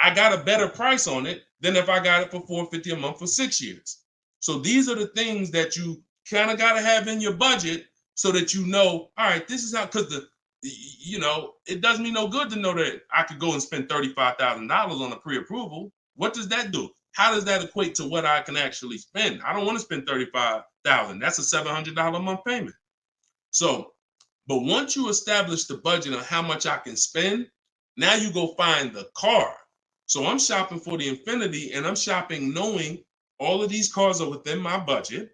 I got a better price on it than if I got it for $450 a month for 6 years. So these are the things that you kind of got to have in your budget so that all right, this is how, because it does me no good to know that I could go and spend $35,000 on a pre-approval. What does that do? How does that equate to what I can actually spend? I don't want to spend $35,000. That's a $700 a month payment. So, but once you establish the budget on how much I can spend, now you go find the car. So I'm shopping for the Infiniti, and I'm shopping knowing all of these cars are within my budget.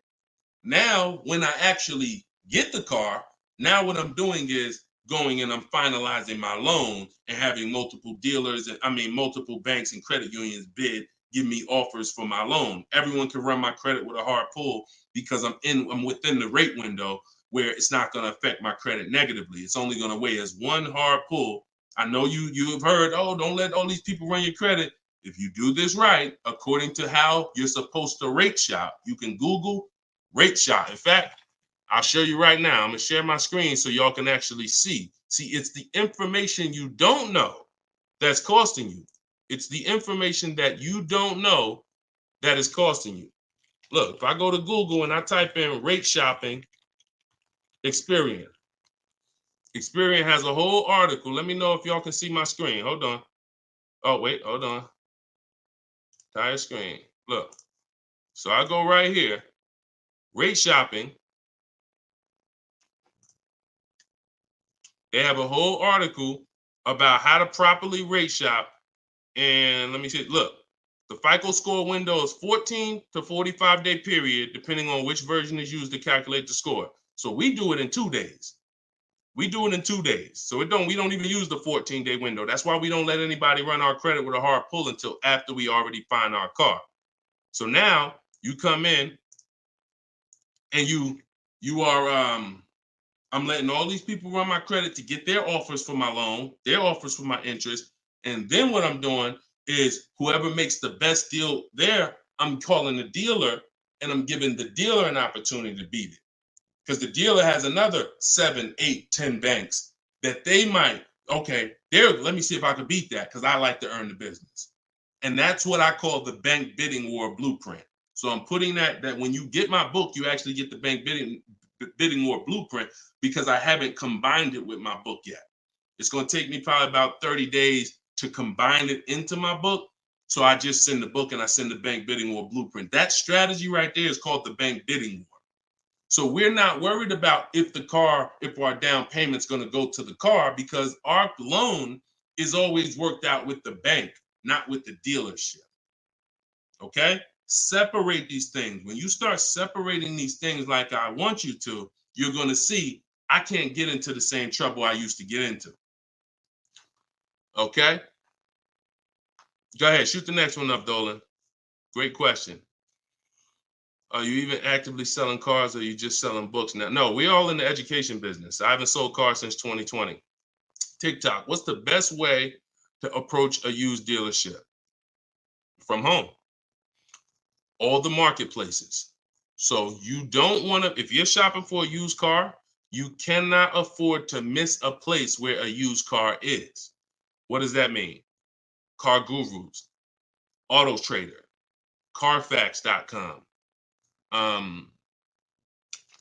Now, when I actually get the car, now what I'm doing is going and I'm finalizing my loan and having multiple dealers, multiple banks and credit unions give me offers for my loan. Everyone can run my credit with a hard pull because I'm within the rate window where it's not going to affect my credit negatively. It's only going to weigh as one hard pull. I know you have heard, oh, don't let all these people run your credit. If you do this right, according to how you're supposed to rate shop, you can Google rate shop. In fact, I'll show you right now. I'm going to share my screen so y'all can actually see. See, it's the information you don't know that's costing you. It's the information that you don't know that is costing you. Look, if I go to Google and I type in rate shopping, Experian. Experian has a whole article. Let me know if y'all can see my screen. Hold on. Oh, wait, hold on. Entire screen. Look. So I go right here. Rate shopping. They have a whole article about how to properly rate shop. And let me see. Look, the FICO score window is 14 to 45-day period, depending on which version is used to calculate the score. So we do it in 2 days. We do it in 2 days. So we don't even use the 14-day window. That's why we don't let anybody run our credit with a hard pull until after we already find our car. So now you come in and you are I'm letting all these people run my credit to get their offers for my loan, their offers for my interest. And then what I'm doing is whoever makes the best deal there, I'm calling the dealer and I'm giving the dealer an opportunity to beat it. Because the dealer has another 7, 8, 10 banks that they might, let me see if I can beat that because I like to earn the business. And that's what I call the bank bidding war blueprint. So I'm putting that when you get my book, you actually get the bank bidding war blueprint because I haven't combined it with my book yet. It's going to take me probably about 30 days to combine it into my book. So I just send the book and I send the bank bidding war blueprint. That strategy right there is called the bank bidding war. So we're not worried about if our down payment's going to go to the car, because our loan is always worked out with the bank, not with the dealership. Okay? Separate these things. When you start separating these things like I want you to, you're going to see I can't get into the same trouble I used to get into. Okay? Go ahead. Shoot the next one up, Dolan. Great question. Are you even actively selling cars, or are you just selling books now? No, we're all in the education business. I haven't sold cars since 2020. TikTok, what's the best way to approach a used dealership? From home. All the marketplaces. So you don't want to, if you're shopping for a used car, you cannot afford to miss a place where a used car is. What does that mean? Car Gurus, Auto Trader, Carfax.com,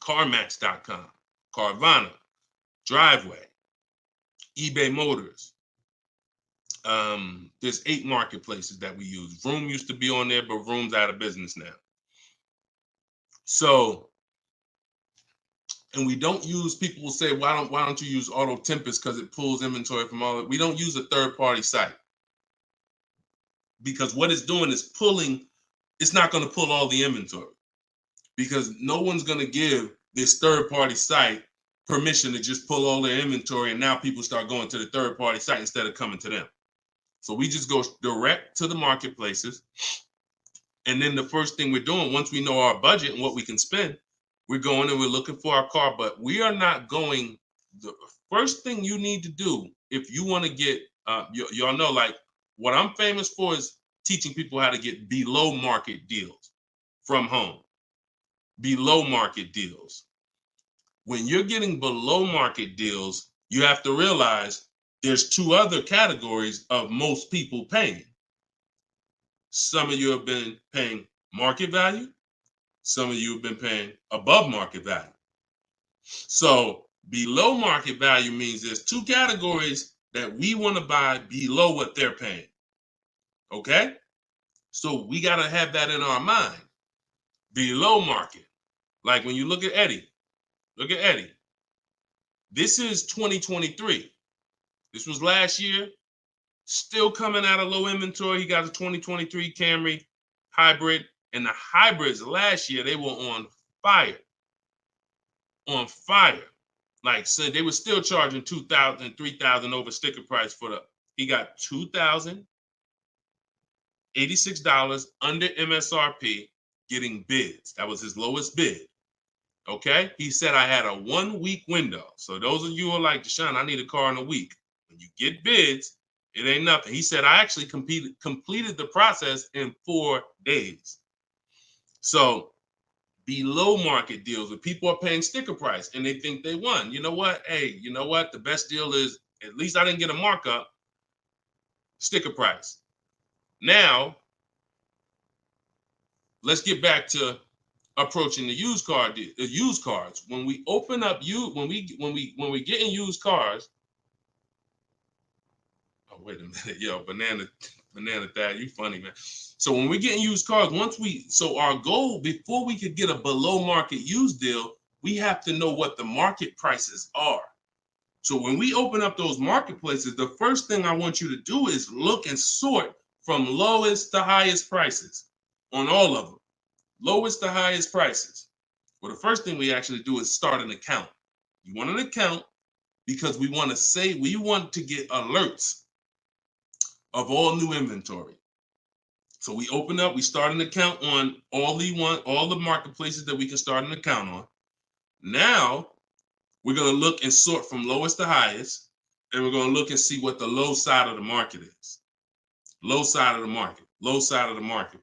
CarMax.com, Carvana, Driveway, eBay Motors. There's 8 marketplaces that we use. Vroom used to be on there, but Vroom's out of business now. So, and we don't use, people will say, why don't you use Auto Tempest because it pulls inventory from all of it. We don't use a third-party site, because what it's doing is pulling, it's not going to pull all the inventory, because no one's going to give this third-party site permission to just pull all their inventory, and now people start going to the third-party site instead of coming to them. So we just go direct to the marketplaces. And then the first thing we're doing, once we know our budget and what we can spend, we're going and we're looking for our car. But we are not going, the first thing you need to do if you want to get, y'all know, like, what I'm famous for is teaching people how to get below market deals from home. Below market deals. When you're getting below market deals, you have to realize there's 2 other categories of most people paying. Some of you have been paying market value. Some of you have been paying above market value. So below market value means there's 2 categories that we want to buy below what they're paying. Okay? So we got to have that in our mind. Below market. Like when you look at Eddie. Look at Eddie. This is 2023. This was last year. Still coming out of low inventory. He got a 2023 Camry hybrid. And the hybrids last year, they were on fire. On fire. Like, so they were still charging $2,000, $3,000 over sticker price for the, he got $2,086 under MSRP getting bids. That was his lowest bid. Okay? He said, I had a 1-week window. So those of you who are like, Deshone, I need a car in a week. When you get bids, it ain't nothing. He said, I actually completed the process in 4 days. So below market deals where people are paying sticker price and they think they won. You know what? Hey, you know what? The best deal is, at least I didn't get a markup, sticker price. Now, let's get back to approaching the used cars. When we open up when we get in used cars. Oh, wait a minute, yo, banana dad, you funny, man. So when we get in used cars, so our goal before we could get a below market used deal, we have to know what the market prices are. So when we open up those marketplaces, the first thing I want you to do is look and sort from lowest to highest prices on all of them. Lowest to highest prices. Well, the first thing we actually do is start an account. You want an account because we want to get alerts of all new inventory. So we start an account on all the marketplaces that we can start an account on. Now we're going to look and sort from lowest to highest, and we're going to look and see what the low side of the market is. Low side of the market, low side of the market.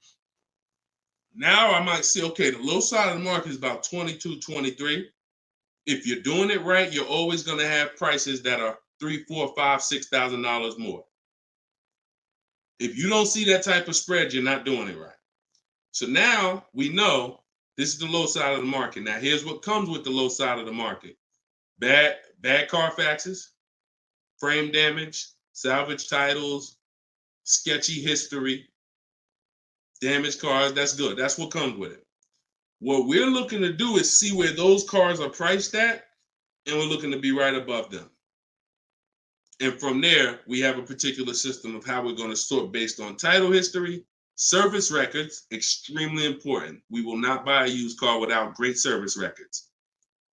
Now I might say, okay, the low side of the market is about 22, 23. If you're doing it right, you're always going to have prices that are $3,000, $4,000, $5,000, $6,000 more. If you don't see that type of spread, you're not doing it right. So now we know this is the low side of the market. Now here's what comes with the low side of the market. Bad Carfaxes, frame damage, salvage titles, sketchy history, Damaged cars, that's good. That's what comes with it. What we're looking to do is see where those cars are priced at, and we're looking to be right above them. And from there, we have a particular system of how we're going to sort based on title history, service records, extremely important. We will not buy a used car without great service records.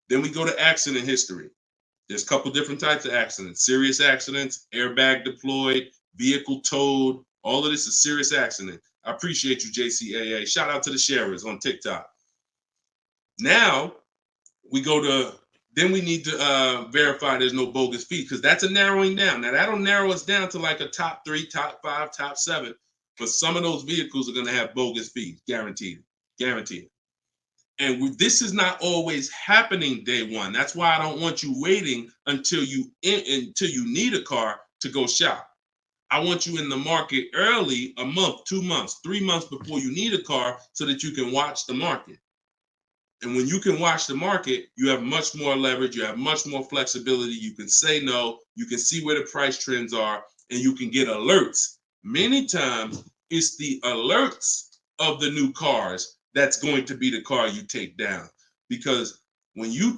Then we go to accident history. There's a couple different types of accidents: serious accidents, airbag deployed, vehicle towed. All of this is serious accident. I appreciate you, JCAA. Shout out to the sharers on TikTok. Now we go to, then we need to verify there's no bogus fees, because that's a narrowing down. Now that'll narrow us down to like a top 3, top 5, top 7. But some of those vehicles are going to have bogus fees, guaranteed, guaranteed. And this is not always happening day one. That's why I don't want you waiting until you need a car to go shop. I want you in the market early, a month, 2 months, 3 months before you need a car, so that you can watch the market. And when you can watch the market, you have much more leverage. You have much more flexibility. You can say no. You can see where the price trends are, and you can get alerts. Many times, it's the alerts of the new cars that's going to be the car you take down. Because when you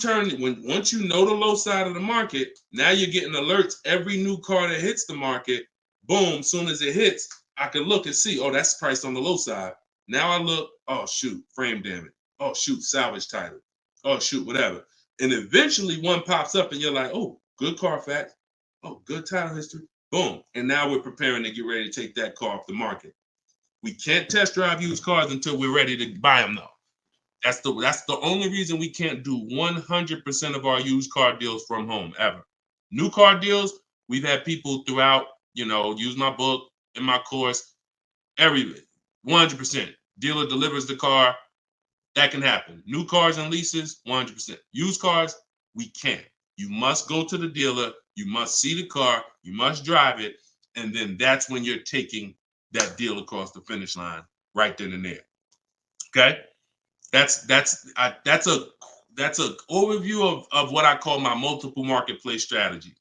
once you know the low side of the market, now you're getting alerts. Every new car that hits the market, boom, soon as it hits, I can look and see, oh, that's priced on the low side. Now I look, oh, shoot, frame damage. Oh, shoot, salvage title. Oh, shoot, whatever. And eventually one pops up and you're like, oh, good Carfax. Oh, good title history. Boom. And now we're preparing to get ready to take that car off the market. We can't test drive used cars until we're ready to buy them, though. That's the only reason we can't do 100% of our used car deals from home, ever. New car deals, we've had people throughout, use my book, in my course, everything. 100%. Dealer delivers the car. That can happen. New cars and leases, 100%. Used cars, we can't. You must go to the dealer. You must see the car. You must drive it. And then that's when you're taking that deal across the finish line right then and there. Okay? That's a overview of what I call my multiple marketplace strategy.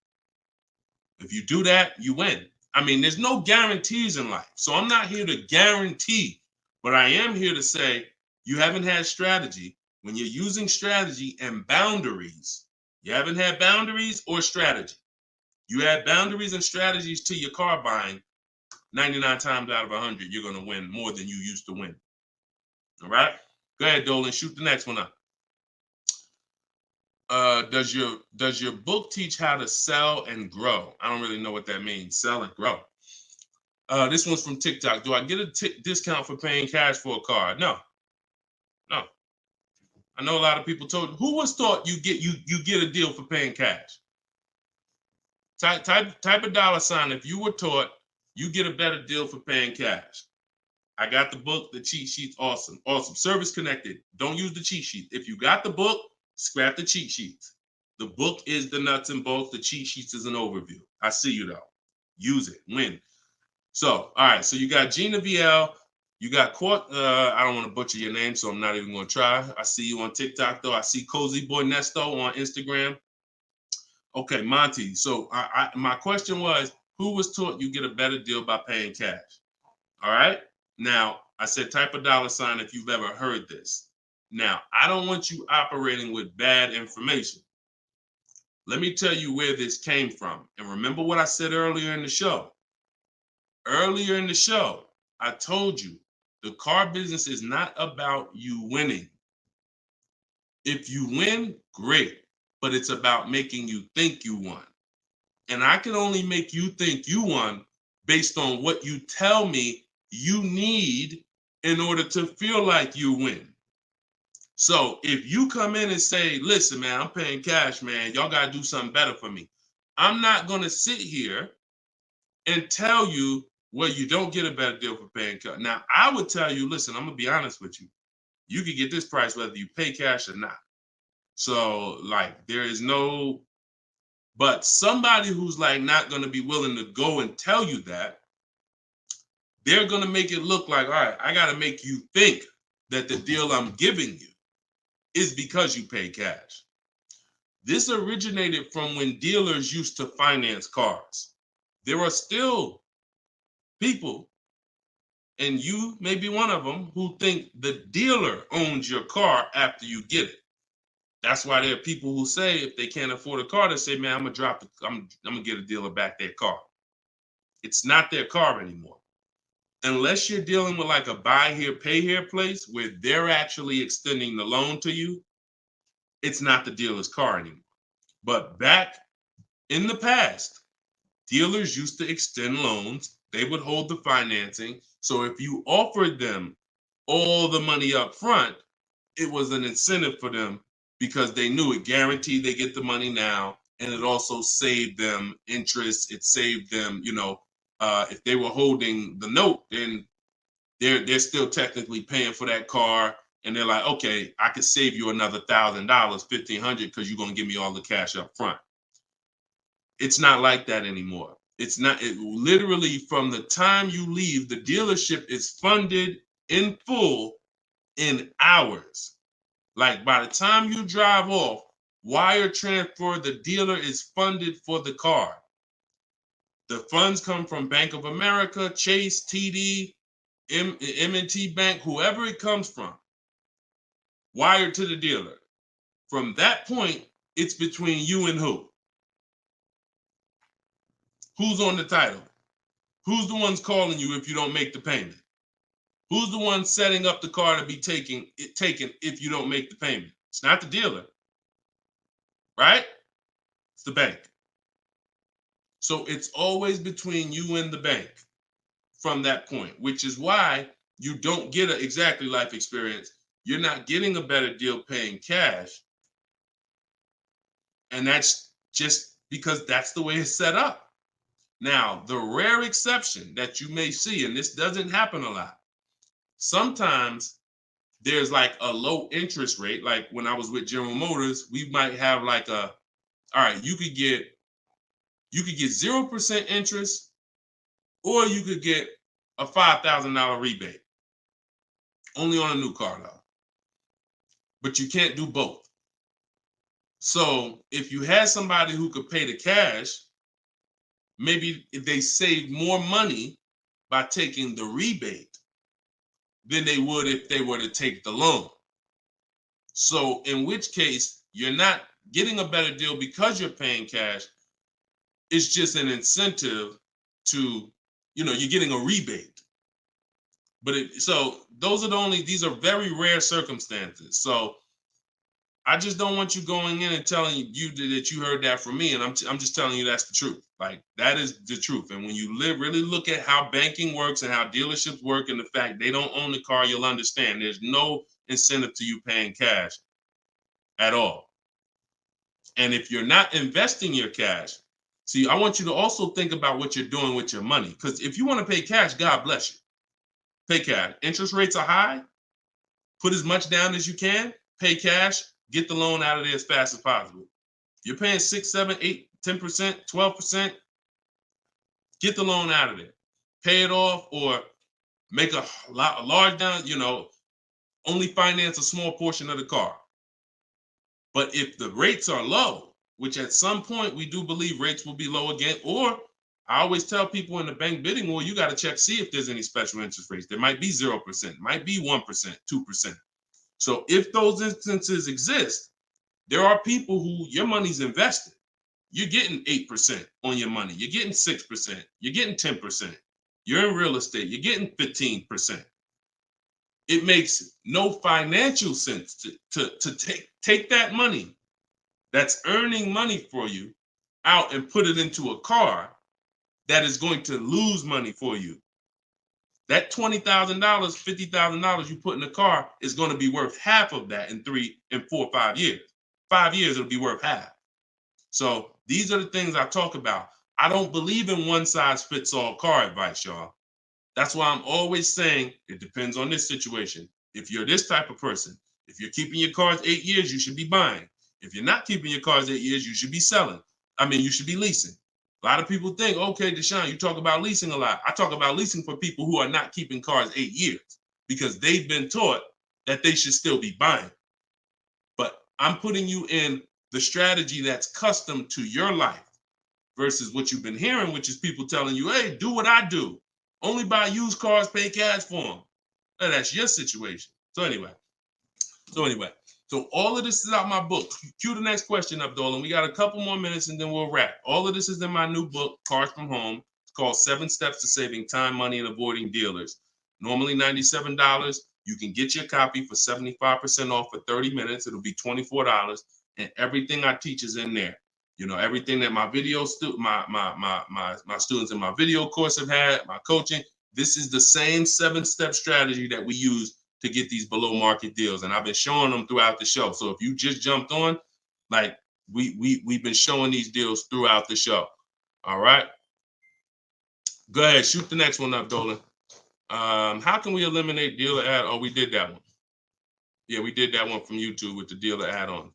If you do that, you win. I mean, there's no guarantees in life. So I'm not here to guarantee, but I am here to say, you haven't had strategy. When you're using strategy and boundaries, you haven't had boundaries or strategy. You add boundaries and strategies to your car buying, 99 times out of 100, you're going to win more than you used to win. All right? Go ahead, Dolan. Shoot the next one up. Does your book teach how to sell and grow? I don't really know what that means. Sell and grow. This one's from TikTok. Do I get a discount for paying cash for a car? No. I know a lot of people told. Who was taught you get a deal for paying cash? Type a $sign if you were taught you get a better deal for paying cash. I got the book, the cheat sheets, awesome. Service connected. Don't use the cheat sheet. If you got the book, scrap the cheat sheets. The book is the nuts and bolts. The cheat sheets is an overview. I see you though. Use it. Win. So, all right. So you got Gina VL. You got I don't want to butcher your name, so I'm not even going to try. I see you on TikTok, though. I see Cozy Boy Nesto on Instagram. Okay, Monty. So my question was, who was taught you get a better deal by paying cash? All right. Now, I said type a $sign if you've ever heard this. Now, I don't want you operating with bad information. Let me tell you where this came from. And remember what I said earlier in the show. Earlier in the show, I told you, the car business is not about you winning. If you win, great, but it's about making you think you won. And I can only make you think you won based on what you tell me you need in order to feel like you win. So if you come in and say, listen, man, I'm paying cash, man, y'all got to do something better for me. I'm not going to sit here and tell you, well, you don't get a better deal for paying cash. Now, I would tell you, listen, I'm going to be honest with you. You can get this price whether you pay cash or not. So, like, there is no, but somebody who's like not going to be willing to go and tell you that, they're going to make it look like, all right, I got to make you think that the deal I'm giving you is because you pay cash. This originated from when dealers used to finance cars. There are still people And you may be one of them who think the dealer owns your car after you get it. That's why there are people who say if they can't afford a car, they say, man, I'm gonna get a dealer back their car. It's not their car anymore. Unless you're dealing with like a buy here, pay here place where they're actually extending the loan to you, it's not the dealer's car anymore. But back in the past, dealers used to extend loans. They would hold the financing. So if you offered them all the money up front, it was an incentive for them because they knew it guaranteed they get the money now. And it also saved them interest. It saved them, if they were holding the note, then they're still technically paying for that car. And they're like, okay, I could save you another $1,000, $1,500 because you're going to give me all the cash up front. It's not like that anymore. It's not. It literally from the time you leave, the dealership is funded in full in hours. Like by the time you drive off, wire transfer, the dealer is funded for the car. The funds come from Bank of America, Chase, TD, M&T Bank, whoever it comes from, wired to the dealer. From that point, it's between you and who? Who's on the title? Who's the ones calling you if you don't make the payment? Who's the one setting up the car to be taken if you don't make the payment? It's not the dealer, right? It's the bank. So it's always between you and the bank from that point, which is why you don't get an exactly life experience. You're not getting a better deal paying cash. And that's just because that's the way it's set up. Now, the rare exception that you may see, and this doesn't happen a lot, sometimes there's like a low interest rate. Like when I was with General Motors, we might have like all right, you could get 0% interest, or you could get a $5,000 rebate. Only on a new car though. But you can't do both. So if you had somebody who could pay the cash, maybe if they save more money by taking the rebate than they would if they were to take the loan. So in which case, you're not getting a better deal because you're paying cash. It's just an incentive to, you're getting a rebate. But so those are these are very rare circumstances. So I just don't want you going in and telling you that you heard that from me. And I'm just telling you that's the truth. Like that is the truth. And when you really look at how banking works and how dealerships work and the fact they don't own the car, you'll understand there's no incentive to you paying cash at all. And if you're not investing your cash, see, I want you to also think about what you're doing with your money. Because if you want to pay cash, God bless you. Pay cash. Interest rates are high. Put as much down as you can. Pay cash. Get the loan out of there as fast as possible. You're paying 6, 7, 8, 10%, 12%. Get the loan out of there. Pay it off or make a large down, only finance a small portion of the car. But if the rates are low, which at some point we do believe rates will be low again, or I always tell people in the bank bidding war, you got to check, see if there's any special interest rates. There might be 0%, might be 1%, 2%. So if those instances exist, there are people who your money's invested. You're getting 8% on your money. You're getting 6%. You're getting 10%. You're in real estate. You're getting 15%. It makes no financial sense to take that money that's earning money for you out and put it into a car that is going to lose money for you. That $20,000, $50,000 you put in the car is going to be worth half of that in 3 and 4, 5 years. 5 years, it'll be worth half. So these are the things I talk about. I don't believe in one size fits all car advice, y'all. That's why I'm always saying it depends on this situation. If you're this type of person, if you're keeping your cars 8 years, you should be buying. If you're not keeping your cars 8 years, you should be selling. You should be leasing. A lot of people think, okay, Deshone, you talk about leasing a lot. I talk about leasing for people who are not keeping cars 8 years because they've been taught that they should still be buying. But I'm putting you in the strategy that's custom to your life versus what you've been hearing, which is people telling you, hey, do what I do. Only buy used cars, pay cash for them. Now, that's your situation. So anyway, so all of this is out my book. Cue the next question up, Dolan. We got a couple more minutes and then we'll wrap. All of this is in my new book, Cars from Home. It's called 7 Steps to Saving Time, Money, and Avoiding Dealers. Normally $97. You can get your copy for 75% off for 30 minutes. It'll be $24. And everything I teach is in there. You know, everything that my video my students in my video course have had, my coaching. This is the same 7-step strategy that we use to get these below market deals. And I've been showing them throughout the show. So if you just jumped on, like we've been showing these deals throughout the show. All right. Go ahead, shoot the next one up, Dolan. How can we eliminate dealer ad? Oh, we did that one. Yeah, we did that one from YouTube with the dealer add-on.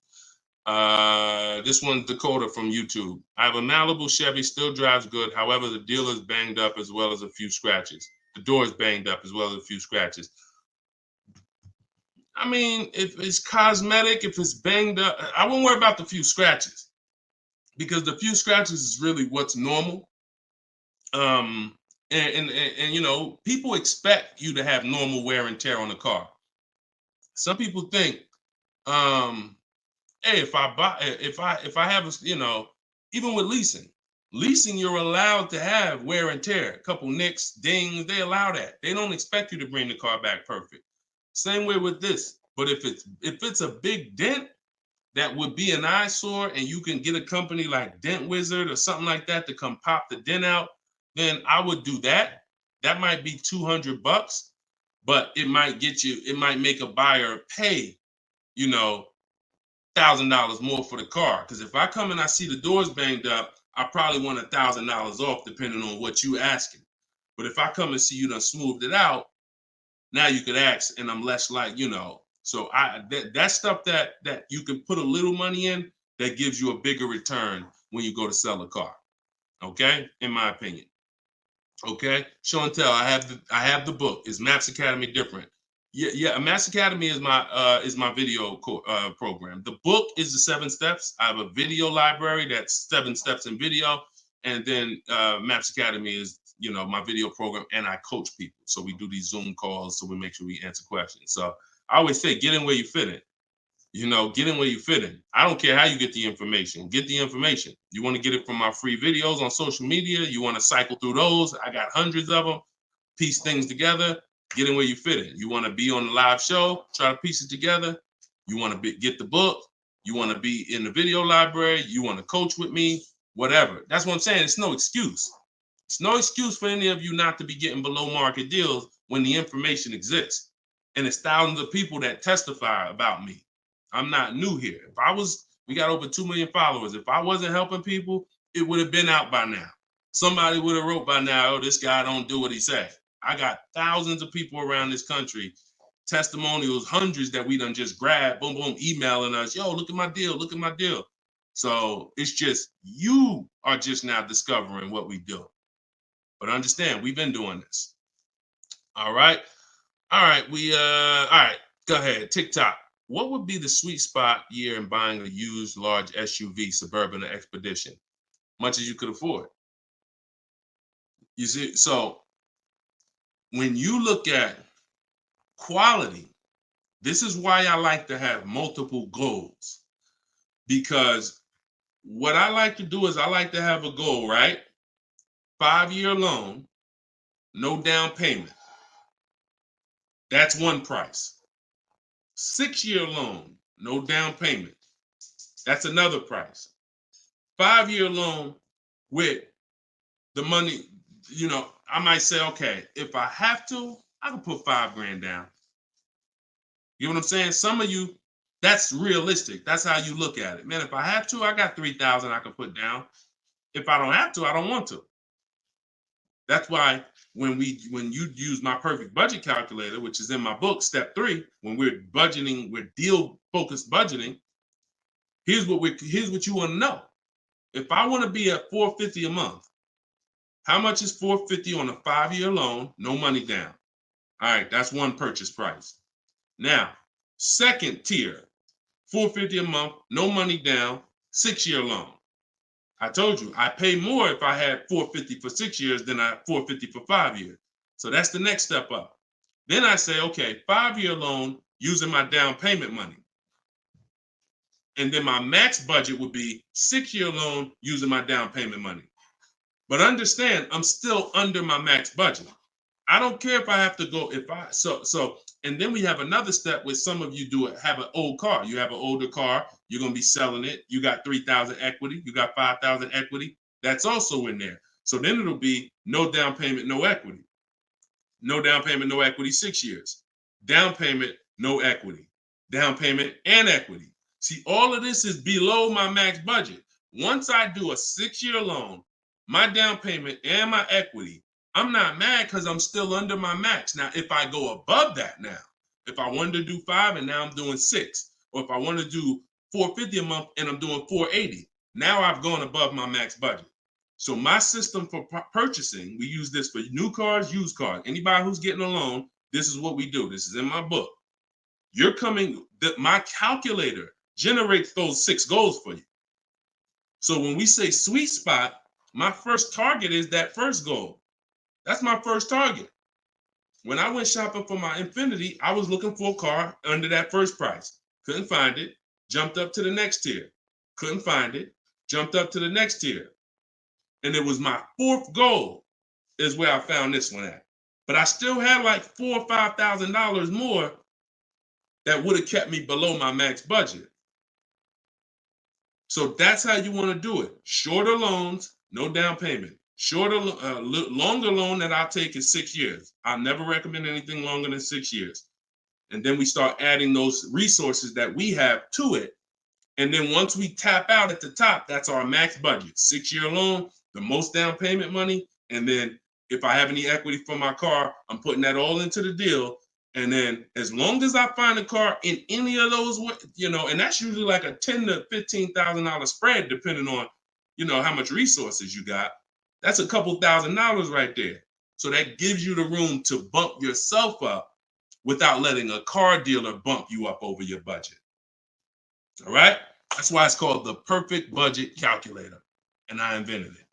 This one's Dakota from YouTube. I have a Malibu Chevy, still drives good. However, the dealer is banged up as well as a few scratches. The door is banged up as well as a few scratches. I mean, if it's cosmetic, if it's banged up, I won't worry about the few scratches because the few scratches is really what's normal. And you know, people expect you to have normal wear and tear on the car. Some people think, hey, if I have a, you know, even with leasing, you're allowed to have wear and tear, a couple nicks, dings, they allow that. They don't expect you to bring the car back perfect. Same way with this. But if it's a big dent that would be an eyesore and you can get a company like Dent Wizard or something like that to come pop the dent out, then I would do that. That might be $200, but it might make a buyer pay, you know, $1,000 more for the car. Because if I come and I see the doors banged up, I probably want $1,000 off depending on what you asking. But if I come and see you done smoothed it out, now you could ask, and I'm less like, you know. So that stuff that you can put a little money in that gives you a bigger return when you go to sell a car. Okay, in my opinion. Okay, show and tell. I have the book. Is Maps Academy different? Yeah. Maps Academy is my video program. The book is the 7 steps. I have a video library that's 7 steps in video, and then Maps Academy is, you know, my video program, and I coach people. So we do these Zoom calls, so we make sure we answer questions. So I always say, get in where you fit in. You know, get in where you fit in. I don't care how you get the information. Get the information. You want to get it from my free videos on social media. You want to cycle through those. I got hundreds of them. Piece things together. Get in where you fit in. You want to be on the live show. Try to piece it together. You want to get the book. You want to be in the video library. You want to coach with me. Whatever. That's what I'm saying. It's no excuse. It's no excuse for any of you not to be getting below market deals when the information exists. And it's thousands of people that testify about me. I'm not new here. We got over 2 million followers. If I wasn't helping people, it would have been out by now. Somebody would have wrote by now, oh, this guy don't do what he said. I got thousands of people around this country, testimonials, hundreds that we done just grabbed, boom, boom, emailing us, yo, look at my deal, look at my deal. So it's just, you are just now discovering what we do. But understand, we've been doing this. All right. All right. All right. Go ahead. TikTok. What would be the sweet spot year in buying a used large SUV, Suburban or Expedition? Much as you could afford. You see, so when you look at quality, this is why I like to have multiple goals. Because what I like to do is I like to have a goal, right? 5-year loan, no down payment. That's one price. 6-year loan, no down payment. That's another price. 5-year loan with the money, you know, I might say, okay, if I have to, I can put $5,000 down. You know what I'm saying? Some of you, that's realistic. That's how you look at it. Man, if I have to, I got $3,000 I can put down. If I don't have to, I don't want to. That's why when you use my perfect budget calculator, which is in my book, step 3, when we're budgeting, we're deal focused budgeting. Here's what you want to know. If I want to be at $450 a month, how much is $450 on a 5-year loan, no money down? All right, that's one purchase price. Now, second tier, $450 a month, no money down, 6-year loan. I told you, I pay more if I had $450 for 6 years than I $450 for 5 years. So that's the next step up. Then I say, okay, 5-year loan using my down payment money. And then my max budget would be 6-year loan using my down payment money. But understand, I'm still under my max budget. I don't care if I have to go, and then we have another step where some of you have an old car. You have an older car, you're going to be selling it. You got 3,000 equity, you got 5,000 equity. That's also in there. So then it'll be no down payment, no equity. No down payment, no equity, 6 years. Down payment, no equity. Down payment and equity. See, all of this is below my max budget. Once I do a 6-year loan, my down payment and my equity, I'm not mad because I'm still under my max. Now, if I go above that now, if I wanted to do 5 and now I'm doing 6, or if I want to do $450 a month and I'm doing $480, now I've gone above my max budget. So my system for purchasing, we use this for new cars, used cars. Anybody who's getting a loan, this is what we do. This is in my book. My calculator generates those 6 goals for you. So when we say sweet spot, my first target is that first goal. That's my first target. When I went shopping for my Infiniti, I was looking for a car under that first price. Couldn't find it. Jumped up to the next tier. Couldn't find it. Jumped up to the next tier. And it was my 4th goal is where I found this one at. But I still had like $4,000 or $5,000 more that would have kept me below my max budget. So that's how you want to do it. Shorter loans, no down payment. Longer loan that I'll take is 6 years. I never recommend anything longer than 6 years. And then we start adding those resources that we have to it. And then once we tap out at the top, that's our max budget. 6-year loan, the most down payment money. And then if I have any equity for my car, I'm putting that all into the deal. And then as long as I find a car in any of those, and that's usually like a $10,000 to $15,000 spread, depending on, how much resources you got. That's a couple $1,000s right there. So that gives you the room to bump yourself up without letting a car dealer bump you up over your budget. All right? That's why it's called the perfect budget calculator. And I invented it.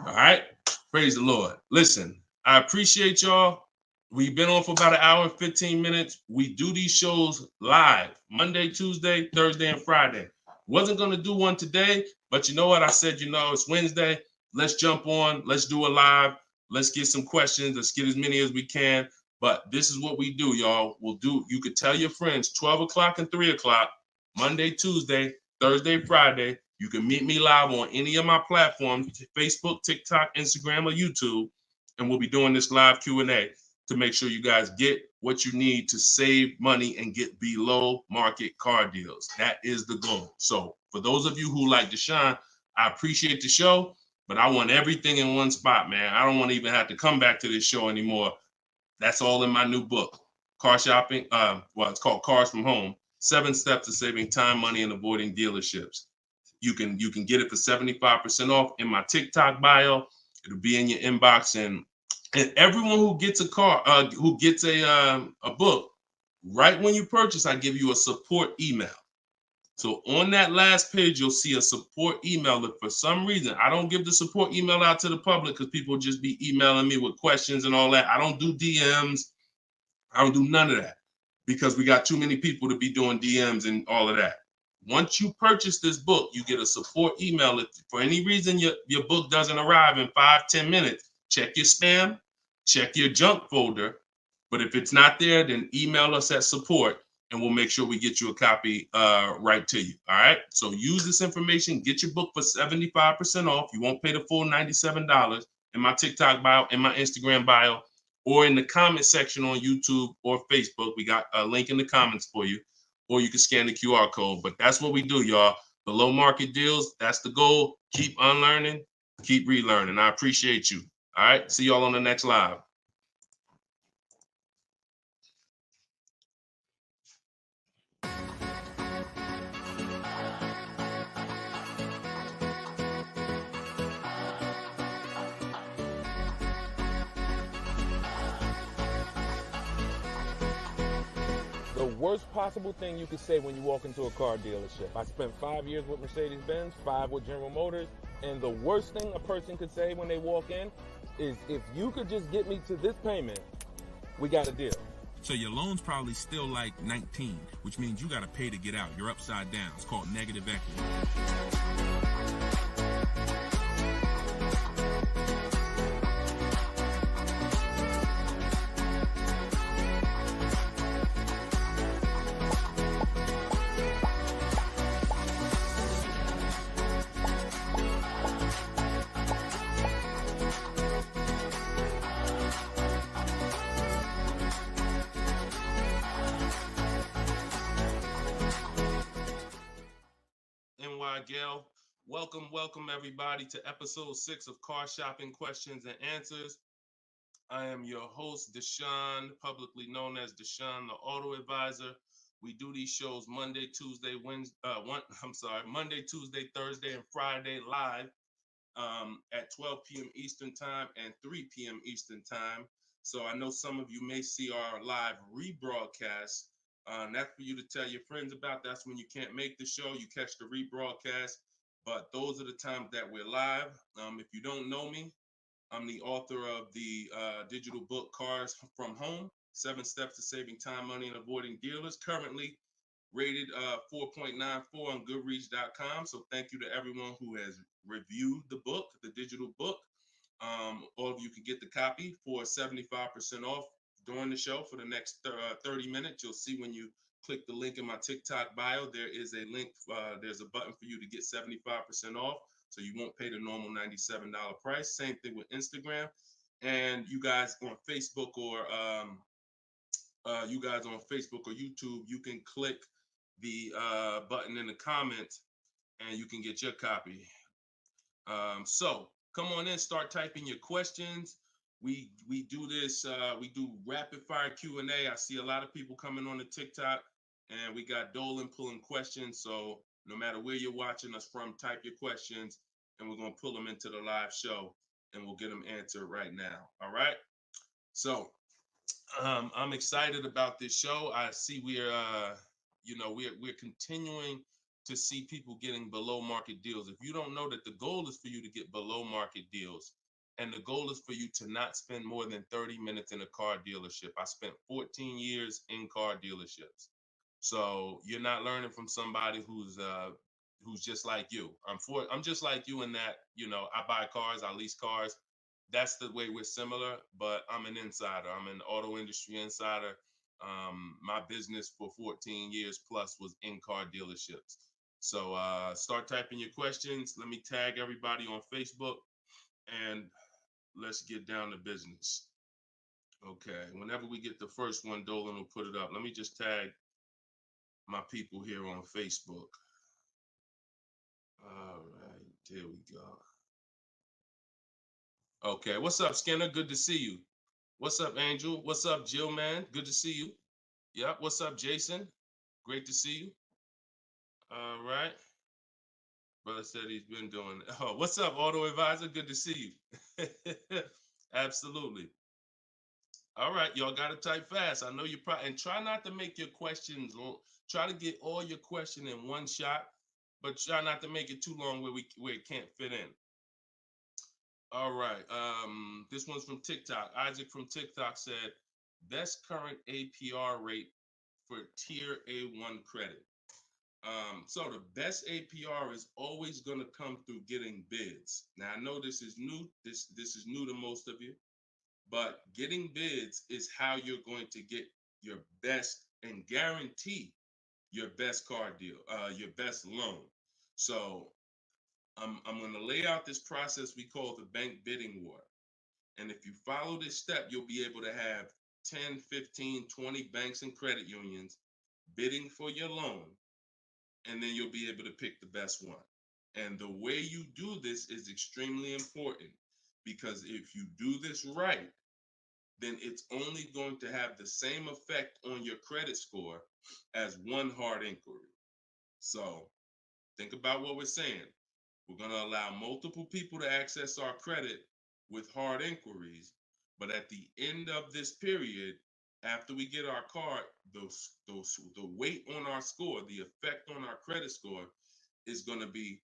All right? Praise the Lord. Listen, I appreciate y'all. We've been on for about 1 hour and 15 minutes. We do these shows live Monday, Tuesday, Thursday, and Friday. Wasn't going to do one today, but you know what? I said, it's Wednesday. Let's jump on. Let's do a live. Let's get some questions. Let's get as many as we can. But this is what we do, y'all. You could tell your friends 12 o'clock and 3 o'clock, Monday, Tuesday, Thursday, Friday. You can meet me live on any of my platforms, Facebook, TikTok, Instagram, or YouTube. And we'll be doing this live Q&A to make sure you guys get what you need to save money and get below market car deals. That is the goal. So for those of you who like Deshone, I appreciate the show, but I want everything in one spot, man. I don't want to even have to come back to this show anymore. That's all in my new book, Car Shopping. It's called Cars from Home, 7 Steps to Saving Time, Money, and Avoiding Dealerships. You can get it for 75% off in my TikTok bio. It'll be in your inbox, and everyone who gets a car, who gets a book, right when you purchase, I give you a support email. So on that last page, you'll see a support email. If for some reason I don't give the support email out to the public because people just be emailing me with questions and all that, I don't do DMs. I don't do none of that because we got too many people to be doing DMs and all of that. Once you purchase this book, you get a support email. If for any reason your book doesn't arrive in 5-10 minutes, check your spam, check your junk folder. But if it's not there, then email us at support and we'll make sure we get you a copy right to you. All right. So use this information, get your book for 75% off. You won't pay the full $97 in my TikTok bio, in my Instagram bio, or in the comment section on YouTube or Facebook. We got a link in the comments for you, or you can scan the QR code. But that's what we do, y'all. Below market deals. That's the goal. Keep unlearning, keep relearning. I appreciate you. All right. See y'all on the next live. The worst possible thing you could say when you walk into a car dealership. I spent 5 years with Mercedes-Benz, 5 with General Motors, and the worst thing a person could say when they walk in is if you could just get me to this payment, we got a deal. So your loan's probably still like 19, which means you got to pay to get out. You're upside down. It's called negative equity. Gail, welcome everybody to episode 6 of Car Shopping Questions and Answers. I am your host, Deshone, publicly known as Deshone the Auto Advisor. We do these shows Monday, Tuesday, Thursday, and Friday live at 12 p.m. Eastern Time and 3 p.m. Eastern Time. So I know some of you may see our live rebroadcast. That's for you to tell your friends about. That's when you can't make the show, you catch the rebroadcast. But those are the times that we're live. If you don't know me, I'm the author of the digital book Cars from Home, 7 Steps to Saving Time, Money, and Avoiding Dealers, currently rated 4.94 on Goodreads.com. So thank you to everyone who has reviewed the book, the digital book. All of you can get the copy for 75% off during the show for the next 30 minutes. You'll see when you click the link in my TikTok bio, there is a link, there's a button for you to get 75% off. So you won't pay the normal $97 price. Same thing with Instagram. And you guys on Facebook or YouTube, you can click the button in the comments and you can get your copy. So come on in, start typing your questions. We do this, we do rapid fire Q&A. I see a lot of people coming on the TikTok, and we got Dolan pulling questions. So no matter where you're watching us from, type your questions and we're going to pull them into the live show and we'll get them answered right now. All right. So I'm excited about this show. I see we're continuing to see people getting below market deals. If you don't know that the goal is for you to get below market deals, and the goal is for you to not spend more than 30 minutes in a car dealership. I spent 14 years in car dealerships. So you're not learning from somebody who's just like you. I'm just like you in that, I buy cars, I lease cars. That's the way we're similar, but I'm an insider. I'm an auto industry insider. My business for 14 years plus was in car dealerships. So start typing your questions. Let me tag everybody on Facebook and let's get down to business. Okay, whenever we get the first one, Dolan will put it up. Let me just tag my people here on Facebook. All right, there we go. Okay, what's up, Skinner? Good to see you. What's up, Angel? What's up, Jill, man? Good to see you. Yep, what's up, Jason? Great to see you. All right. Brother said he's been doing it. Oh, what's up, Auto Advisor? Good to see you. Absolutely. All right, y'all got to type fast. I know you probably, and try not to make your questions long. Try to get all your question in one shot, but try not to make it too long where it can't fit in. All right, this one's from TikTok. Isaac from TikTok said, best current APR rate for tier A1 credit. So the best APR is always going to come through getting bids. Now I know this is new. This is new to most of you. But getting bids is how you're going to get your best and guarantee your best car deal, your best loan. So I'm going to lay out this process we call the bank bidding war. And if you follow this step, you'll be able to have 10, 15, 20 banks and credit unions bidding for your loan. And then you'll be able to pick the best one. And the way you do this is extremely important, because if you do this right, then it's only going to have the same effect on your credit score as one hard inquiry. So think about what we're saying. We're going to allow multiple people to access our credit with hard inquiries, but at the end of this period, after we get our car, the weight on our score, the effect on our credit score is going to be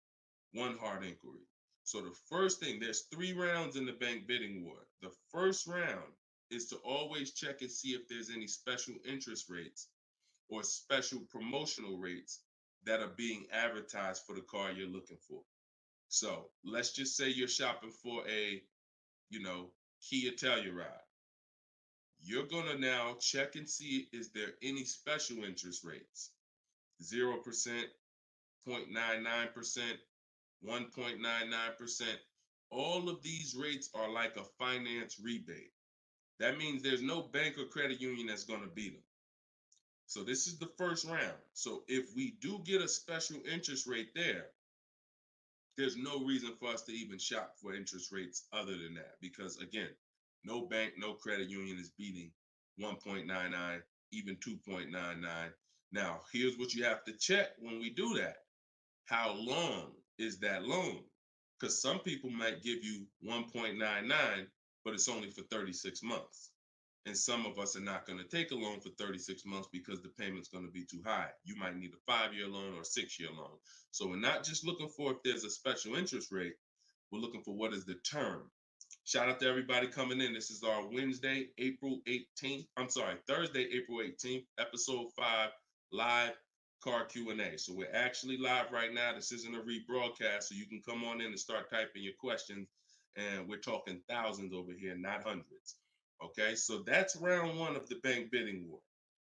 one hard inquiry. So the first thing, there's 3 rounds in the bank bidding war. The first round is to always check and see if there's any special interest rates or special promotional rates that are being advertised for the car you're looking for. So let's just say you're shopping for a, Kia Telluride. You're gonna now check and see, is there any special interest rates? 0%, 0.99%, 1.99%. All of these rates are like a finance rebate. That means there's no bank or credit union that's gonna beat them. So this is the first round. So if we do get a special interest rate there's no reason for us to even shop for interest rates other than that. Because again, no bank, no credit union is beating 1.99, even 2.99. Now, here's what you have to check when we do that. How long is that loan? Because some people might give you 1.99, but it's only for 36 months. And some of us are not going to take a loan for 36 months because the payment's going to be too high. You might need a 5-year loan or a 6-year loan. So we're not just looking for if there's a special interest rate, we're looking for what is the term. Shout out to everybody coming in. This is our Thursday, April 18th, episode 5, live car Q&A. So we're actually live right now. This isn't a rebroadcast, so you can come on in and start typing your questions. And we're talking thousands over here, not hundreds. Okay, so that's round 1 of the bank bidding war.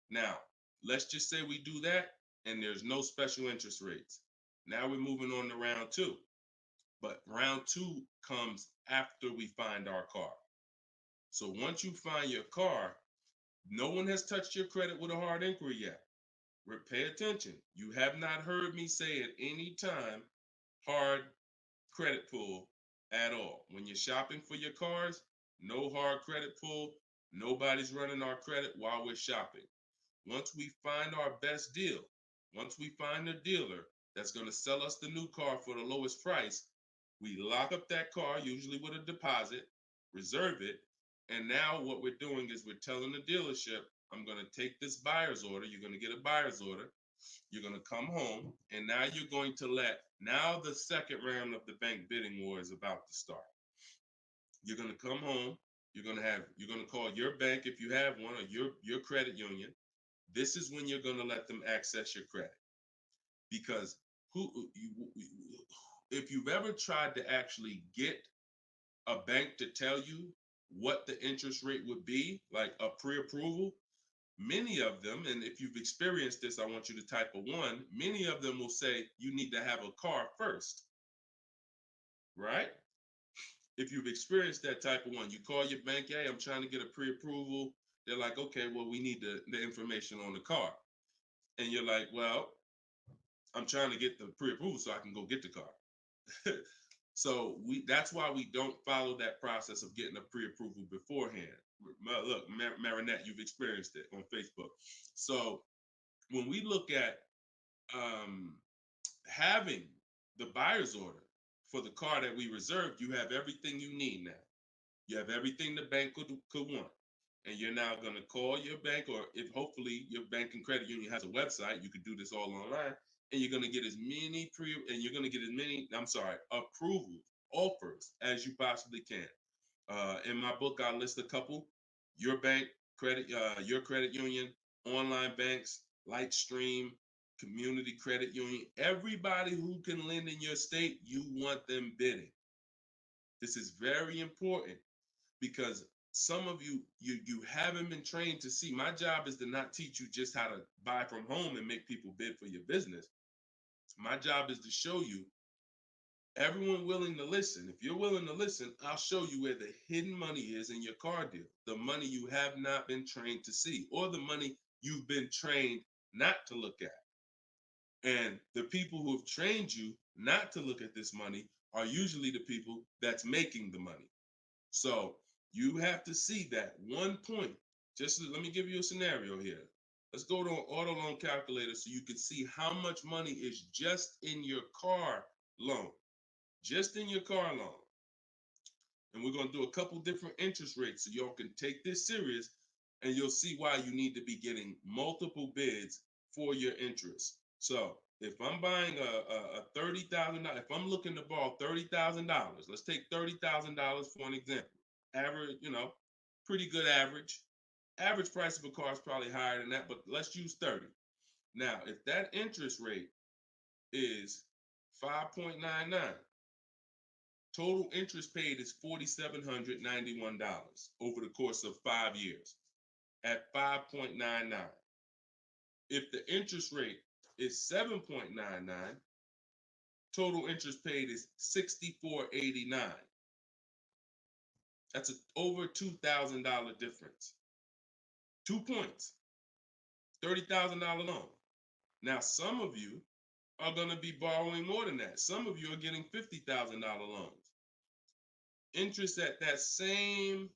Now, let's just say we do that and there's no special interest rates. Now we're moving on to round 2. But round 2 comes after we find our car. So once you find your car, no one has touched your credit with a hard inquiry yet. Pay attention. You have not heard me say at any time hard credit pull at all. When you're shopping for your cars, no hard credit pull. Nobody's running our credit while we're shopping. Once we find our best deal, once we find a dealer that's going to sell us the new car for the lowest price, we lock up that car, usually with a deposit, reserve it. And now what we're doing is we're telling the dealership, I'm going to take this buyer's order. You're going to get a buyer's order. You're going to come home. And now you're going to now the second round of the bank bidding war is about to start. You're going to come home. You're going to call your bank if you have one, or your credit union. This is when you're going to let them access your credit. Because if you've ever tried to actually get a bank to tell you what the interest rate would be, like a pre-approval, many of them, and if you've experienced this, I want you to type a 1, many of them will say you need to have a car first, right? If you've experienced that type of 1, you call your bank, hey, I'm trying to get a pre-approval. They're like, okay, well, we need the information on the car. And you're like, well, I'm trying to get the pre-approval so I can go get the car. So that's why we don't follow that process of getting a pre-approval beforehand. Look, Marinette, you've experienced it on Facebook. So when we look at having the buyer's order for the car that we reserved, you have everything you need now. You have everything the bank could want. And you're now going to call your bank, or if hopefully your bank and credit union has a website, you could do this all online, and you're going to get as many approvals, offers as you possibly can. In my book, I list a couple: your bank, your credit union, online banks, Lightstream, community credit union, everybody who can lend in your state, you want them bidding. This is very important because some of you haven't been trained to see. My job is to not teach you just how to buy from home and make people bid for your business. My job is to show you everyone willing to listen. If you're willing to listen, I'll show you where the hidden money is in your car deal, the money you have not been trained to see, or the money you've been trained not to look at. And the people who have trained you not to look at this money are usually the people that's making the money. So you have to see that one point. Let me give you a scenario here. Let's go to an auto loan calculator so you can see how much money is just in your car loan. Just in your car loan. And we're going to do a couple different interest rates so y'all can take this serious, and you'll see why you need to be getting multiple bids for your interest. So if I'm buying a $30,000, if I'm looking to borrow $30,000, let's take $30,000 for an example. Average, pretty good average. Average price of a car is probably higher than that, but let's use 30. Now, if that interest rate is 5.99, total interest paid is $4,791 over the course of 5 years at 5.99. If the interest rate is 7.99, total interest paid is $64.89. That's over $2,000 difference. 2 points, $30,000 loan. Now, some of you are going to be borrowing more than that. Some of you are getting $50,000 loans. Interest at that same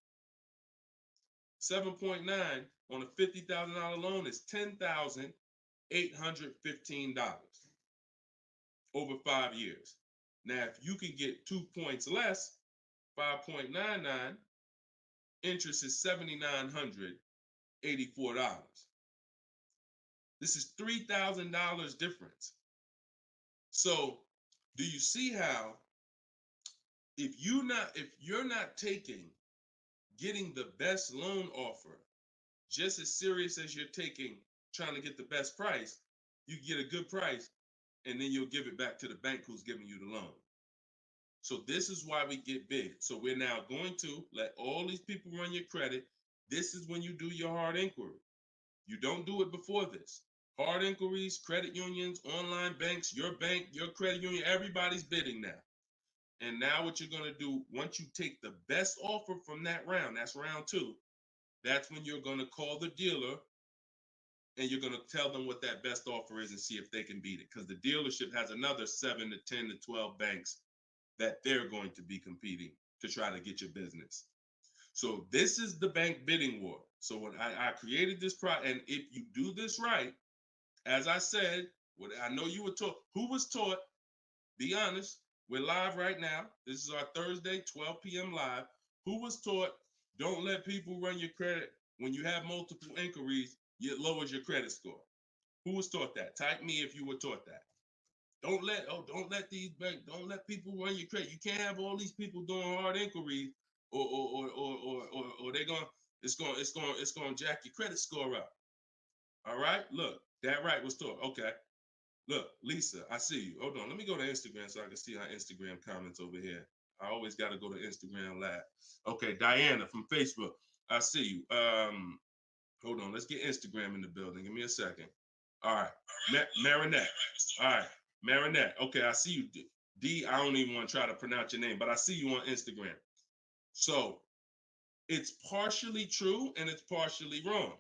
7.9 on a $50,000 loan is $10,815 over 5 years. Now, if you can get 2 points less, 5.99, interest is $7,984. This is $3,000 difference. So, do you see how if you're not getting the best loan offer just as serious as you're taking trying to get the best price, you get a good price and then you'll give it back to the bank who's giving you the loan. So this is why we get big. So we're now going to let all these people run your credit. This is when you do your hard inquiry. You don't do it before this. Hard inquiries, credit unions, online banks, your bank, your credit union, everybody's bidding now. And now what you're going to do, once you take the best offer from that round, that's round 2, that's when you're going to call the dealer and you're going to tell them what that best offer is and see if they can beat it. Because the dealership has another 7 to 10 to 12 banks that they're going to be competing to try to get your business. So this is the bank bidding war. So when I created this product, and if you do this right, as I said, what I know you were taught, who was taught, be honest, we're live right now. This is our Thursday, 12 p.m. live. Who was taught, don't let people run your credit. When you have multiple inquiries, it lowers your credit score. Who was taught that? Type me if you were taught that. Don't let these banks, don't let people run your credit. You can't have all these people doing hard inquiries or they're going, it's going to jack your credit score up. All right, look, that right was taught. Okay. Look, Lisa, I see you. Hold on. Let me go to Instagram so I can see our Instagram comments over here. I always got to go to Instagram Live. Okay, Diana from Facebook. I see you. Hold on. Let's get Instagram in the building. Give me a second. All right. Marinette. All right. Marinette. Okay, I see you. D, I don't even want to try to pronounce your name, but I see you on Instagram. So it's partially true and it's partially wrong.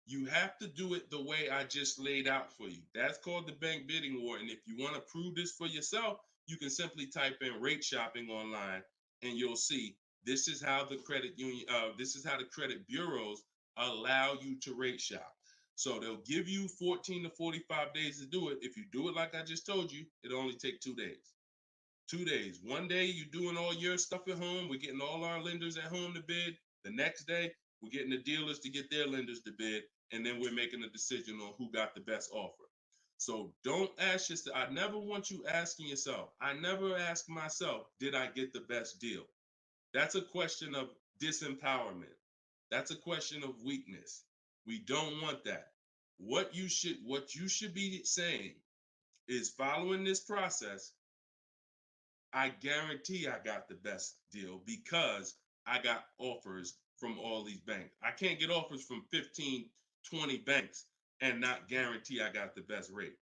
You have to do it the way I just laid out for you. That's called the bank bidding war. And if you want to prove this for yourself, you can simply type in rate shopping online and you'll see this is how the credit union, this is how the credit bureaus allow you to rate shop. So they'll give you 14 to 45 days to do it. If you do it like I just told you, it'll only take 2 days. 2 days. One day you're doing all your stuff at home. We're getting all our lenders at home to bid. The next day, we're getting the dealers to get their lenders to bid. And then we're making a decision on who got the best offer. So don't ask yourself. I never want you asking yourself. I never ask myself, did I get the best deal? That's a question of disempowerment. That's a question of weakness. We don't want that. What you should be saying is, following this process, I guarantee I got the best deal because I got offers from all these banks. I can't get offers from 15, 20 banks and not guarantee I got the best rate.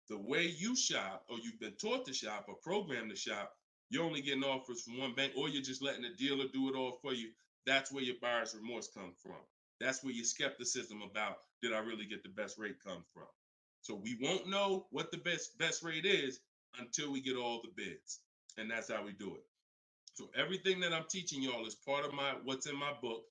The way you shop, or you've been taught to shop or programmed to shop, you're only getting offers from one bank, or you're just letting the dealer do it all for you. That's where your buyer's remorse comes from. That's where your skepticism about, did I really get the best rate, come from. So we won't know what the best rate is until we get all the bids. And that's how we do it. So everything that I'm teaching y'all is part of what's in my book,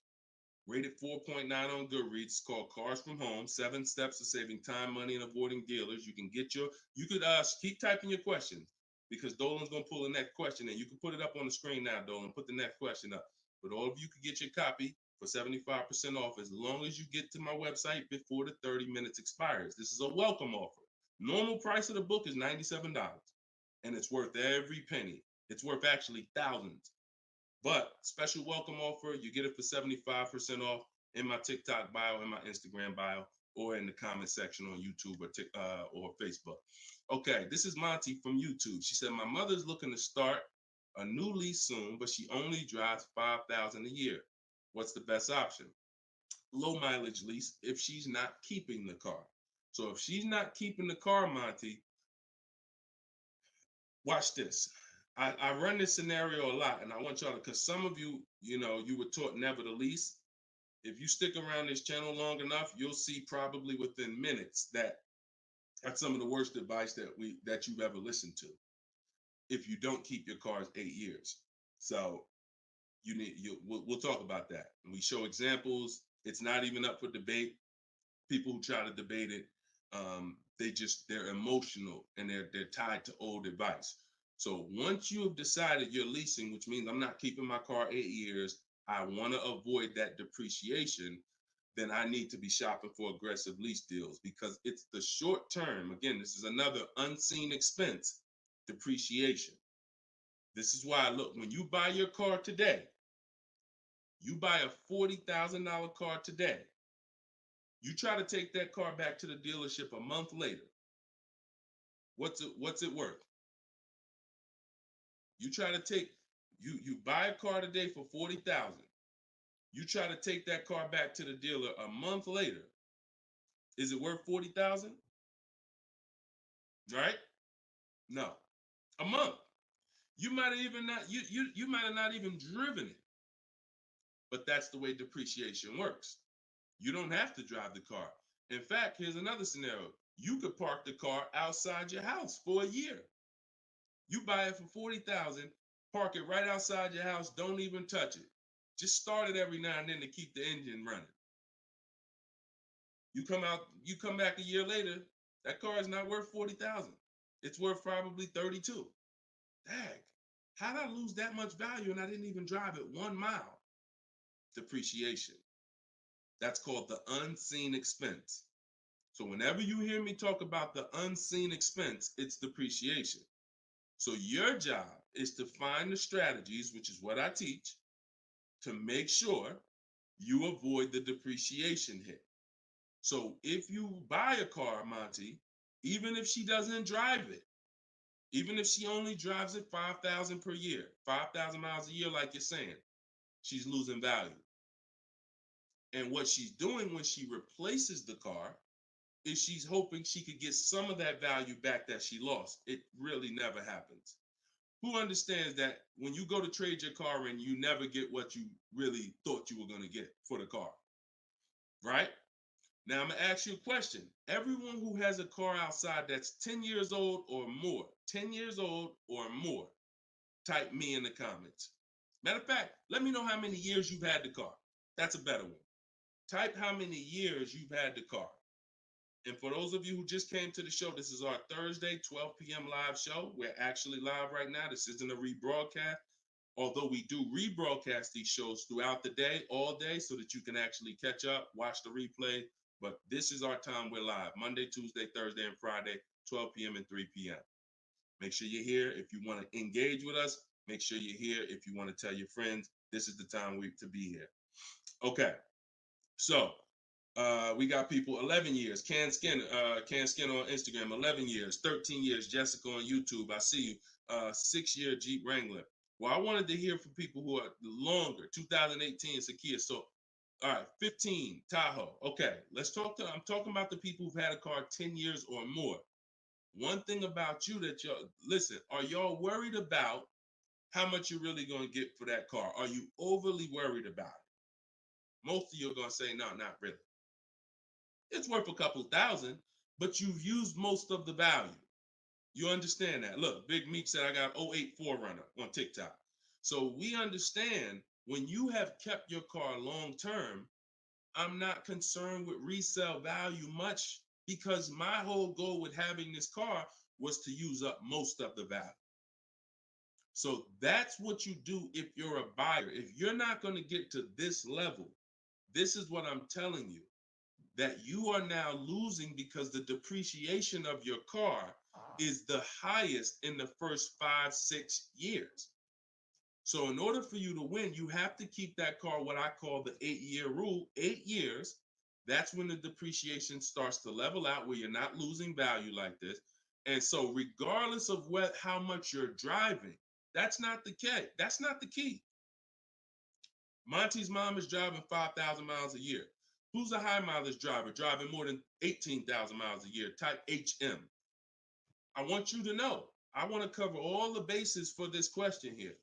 rated 4.9 on Goodreads. It's called Cars from Home, 7 Steps to Saving Time, Money, and Avoiding Dealers. You could keep typing your questions because Dolan's going to pull the next question and you can put it up on the screen now, Dolan. Put the next question up. But all of you can get your copy for 75% off as long as you get to my website before the 30 minutes expires. This is a welcome offer. Normal price of the book is $97, and it's worth every penny. It's worth actually thousands. But special welcome offer, you get it for 75% off in my TikTok bio, in my Instagram bio, or in the comment section on YouTube or Facebook. Okay, this is Monty from YouTube. She said, my mother's looking to start a new lease soon, but she only drives 5,000 a year. What's the best option? Low mileage lease if she's not keeping the car. So if she's not keeping the car, Monty, watch this. I run this scenario a lot, and I want y'all to, because some of you, you were taught never to lease. If you stick around this channel long enough, you'll see probably within minutes that that's some of the worst advice that you've ever listened to. If you don't keep your cars 8 years, so we'll talk about that. And we show examples. It's not even up for debate. People who try to debate it, they're emotional and they're tied to old advice. So once you have decided you're leasing, which means I'm not keeping my car 8 years, I want to avoid that depreciation, then I need to be shopping for aggressive lease deals, because it's the short term. Again, this is another unseen expense, depreciation. This is why, look, when you buy your car today, you buy a $40,000 car today, you try to take that car back to the dealership a month later, what's it worth? You try to take, you buy a car today for $40,000. You try to take that car back to the dealer a month later. Is it worth $40,000? Right? No. A month. You might have even not you might have not even driven it. But that's the way depreciation works. You don't have to drive the car. In fact, here's another scenario. You could park the car outside your house for a year. You buy it for $40,000, park it right outside your house, don't even touch it. Just start it every now and then to keep the engine running. You come back a year later, that car is not worth $40,000. It's worth probably $32,000. Dang, how did I lose that much value and I didn't even drive it 1 mile? Depreciation. That's called the unseen expense. So whenever you hear me talk about the unseen expense, it's depreciation. So your job is to find the strategies, which is what I teach, to make sure you avoid the depreciation hit. So if you buy a car, Monty, even if she doesn't drive it, even if she only drives it 5,000 per year, 5,000 miles a year, like you're saying, she's losing value. And what she's doing when she replaces the car is she's hoping she could get some of that value back that she lost. It really never happens. Who understands that when you go to trade your car in, you never get what you really thought you were going to get for the car, right? Now I'm going to ask you a question. Everyone who has a car outside that's 10 years old or more, 10 years old or more, type me in the comments. Matter of fact, let me know how many years you've had the car. That's a better one. Type how many years you've had the car. And for those of you who just came to the show, this is our Thursday, 12 p.m. live show. We're actually live right now. This isn't a rebroadcast, although we do rebroadcast these shows throughout the day, all day, so that you can actually catch up, watch the replay. But this is our time. We're live Monday, Tuesday, Thursday, and Friday, 12 p.m. and 3 p.m. Make sure you're here. If you want to engage with us, make sure you're here. If you want to tell your friends, this is the time to be here. Okay. So we got people 11 years. Can Skin on Instagram, 11 years, 13 years. Jessica on YouTube, I see you. 6-year Jeep Wrangler. Well, I wanted to hear from people who are longer. 2018 Sakia. So, all right, 15 Tahoe. Okay, I'm talking about the people who've had a car 10 years or more. One thing about you that listen, are y'all worried about how much you're really going to get for that car? Are you overly worried about it? Most of you are going to say, no, not really. It's worth a couple thousand, but you've used most of the value. You understand that? Look, Big Meek said I got 08 4Runner on TikTok. So we understand when you have kept your car long term, I'm not concerned with resale value much, because my whole goal with having this car was to use up most of the value. So that's what you do if you're a buyer. If you're not going to get to this level, this is what I'm telling you. that you are now losing because the depreciation of your car is the highest in the first 5-6 years. So in order for you to win, you have to keep that car, what I call the 8-year rule. 8 years, that's when the depreciation starts to level out, where you're not losing value like this. And so regardless of how much you're driving, that's not the key. That's not the key. Monty's mom is driving 5,000 miles a year. Who's a high mileage driver driving more than 18,000 miles a year, type HM? I want you to know, I want to cover all the bases for this question here.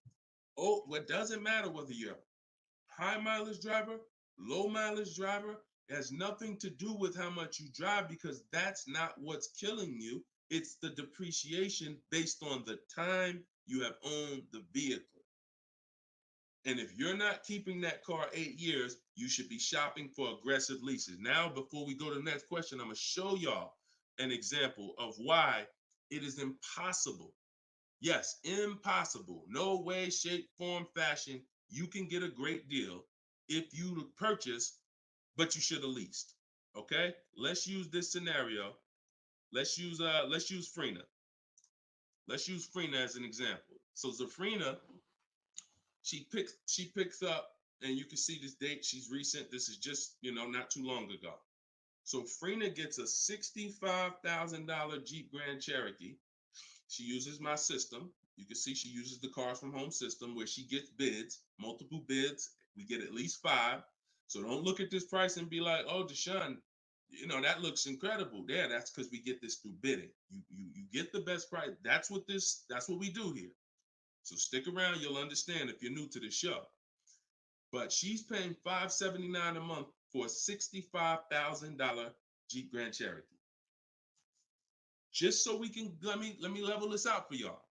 Oh, what doesn't matter whether you're a high mileage driver, low mileage driver, it has nothing to do with how much you drive, because that's not what's killing you. It's the depreciation based on the time you have owned the vehicle. And if you're not keeping that car 8 years, you should be shopping for aggressive leases. Now, before we go to the next question, I'm going to show y'all an example of why it is impossible. Yes, impossible. No way, shape, form, fashion. You can get a great deal if you purchase, but you should have leased. Okay? Let's use this scenario. Let's use Frina. Let's use Frina as an example. So Zafrina, she picks up, and you can see this date. She's recent. This is just, not too long ago. So Frina gets a $65,000 Jeep Grand Cherokee. She uses my system. You can see she uses the Cars from Home system, where she gets bids, multiple bids. We get at least 5. So don't look at this price and be like, oh, Deshone, that looks incredible. Yeah, that's because we get this through bidding. You get the best price. That's what we do here. So stick around, you'll understand if you're new to the show. But she's paying $579 a month for a $65,000 Jeep Grand Cherokee. Just so we can, let me level this out for y'all.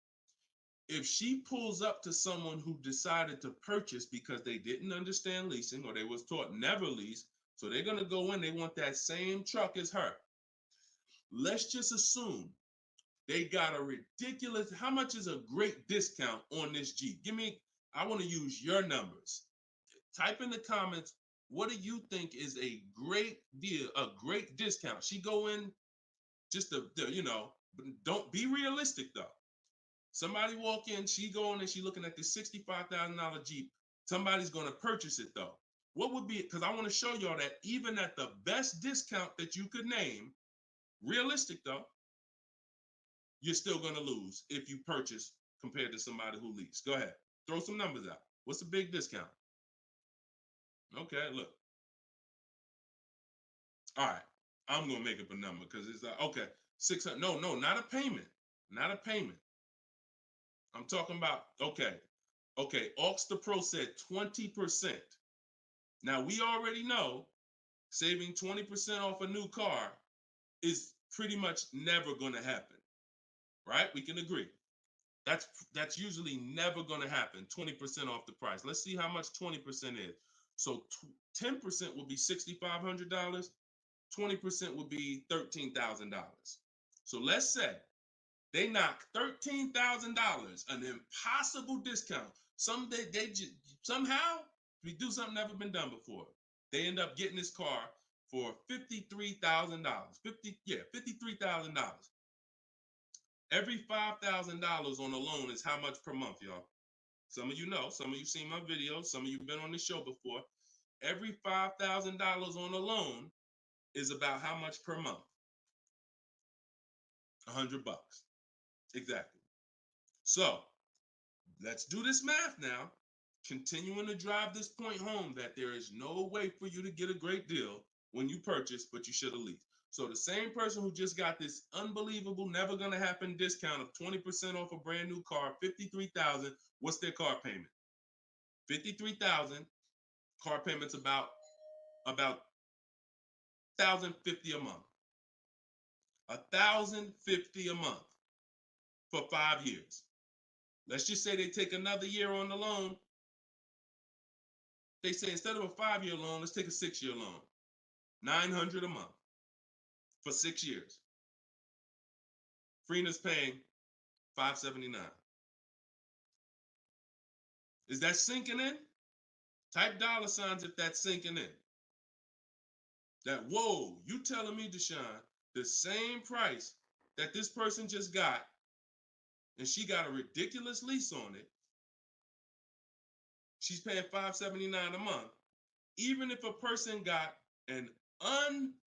If she pulls up to someone who decided to purchase because they didn't understand leasing, or they was taught never lease, so they're going to go in, they want that same truck as her. Let's just assume they got a ridiculous, how much is a great discount on this Jeep? I want to use your numbers. Type in the comments, what do you think is a great deal, a great discount? She go in just don't be realistic though. Somebody walk in, she go in and she looking at this $65,000 Jeep. Somebody's going to purchase it though. What would be, because I want to show y'all that even at the best discount that you could name, realistic though, you're still going to lose if you purchase compared to somebody who leased. Go ahead. Throw some numbers out. What's a big discount? Okay, look. All right. I'm going to make up a number because it's like, okay, 600. No, not a payment. Not a payment. I'm talking about, okay. Aux the Pro said 20%. Now, we already know saving 20% off a new car is pretty much never going to happen, right? We can agree. That's usually never going to happen, 20% off the price. Let's see how much 20% is. So 10% would be $6,500. 20% would be $13,000. So let's say they knock $13,000, an impossible discount. Somehow we do something never been done before. They end up getting this car for $53,000. $53,000. Every $5,000 on a loan is how much per month, y'all? Some of you know, some of you seen my videos, some of you been on the show before. Every $5,000 on a loan is about how much per month? $100. Exactly. So let's do this math now. Continuing to drive this point home that there is no way for you to get a great deal when you purchase, but you should have leased. So the same person who just got this unbelievable, never going to happen discount of 20% off a brand new car, $53,000, what's their car payment? $53,000. Car payment's about $1,050 a month. $1,050 a month for 5 years. Let's just say they take another year on the loan. They say instead of a 5-year loan, let's take a 6-year loan. $900 a month for 6 years. Freena's paying $579. Is that sinking in? Type $ if that's sinking in. that, whoa, you telling me, Deshone, the same price that this person just got, and she got a ridiculous lease on it, she's paying $579 a month, even if a person got an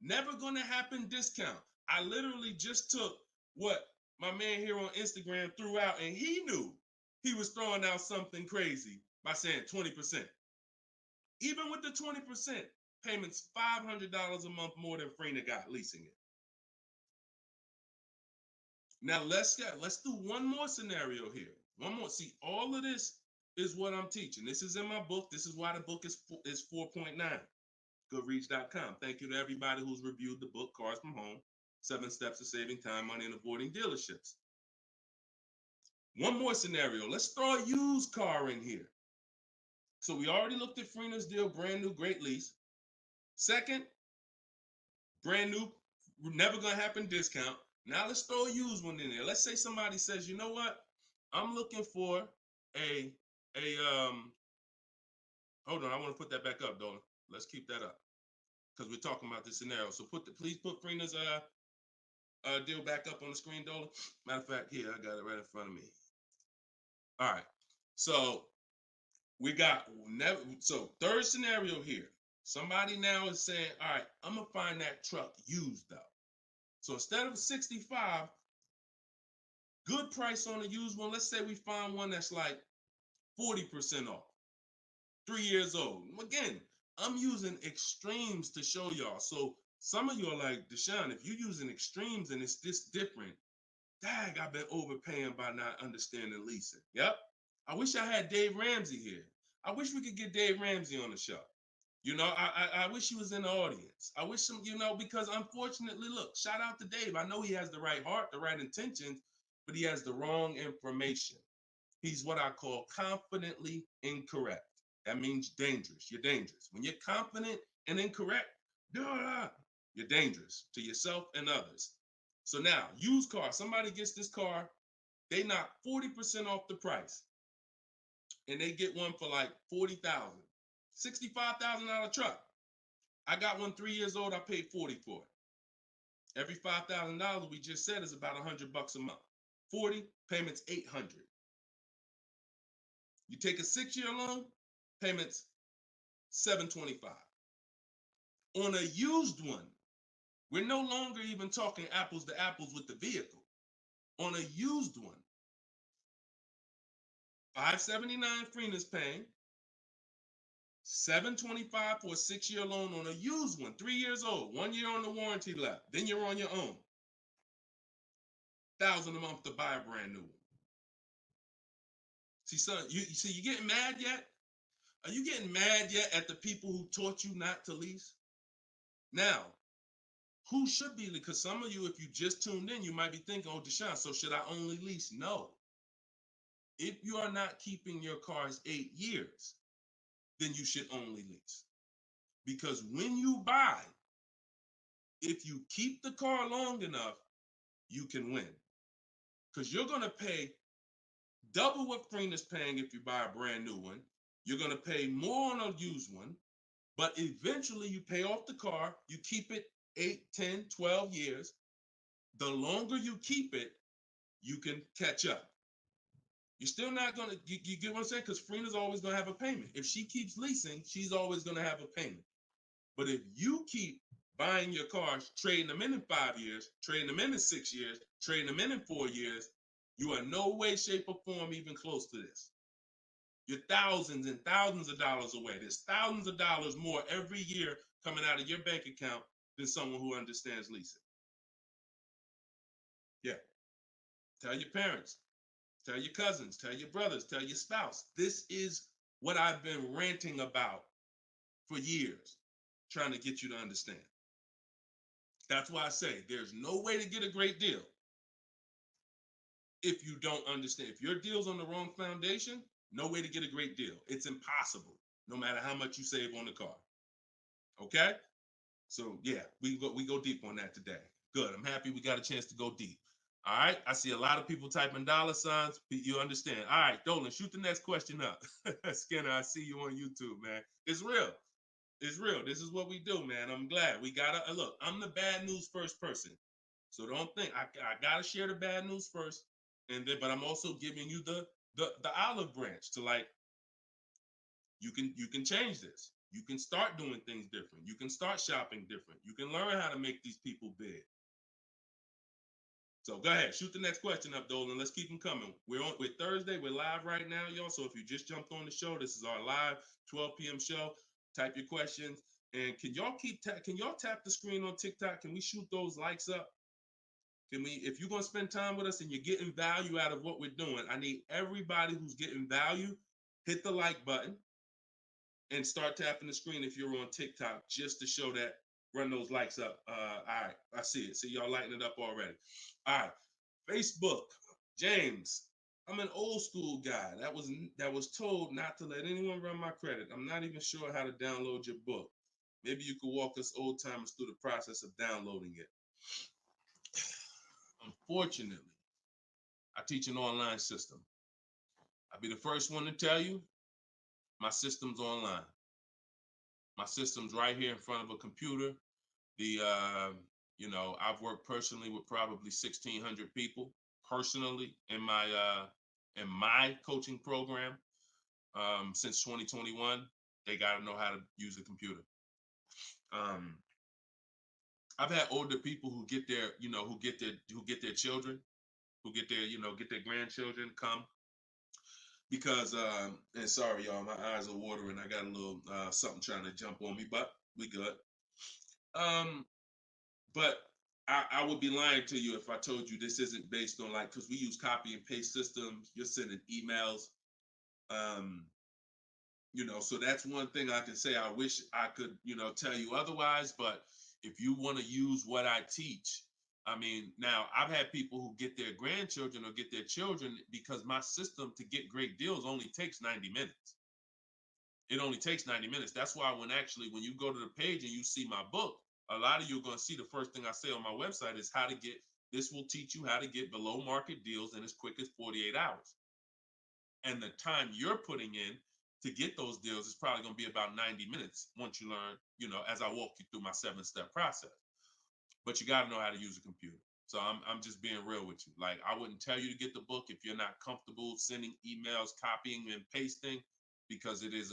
never gonna happen discount. I literally just took what my man here on Instagram threw out, and he knew he was throwing out something crazy by saying 20%. Even with the 20%, payments $500 a month more than Freener got leasing it. Now let's do one more scenario here. One more. See, all of this is what I'm teaching. This is in my book. This is why the book is 4.9. Goodreads.com. Thank you to everybody who's reviewed the book, Cars from Home, 7 Steps to Saving Time, Money, and Avoiding Dealerships. One more scenario. Let's throw a used car in here. So we already looked at Freener's deal, brand new, great lease. Second, brand new, never gonna happen discount. Now let's throw a used one in there. Let's say somebody says, you know what? I'm looking for a hold on, I want to put that back up, Dolan. Let's keep that up because we're talking about this scenario. So please put Freener's deal back up on the screen, Dolan. Matter of fact, here, I got it right in front of me. All right. So we got third scenario here. Somebody now is saying, all right, I'm gonna find that truck used though. So instead of 65, good price on a used one. Let's say we find one that's like 40% off, 3 years old. Again, I'm using extremes to show y'all. So some of you are like, Deshone, if you're using extremes and it's this different, dang, I've been overpaying by not understanding leasing. Yep. I wish I had Dave Ramsey here. I wish we could get Dave Ramsey on the show. You know, I wish he was in the audience. I wish him, because unfortunately, look, shout out to Dave. I know he has the right heart, the right intentions, but he has the wrong information. He's what I call confidently incorrect. That means dangerous. You're dangerous. When you're confident and incorrect, you're dangerous to yourself and others. So now, used car, somebody gets this car, they knock 40% off the price, and they get one for like $40,000, $65,000 truck. I got one 3 years old. I paid $40 for it. Every $5,000 we just said is about $100 a month. 40 payments, $800. You take a 6-year loan, payments $725. On a used one, we're no longer even talking apples to apples with the vehicle. On a used one, $579 Freener's paying, $725 for a 6-year loan on a used one, 3 years old, 1 year on the warranty left. Then you're on your own. $1,000 a month to buy a brand new one. See, son, you getting mad yet? Are you getting mad yet at the people who taught you not to lease? Now, who should be? Because some of you, if you just tuned in, you might be thinking, oh, Deshone, so should I only lease? No. If you are not keeping your cars 8 years, then you should only lease. Because when you buy, if you keep the car long enough, you can win. Because you're going to pay double what Freener's paying if you buy a brand new one. You're going to pay more on a used one, but eventually you pay off the car, you keep it 8, 10, 12 years. The longer you keep it, you can catch up. You're still not going to, you get what I'm saying? Because Freener's always going to have a payment. If she keeps leasing, she's always going to have a payment. But if you keep buying your cars, trading them in 5 years, trading them in 6 years, trading them in 4 years, you are no way, shape, or form even close to this. You're thousands and thousands of dollars away. There's thousands of dollars more every year coming out of your bank account than someone who understands leasing. Yeah. Tell your parents, tell your cousins, tell your brothers, tell your spouse. This is what I've been ranting about for years, trying to get you to understand. That's why I say there's no way to get a great deal if you don't understand. If your deal's on the wrong foundation, no way to get a great deal. It's impossible, no matter how much you save on the car. Okay? So yeah, we go deep on that today. Good. I'm happy we got a chance to go deep. All right. I see a lot of people typing $signs. You understand. All right, Dolan, shoot the next question up. Skinner, I see you on YouTube, man. It's real. It's real. This is what we do, man. I'm glad we gotta look. I'm the bad news first person, so don't think I gotta share the bad news first, and then but I'm also giving you the olive branch to like you can change this. You can start doing things different. You can start shopping different. You can learn how to make these people big. So go ahead, shoot the next question up, Dolan. Let's keep them coming. We're Thursday. We're live right now, y'all. So if you just jumped on the show, this is our live 12 p.m. show. Type your questions, and can y'all tap the screen on TikTok? Can we shoot those likes up? Can we? If you're gonna spend time with us and you're getting value out of what we're doing, I need everybody who's getting value hit the like button and start tapping the screen if you're on TikTok just to show that. Run those likes up. All right, I see it. See y'all lighting it up already. All right, Facebook, James. I'm an old school guy that was told not to let anyone run my credit. I'm not even sure how to download your book. Maybe you could walk us old timers through the process of downloading it. Unfortunately, I teach an online system. I'll be the first one to tell you my system's online. My system's right here in front of a computer. I've worked personally with probably 1,600 people personally in my coaching program since 2021. They got to know how to use a computer. I've had older people who get their children, who get their grandchildren come because and sorry y'all, my eyes are watering. I got a little something trying to jump on me, but we good. But I would be lying to you if I told you this isn't based on because we use copy and paste systems. You're sending emails, so that's one thing I can say. I wish I could, tell you otherwise. But if you want to use what I teach, I mean, now I've had people who get their grandchildren or get their children because my system to get great deals only takes 90 minutes. It only takes 90 minutes. That's why when you go to the page and you see my book, a lot of you are going to see the first thing I say on my website is this will teach you how to get below market deals in as quick as 48 hours. And the time you're putting in to get those deals is probably going to be about 90 minutes once you learn, as I walk you through my 7-step process. But you got to know how to use a computer. So I'm just being real with you. Like, I wouldn't tell you to get the book if you're not comfortable sending emails, copying and pasting, because it is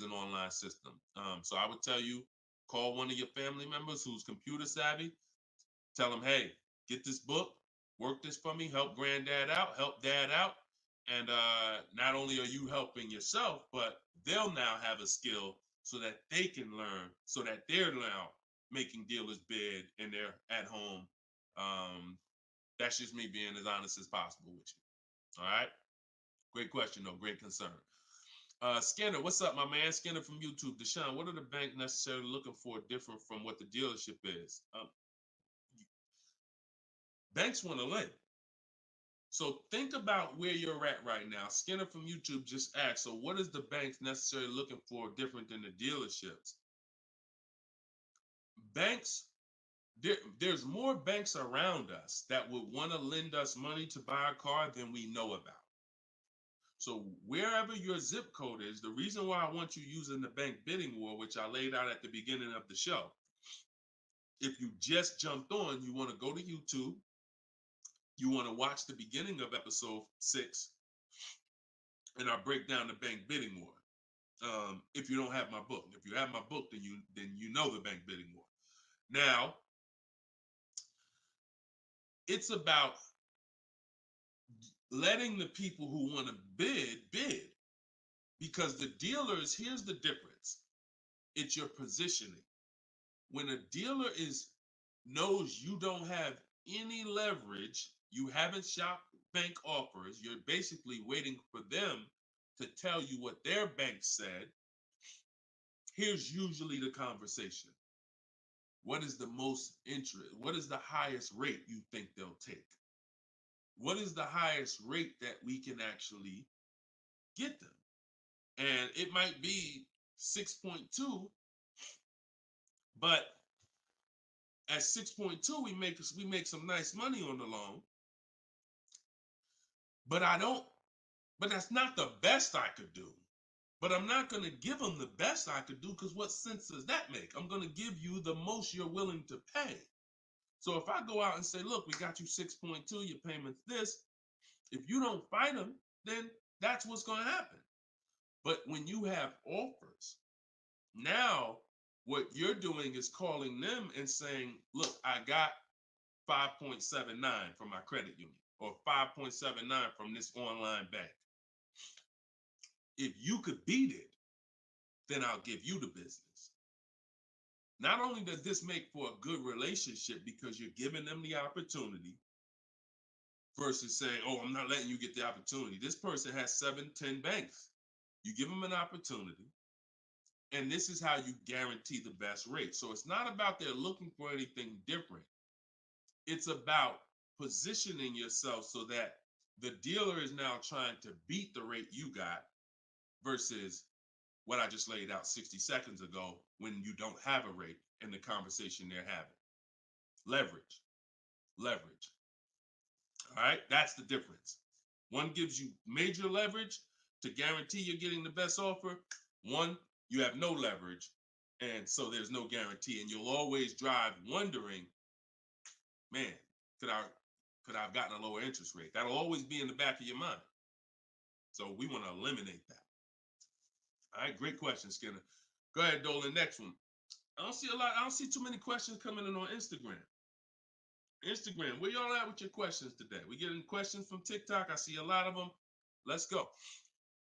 an online system. So I would tell you, call one of your family members who's computer savvy. Tell them, hey, get this book, work this for me, help granddad out, help dad out. And not only are you helping yourself, but they'll now have a skill so that they can learn, so that they're now making dealers bid and they're at home. That's just me being as honest as possible with you. All right. Great question, though. Great concern. Skinner, what's up, my man? Skinner from YouTube. Deshone, what are the bank necessarily looking for different from what the dealership is? Banks want to lend. So think about where you're at right now. Skinner from YouTube just asked, so what is the banks necessarily looking for different than the dealerships? Banks, there's more banks around us that would want to lend us money to buy a car than we know about. So wherever your zip code is, the reason why I want you using the bank bidding war, which I laid out at the beginning of the show, if you just jumped on, you want to go to YouTube, you want to watch the beginning of episode 6, and I break down the bank bidding war. If you don't have my book, if you have my book, then you know the bank bidding war. Now, it's about letting the people who want to bid, because the dealers, here's the difference. It's your positioning. When a dealer knows you don't have any leverage, you haven't shopped bank offers, you're basically waiting for them to tell you what their bank said. Here's usually the conversation. What is the most interest? What is the highest rate you think they'll take? What is the highest rate that we can actually get them? And it might be 6.2, but at 6.2, we make some nice money on the loan. But that's not the best I could do. But I'm not going to give them the best I could do, because what sense does that make? I'm going to give you the most you're willing to pay. So if I go out and say, look, we got you 6.2, your payment's this. If you don't fight them, then that's what's going to happen. But when you have offers, now what you're doing is calling them and saying, look, I got 5.79 from my credit union, or 5.79 from this online bank. If you could beat it, then I'll give you the business. Not only does this make for a good relationship because you're giving them the opportunity versus saying, oh, I'm not letting you get the opportunity. This person has 7, 10 banks. You give them an opportunity, and this is how you guarantee the best rate. So it's not about they're looking for anything different. It's about positioning yourself so that the dealer is now trying to beat the rate you got versus what I just laid out 60 seconds ago when you don't have a rate in the conversation they're having. Leverage. Leverage. All right, that's the difference. One gives you major leverage to guarantee you're getting the best offer. One, you have no leverage, and so there's no guarantee. And you'll always drive wondering, man, could I have gotten a lower interest rate? That'll always be in the back of your mind. So we want to eliminate that. All right, great question, Skinner. Go ahead, Dolan. Next one. I don't see too many questions coming in on Instagram. Instagram, where y'all at with your questions today? We getting questions from TikTok. I see a lot of them. Let's go.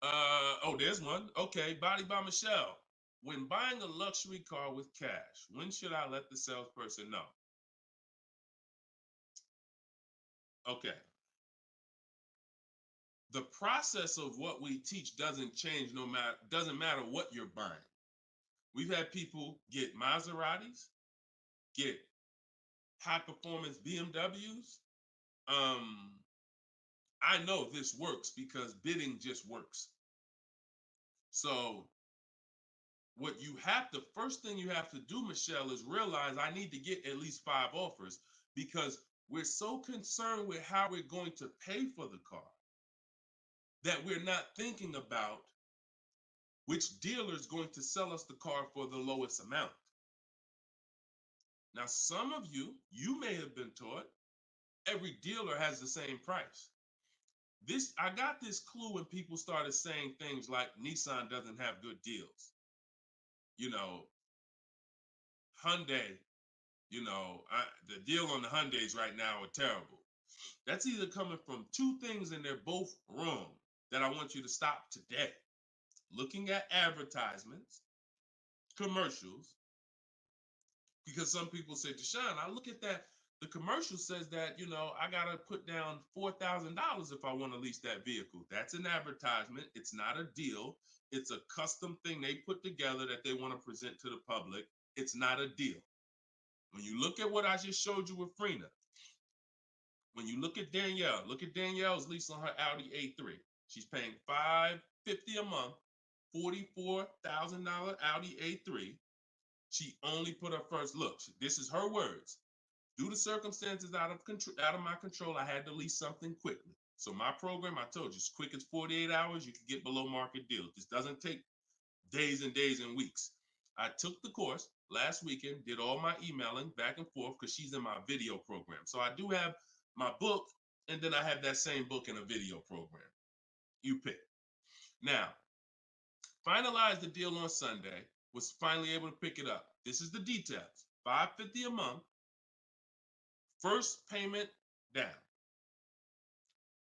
Oh, there's one. Okay, Body by Michelle. When buying a luxury car with cash, when should I let the salesperson know? Okay. The process of what we teach doesn't change doesn't matter what you're buying. We've had people get Maseratis, get high performance BMWs. I know this works because bidding just works. So first thing you have to do, Michelle, is realize I need to get at least 5 offers, because we're so concerned with how we're going to pay for the car that we're not thinking about which dealer is going to sell us the car for the lowest amount. Now, some of you may have been taught every dealer has the same price. I got this clue when people started saying things like Nissan doesn't have good deals. Hyundai, the deal on the Hyundais right now are terrible. That's either coming from 2 things, and they're both wrong, that I want you to stop today. Looking at advertisements, commercials, because some people say, Deshone, I look at that, the commercial says that, I got to put down $4,000 if I want to lease that vehicle. That's an advertisement. It's not a deal. It's a custom thing they put together that they want to present to the public. It's not a deal. When you look at what I just showed you with Frina, when you look at Danielle's lease on her Audi A3. She's paying $550 a month, $44,000 Audi A3. She only put her first look. This is her words. Due to circumstances out of my control, I had to lease something quickly. So my program, I told you, as quick as 48 hours, you can get below market deals. This doesn't take days and days and weeks. I took the course last weekend, did all my emailing back and forth because she's in my video program. So I do have my book, and then I have that same book in a video program. You pick. Now, finalized the deal on Sunday, was finally able to pick it up. This is the details. $550 a month, first payment down.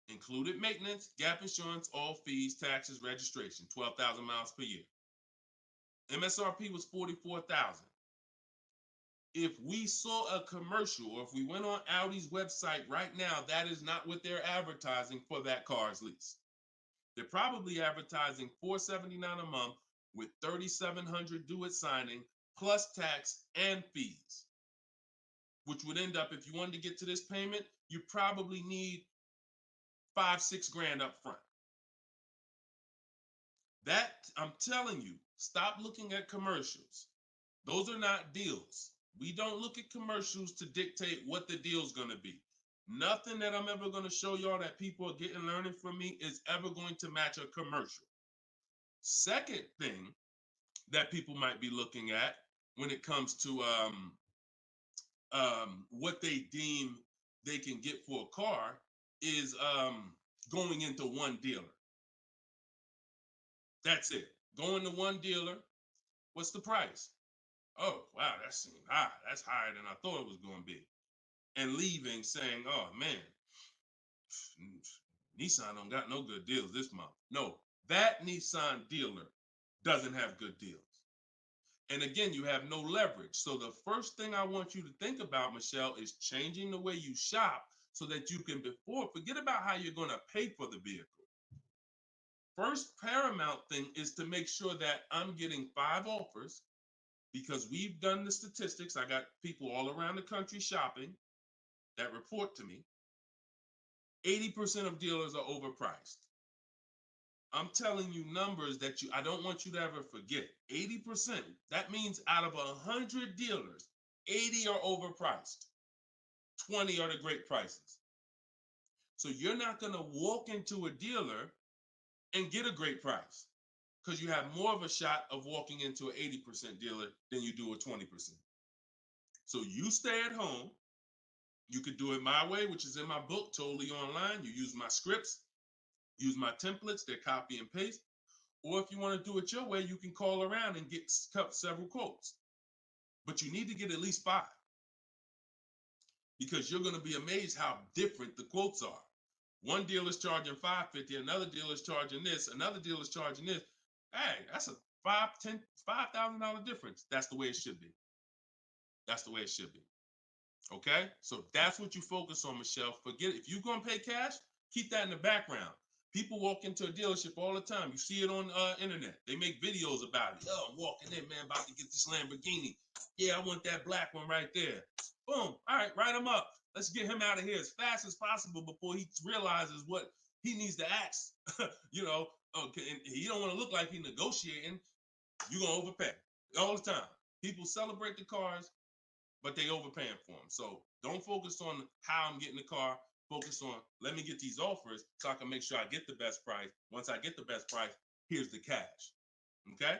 Included maintenance, gap insurance, all fees, taxes, registration, 12,000 miles per year. MSRP was $44,000. If we saw a commercial, or if we went on Audi's website right now, that is not what they're advertising for that car's lease. They're probably advertising $479 a month with $3,700 due at signing, plus tax and fees, which would end up, if you wanted to get to this payment, you probably need $5-6 grand up front. That, I'm telling you, stop looking at commercials. Those are not deals. We don't look at commercials to dictate what the deal's going to be. Nothing that I'm ever going to show y'all that people are getting learning from me is ever going to match a commercial. Second thing that people might be looking at when it comes to what they deem they can get for a car is going into one dealer. That's it. Going to one dealer. What's the price? Oh, wow, that seems high. That's higher than I thought it was going to be. And leaving saying, oh, man, Nissan don't got no good deals this month. No, that Nissan dealer doesn't have good deals. And again, you have no leverage. So the first thing I want you to think about, Michelle, is changing the way you shop so that you can forget about how you're going to pay for the vehicle. First paramount thing is to make sure that I'm getting 5 offers, because we've done the statistics. I got people all around the country shopping that report to me. 80% of dealers are overpriced. I'm telling you numbers that I don't want you to ever forget. 80%. That means out of 100 dealers, 80 are overpriced. 20 are the great prices. So you're not going to walk into a dealer and get a great price, because you have more of a shot of walking into an 80% dealer than you do a 20%. So you stay at home. You could do it my way, which is in my book, totally online. You use my scripts, use my templates, they're copy and paste. Or if you want to do it your way, you can call around and get several quotes. But you need to get at least 5, because you're going to be amazed how different the quotes are. One dealer's charging $550, another dealer's charging this, another dealer's charging this. Hey, that's a $5,000 difference. That's the way it should be. That's the way it should be. Okay? So that's what you focus on, Michelle. Forget it. If you're going to pay cash, keep that in the background. People walk into a dealership all the time. You see it on internet. They make videos about it. Oh, I'm walking in, man, about to get this Lamborghini. Yeah, I want that black one right there. Boom. All right, write him up. Let's get him out of here as fast as possible before he realizes what he needs to ask. Okay, and he don't want to look like he's negotiating. You're going to overpay all the time. People celebrate the cars, but they overpaying for them. So don't focus on how I'm getting the car. Focus on, let me get these offers so I can make sure I get the best price. Once I get the best price, here's the cash. Okay?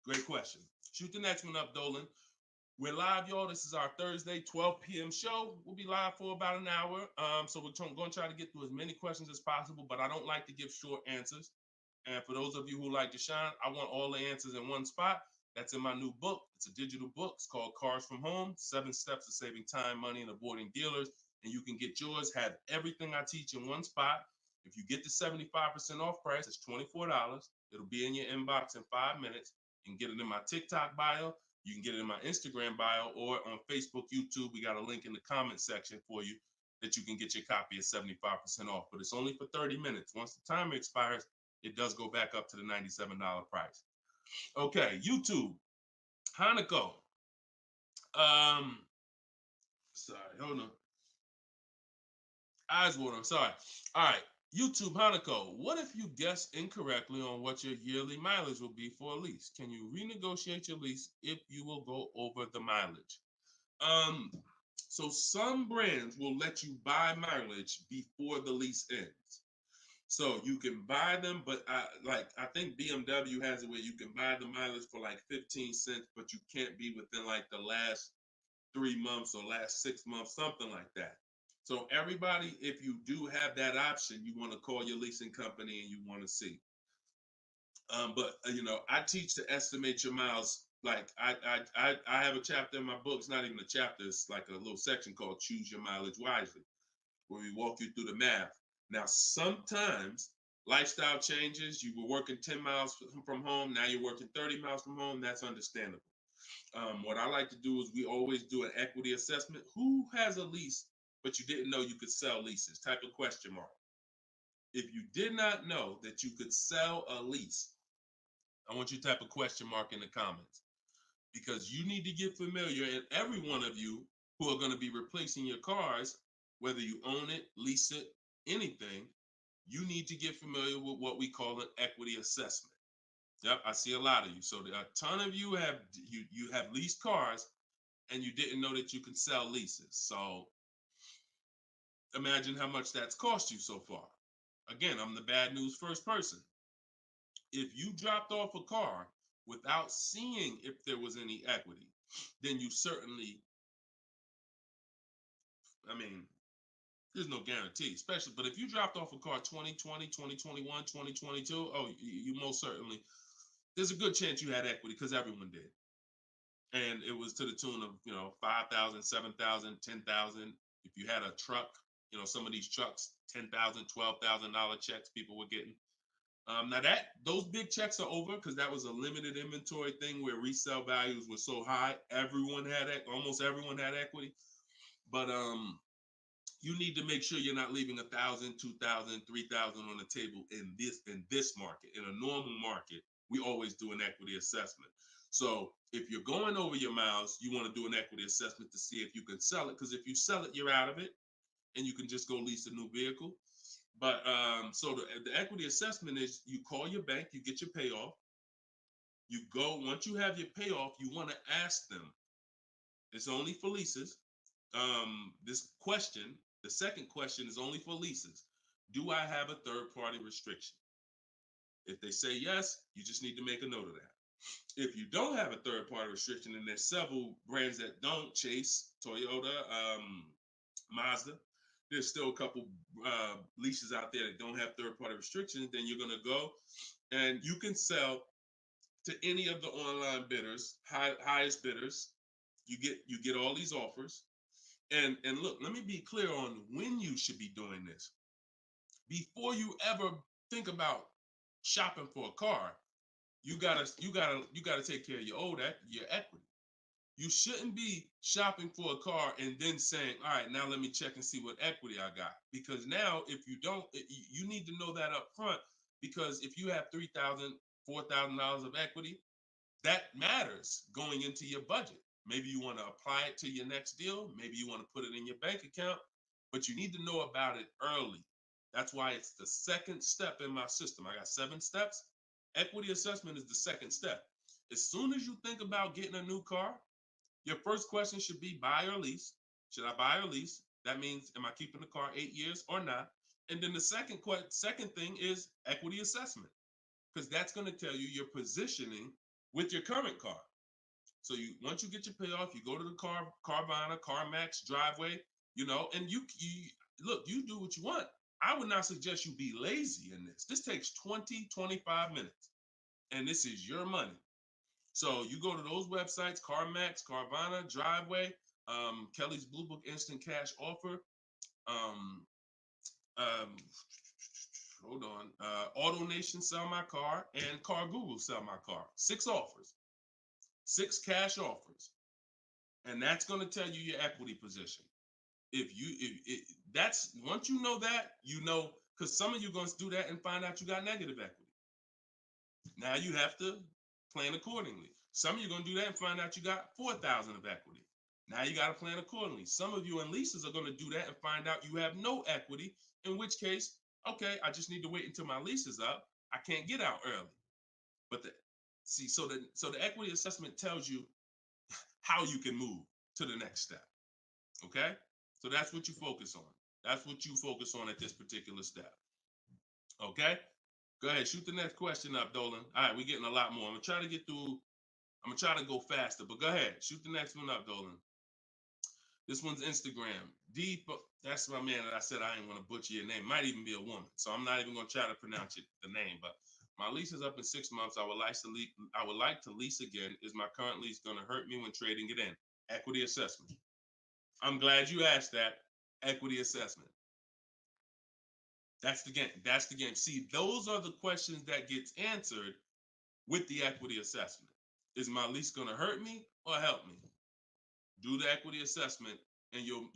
Great question. Shoot the next one up, Dolan. We're live, y'all. This is our Thursday, 12 p.m. show. We'll be live for about an hour. So we're going to try to get through as many questions as possible, but I don't like to give short answers. And for those of you who like Deshone, I want all the answers in one spot. That's in my new book. It's a digital book. It's called Cars from Home, 7 Steps to Saving Time, Money, and Avoiding Dealers. And you can get yours, have everything I teach in one spot. If you get the 75% off price, it's $24. It'll be in your inbox in 5 minutes. You can get it in my TikTok bio. You can get it in my Instagram bio, or on Facebook, YouTube. We got a link in the comment section for you that you can get your copy at 75% off. But it's only for 30 minutes. Once the timer expires, it does go back up to the $97 price. Okay, YouTube. Hanako. Sorry, hold on. Eyes water, I'm sorry. All right, YouTube, Hanako. What if you guess incorrectly on what your yearly mileage will be for a lease? Can you renegotiate your lease if you will go over the mileage? So some brands will let you buy mileage before the lease ends. So you can buy them, but I think BMW has it where you can buy the mileage for like 15 cents, but you can't be within like the last 3 months or last 6 months, something like that. So everybody, if you do have that option, you want to call your leasing company and you want to see. But I teach to estimate your miles. Like I have a chapter in my book. It's not even a chapter. It's like a little section called Choose Your Mileage Wisely, where we walk you through the math. Now, sometimes lifestyle changes. You were working 10 miles from home. Now you're working 30 miles from home. That's understandable. What I like to do is we always do an equity assessment. Who has a lease, but you didn't know you could sell leases? Type of question mark. If you did not know that you could sell a lease, I want you to type a question mark in the comments, because you need to get familiar, and every one of you who are going to be replacing your cars, whether you own it, lease it, anything, you need to get familiar with what we call an equity assessment. Yep, I see a lot of you. So a ton of you have leased cars and you didn't know that you can sell leases. So imagine how much that's cost you so far. Again, I'm the bad news first person. If you dropped off a car without seeing if there was any equity, then you certainly, I mean, there's no guarantee, especially, but if you dropped off a car 2020, 2021, 2022, oh, you most certainly, there's a good chance you had equity because everyone did. And it was to the tune of, 5,000, 7,000, 10,000. If you had a truck, some of these trucks, $10,000, $12,000 checks people were getting. Now those big checks are over because that was a limited inventory thing where resale values were so high. Almost everyone had equity. But you need to make sure you're not leaving 1,000, 2,000, 3,000 on the table in this market. In a normal market, we always do an equity assessment. So if you're going over your miles, you want to do an equity assessment to see if you can sell it. Because if you sell it, you're out of it, and you can just go lease a new vehicle. But so the equity assessment is you call your bank, you get your payoff. You go, once you have your payoff, you want to ask them. It's only for leases. The second question is only for leases. Do I have a third party restriction? If they say yes, you just need to make a note of that. If you don't have a third party restriction, and there's several brands that don't, Chase, Toyota, Mazda, there's still a couple leases out there that don't have third party restrictions, then you're going to go and you can sell to any of the online bidders, highest bidders. You get all these offers. And look, let me be clear on when you should be doing this. Before you ever think about shopping for a car, you gotta take care of your equity. You shouldn't be shopping for a car and then saying, all right, now let me check and see what equity I got. Because now if you don't, you need to know that up front, because if you have $3,000, $4,000 of equity, that matters going into your budget. Maybe you want to apply it to your next deal. Maybe you want to put it in your bank account, but you need to know about it early. That's why it's the second step in my system. I got 7 steps. Equity assessment is the second step. As soon as you think about getting a new car, your first question should be buy or lease. Should I buy or lease? That means, am I keeping the car 8 years or not? And then the second thing is equity assessment, because that's going to tell you your positioning with your current car. So once you get your payoff, you go to the Carvana, CarMax, Driveway, and you look, you do what you want. I would not suggest you be lazy in this. This takes 20, 25 minutes, and this is your money. So you go to those websites, CarMax, Carvana, Driveway, Kelly's Blue Book Instant Cash Offer, hold on, AutoNation Sell My Car, and Car Google Sell My Car. 6 offers. 6 cash offers, and that's going to tell you your equity position. That's once you know that, because some of you are going to do that and find out you got negative equity. Now you have to plan accordingly. Some of you are going to do that and find out you got 4,000 of equity. Now you got to plan accordingly. Some of you in leases are going to do that and find out you have no equity, in which case, okay, I just need to wait until my lease is up. I can't get out early. But so the equity assessment tells you how you can move to the next step. Okay? So that's what you focus on. That's what you focus on at this particular step. Okay? Go ahead, shoot the next question up, Dolan. All right, we're getting a lot more. I'm gonna try to get through. I'm gonna try to go faster, but go ahead, shoot the next one up, Dolan. This one's Instagram. That's my man that I said I didn't want to butcher your name. Might even be a woman, so I'm not even gonna try to pronounce the name. But my lease is up in 6 months. I would like to lease again. Is my current lease gonna hurt me when trading it in? Equity assessment. I'm glad you asked that. Equity assessment. That's the game. That's the game. See, those are the questions that gets answered with the equity assessment. Is my lease going to hurt me or help me? Do the equity assessment, and you'll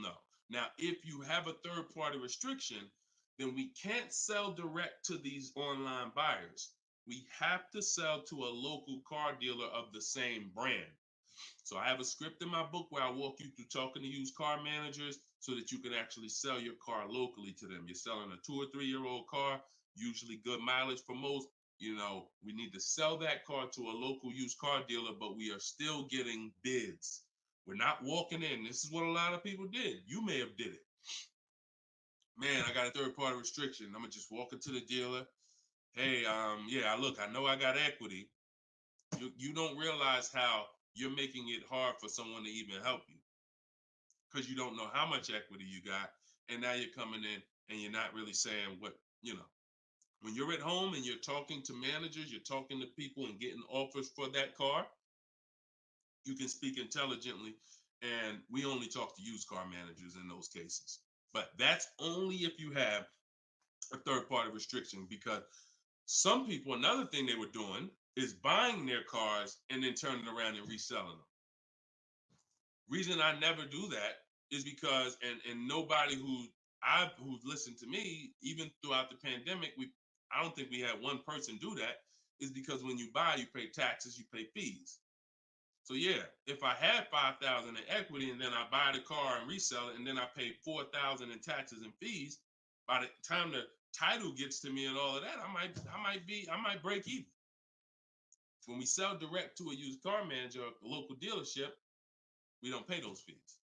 know. Now, if you have a third-party restriction, then we can't sell direct to these online buyers. We have to sell to a local car dealer of the same brand. So I have a script in my book where I walk you through talking to used car managers so that you can actually sell your car locally to them. You're selling a 2 or 3 year old car, usually good mileage for most. We need to sell that car to a local used car dealer, but we are still getting bids. We're not walking in. This is what a lot of people did. You may have did it. Man, I got a third party restriction. I'm gonna just walk into the dealer. hey, yeah, look, I know I got equity. You don't realize how you're making it hard for someone to even help you because you don't know how much equity you got, and now you're coming in and you're not really saying what you know. When you're at home and you're talking to managers, you're talking to people and getting offers for that car, you can speak intelligently. And we only talk to used car managers in those cases. But that's only if you have a third party restriction, because some people, another thing they were doing is buying their cars and then turning around and reselling them. Reason I never do that is because, and nobody who's listened to me, even throughout the pandemic, I don't think we had one person do that, is because when you buy, you pay taxes, you pay fees. So yeah, if I had 5,000 in equity and then I buy the car and resell it and then I pay 4,000 in taxes and fees, by the time the title gets to me and all of that, I might break even. When we sell direct to a used car manager, a local dealership, we don't pay those fees.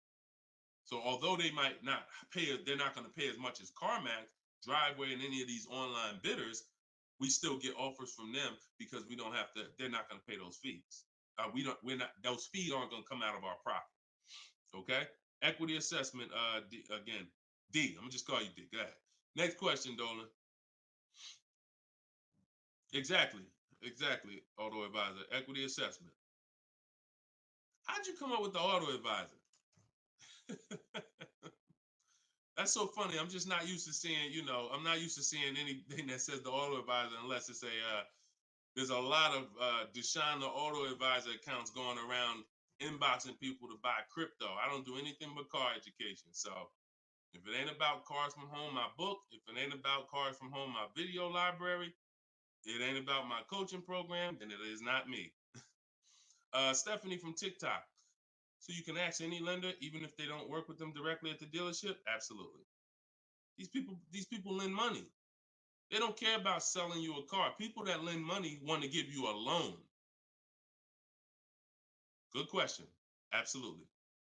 So although they might not pay, they're not going to pay as much as CarMax, Driveway, and any of these online bidders, we still get offers from them because we don't have to. They're not going to pay those fees. We're not. Those fees aren't going to come out of our profit. Okay. Equity assessment. Again, D. I'm gonna just call you D. Go ahead. Next question, Dolan. Exactly. Exactly. Auto advisor. Equity assessment. How'd you come up with the auto advisor? That's so funny. I'm just not used to seeing, I'm not used to seeing anything that says the auto advisor unless it's there's a lot of Deshone the Auto Advisor accounts going around inboxing people to buy crypto. I don't do anything but car education. So if it ain't about Cars from Home, my book, if it ain't about Cars from Home, my video library, it ain't about my coaching program, then it is not me. Stephanie from TikTok. So you can ask any lender, even if they don't work with them directly at the dealership? Absolutely. These people lend money. They don't care about selling you a car. People that lend money want to give you a loan. Good question. Absolutely.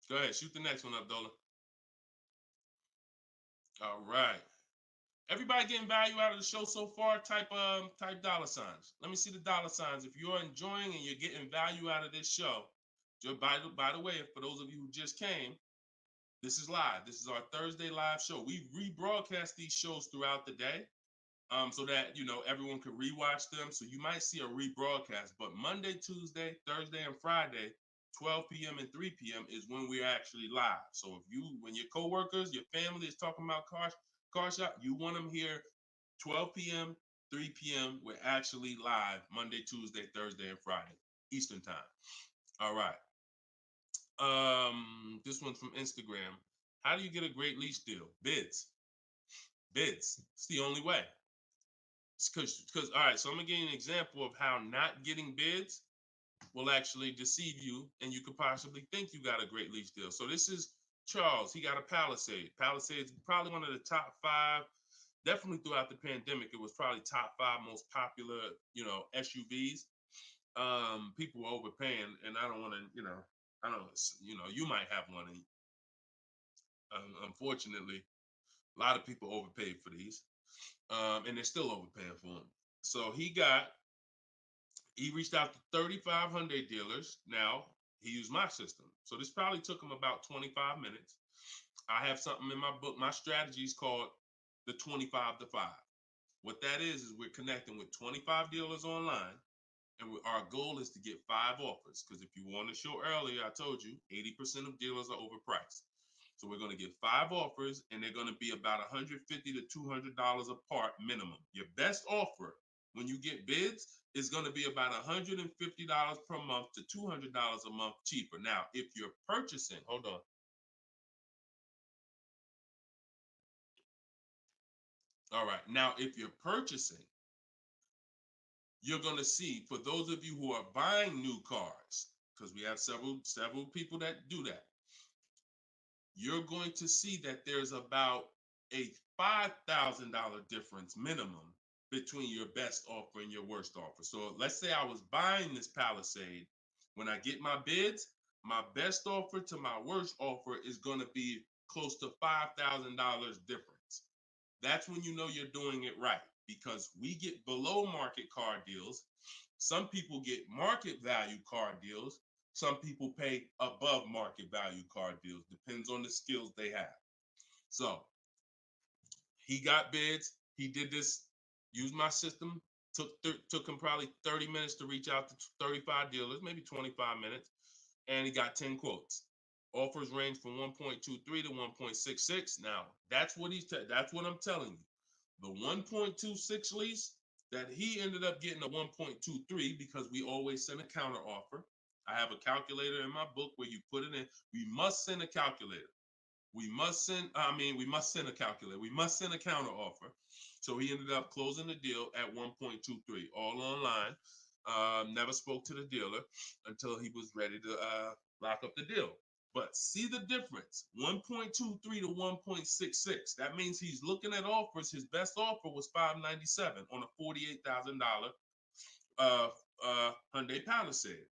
Go ahead. Shoot the next one up, Dola. All right. Everybody getting value out of the show so far? Type dollar signs. Let me see the dollar signs. If you're enjoying and you're getting value out of this show, by the way, for those of you who just came, this is live. This is our Thursday live show. We rebroadcast these shows throughout the day, so that everyone can rewatch them. So you might see a rebroadcast, but Monday, Tuesday, Thursday, and Friday, 12 p.m. and 3 p.m. is when we're actually live. So when your coworkers, your family is talking about car shop, you want them here 12 p.m., 3 p.m. We're actually live Monday, Tuesday, Thursday, and Friday, Eastern time. All right. This one's from Instagram. How do you get a great lease deal? Bids. It's the only way. Because all right, so I'm gonna give you an example of how not getting bids will actually deceive you, and you could possibly think you got a great lease deal. So this is Charles. He got a Palisade. Palisade is probably one of the top 5. Definitely throughout the pandemic, it was probably top 5 most popular, SUVs. People were overpaying, and I don't want to, I don't, you might have one. And unfortunately, a lot of people overpaid for these, and they're still overpaying for them. So he reached out to 3,500 dealers. Now he used my system. So this probably took him about 25 minutes. I have something in my book. My strategy is called the 25 to 5. What that is we're connecting with 25 dealers online. And our goal is to get 5 offers. Because if you want to show earlier, I told you 80% of dealers are overpriced. So we're going to get 5 offers, and they're going to be about $150 to $200 apart minimum. Your best offer when you get bids is going to be about $150 per month to $200 a month cheaper. Now, if you're purchasing, hold on. All right. Now, if you're purchasing, you're going to see, for those of you who are buying new cars, because we have several people that do that, you're going to see that there's about a $5,000 difference minimum between your best offer and your worst offer. So let's say I was buying this Palisade. When I get my bids, my best offer to my worst offer is going to be close to $5,000 difference. That's when you know you're doing it right. because we get below market car deals. Some people get market value car deals. Some people pay above market value car deals. Depends on the skills they have. So he got bids. He did this, used my system. Took him probably 30 minutes to reach out to 35 dealers, maybe 25 minutes, and he got 10 quotes. Offers range from 1.23 to 1.66. Now, that's what that's what I'm telling you. The 1.26 lease that he ended up getting a 1.23 because we always send a counter offer. I have a calculator in my book where you put it in. We must send a calculator. We must send a calculator. We must send a counter offer. So he ended up closing the deal at 1.23, all online. Never spoke to the dealer until he was ready to lock up the deal. But see the difference, 1.23 to 1.66. That means he's looking at offers. His best offer was $597 on a $48,000 Hyundai Palisade.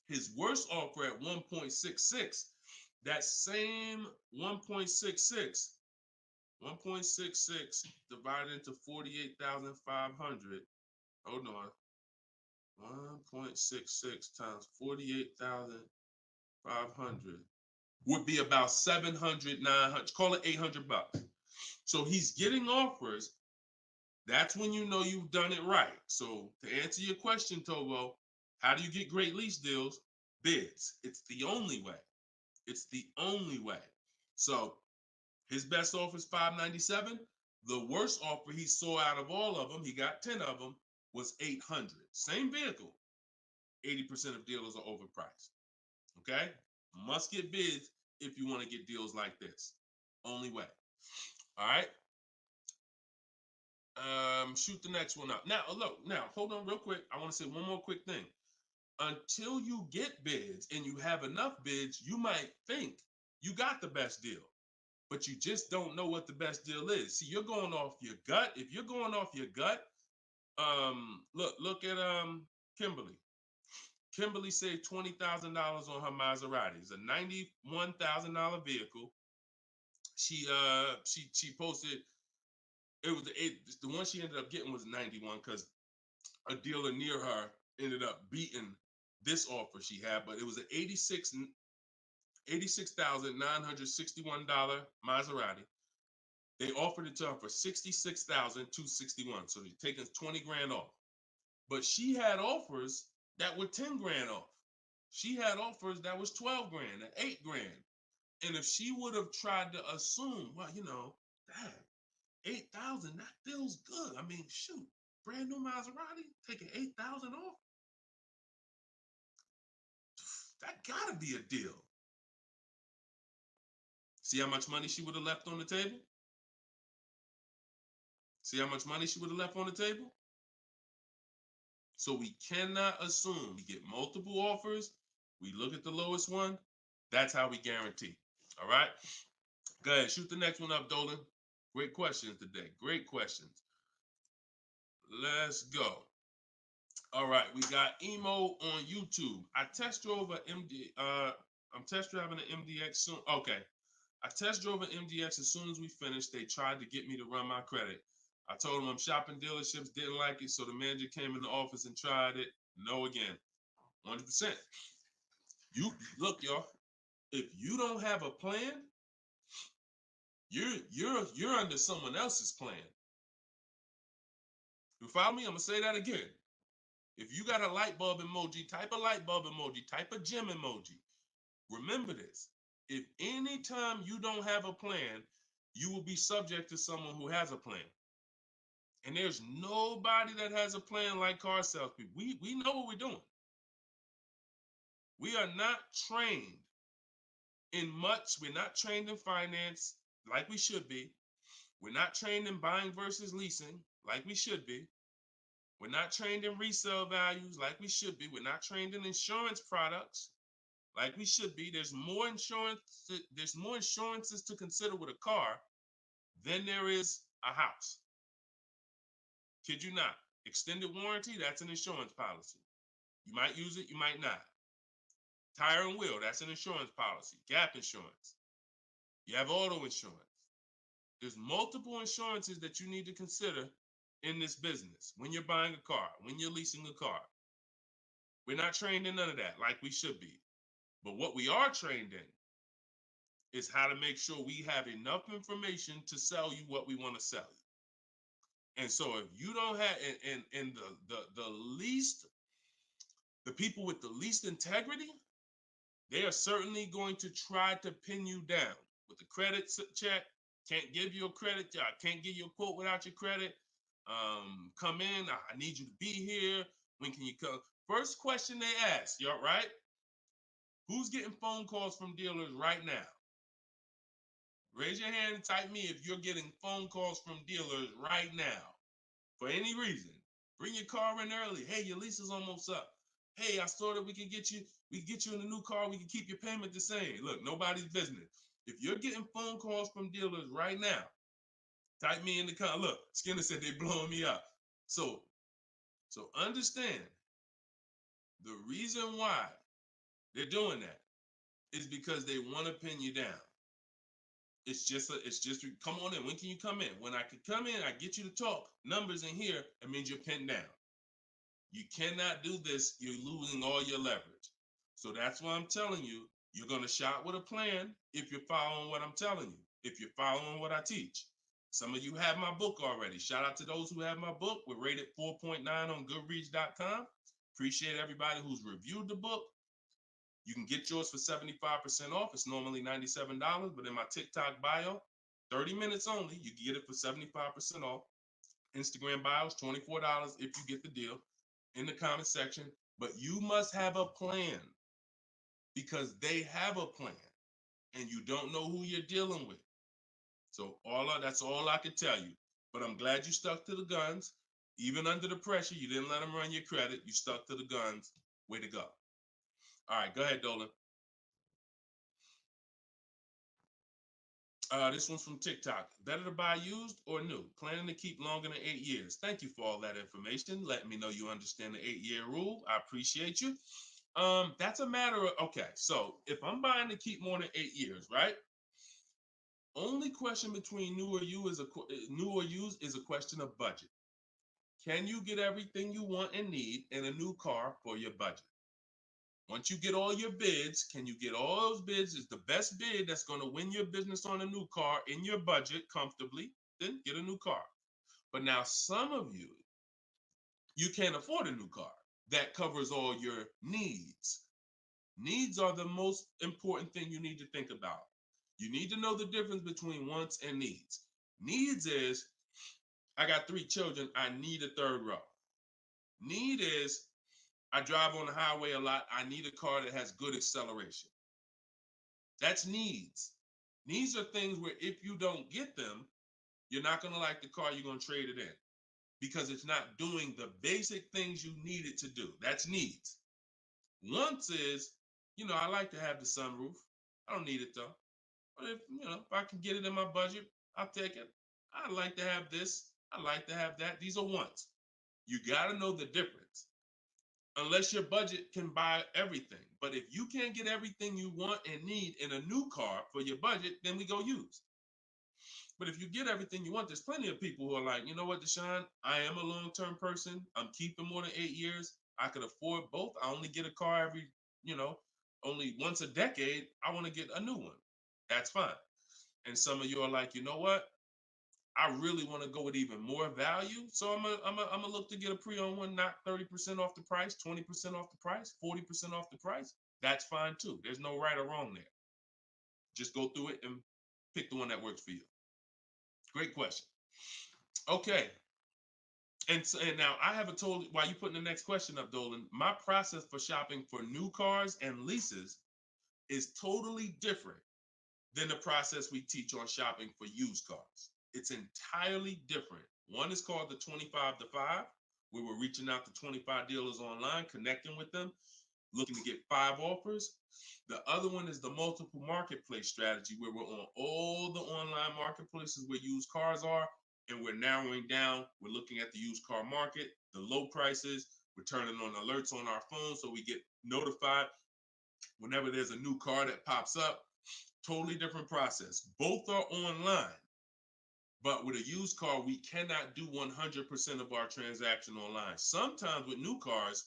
His worst offer at 1.66, that same 1.66 divided into 48,500. Hold on. 1.66 times 48,500 would be about 700, 900, call it $800. So he's getting offers. That's when you know you've done it right. So to answer your question, Tobo, how do you get great lease deals? Bids. It's the only way. It's the only way. So his best offer is $597. The worst offer he saw out of all of them, he got 10 of them, was $800. Same vehicle. 80% of dealers are overpriced. Okay? Must get bids if you want to get deals like this. Only way. All right? Shoot the next one up. Now, look, hold on real quick. I want to say one more quick thing. Until you get bids and you have enough bids, you might think you got the best deal, but you just don't know what the best deal is. See, you're going off your gut. If you're going off your gut, look at Kimberly. Kimberly saved $20,000 on her Maserati. It's a $91,000 vehicle. She posted, the one she ended up getting was 91 because a dealer near her ended up beating this offer she had, but it was an $86,961 Maserati. They offered it to her for $66,261. So they're taking 20 grand off. But she had offers that were 10 grand off. She had offers that was 12 grand and 8 grand. And if she would have tried to assume, well, damn, 8,000, that feels good. I mean, shoot, brand new Maserati, taking 8,000 off. That gotta be a deal. See how much money she would have left on the table? See how much money she would have left on the table? So we cannot assume. We get multiple offers. We look at the lowest one. That's how we guarantee. All right? Go ahead. Shoot the next one up, Dolan. Great questions today. Great questions. Let's go. All right. We got Emo on YouTube. I test drove an MD. I'm test driving an MDX soon. Okay. I test drove an MDX as soon as we finished. They tried to get me to run my credit. I told them I'm shopping dealerships, didn't like it, so the manager came in the office and tried it. No again. 100%. You look, y'all. If you don't have a plan, you're under someone else's plan. You follow me? I'm gonna say that again. If you got a light bulb emoji, type a light bulb emoji, type a gem emoji. Remember this. If anytime you don't have a plan, you will be subject to someone who has a plan. And there's nobody that has a plan like car salespeople. We know what we're doing. We are not trained in much. We're not trained in finance like we should be. We're not trained in buying versus leasing like we should be. We're not trained in resale values like we should be. We're not trained in insurance products like we should be. There's more insurances to consider with a car than there is a house. Kid you not. Extended warranty, that's an insurance policy. You might use it, you might not. Tire and wheel, that's an insurance policy. Gap insurance. You have auto insurance. There's multiple insurances that you need to consider in this business, when you're buying a car, when you're leasing a car. We're not trained in none of that like we should be. But what we are trained in is how to make sure we have enough information to sell you what we want to sell you. And so if you don't have, and the least, the people with the least integrity, they are certainly going to try to pin you down with the credit check. Can't give you a credit. I can't give you a quote without your credit. Come in. I need you to be here. When can you come? First question they ask, y'all, right? Who's getting phone calls from dealers right now? Raise your hand and type me if you're getting phone calls from dealers right now for any reason. Bring your car in early. Hey, your lease is almost up. Hey, I saw that we can get you in a new car. We can keep your payment the same. Look, nobody's business. If you're getting phone calls from dealers right now, type me in the comment. Look, Skinner said they blowing me up. So understand the reason why they're doing that is because they want to pin you down. It's just come on in. When can you come in? When I can come in, I get you to talk. Numbers in here, it means you're pinned down. You cannot do this. You're losing all your leverage. So that's why I'm telling you, you're going to shop with a plan if you're following what I'm telling you, if you're following what I teach. Some of you have my book already. Shout out to those who have my book. We're rated 4.9 on Goodreads.com. Appreciate everybody who's reviewed the book. You can get yours for 75% off. It's normally $97, but in my TikTok bio, 30 minutes only, you can get it for 75% off. Instagram bio is $24 if you get the deal in the comment section. But you must have a plan because they have a plan and you don't know who you're dealing with. So that's all I can tell you. But I'm glad you stuck to the guns. Even under the pressure, you didn't let them run your credit. You stuck to the guns. Way to go. All right, go ahead, Dolan. This one's from TikTok. Better to buy used or new? Planning to keep longer than 8 years. Thank you for all that information. Letting me know you understand the 8-year rule. I appreciate you. That's a matter of, okay, so if I'm buying to keep more than 8 years, right? Only question between new or used is a question of budget. Can you get everything you want and need in a new car for your budget? Once you get all your bids, can you get all those bids? Is the best bid that's going to win your business on a new car in your budget comfortably, then get a new car. But now some of you can't afford a new car that covers all your needs. Needs are the most important thing you need to think about. You need to know the difference between wants and needs. Needs is, I got 3 children, I need a third row. Need is, I drive on the highway a lot. I need a car that has good acceleration. That's needs. Needs are things where if you don't get them, you're not going to like the car, you're going to trade it in because it's not doing the basic things you need it to do. That's needs. Wants is, I like to have the sunroof. I don't need it though. But if I can get it in my budget, I'll take it. I like to have this. I like to have that. These are wants. You got to know the difference. Unless your budget can buy everything. But if you can't get everything you want and need in a new car for your budget, then we go used. But if you get everything you want, there's plenty of people who are like, you know what, Deshone, I am a long-term person. I'm keeping more than 8 years. I could afford both. I only get a car every, only once a decade. I want to get a new one. That's fine. And some of you are like, you know what? I really want to go with even more value. So I'm gonna look to get a pre-owned one, not 30% off the price, 20% off the price, 40% off the price. That's fine too. There's no right or wrong there. Just go through it and pick the one that works for you. Great question. Okay. And now I have while you putting the next question up, Dolan, my process for shopping for new cars and leases is totally different than the process we teach on shopping for used cars. It's entirely different. One is called the 25 to 5, where we're reaching out to 25 dealers online, connecting with them, looking to get 5 offers. The other one is the multiple marketplace strategy, where we're on all the online marketplaces where used cars are, and we're narrowing down. We're looking at the used car market, the low prices. We're turning on alerts on our phone so we get notified whenever there's a new car that pops up. Totally different process. Both are online, But with a used car, we cannot do 100% of our transaction online. Sometimes with new cars,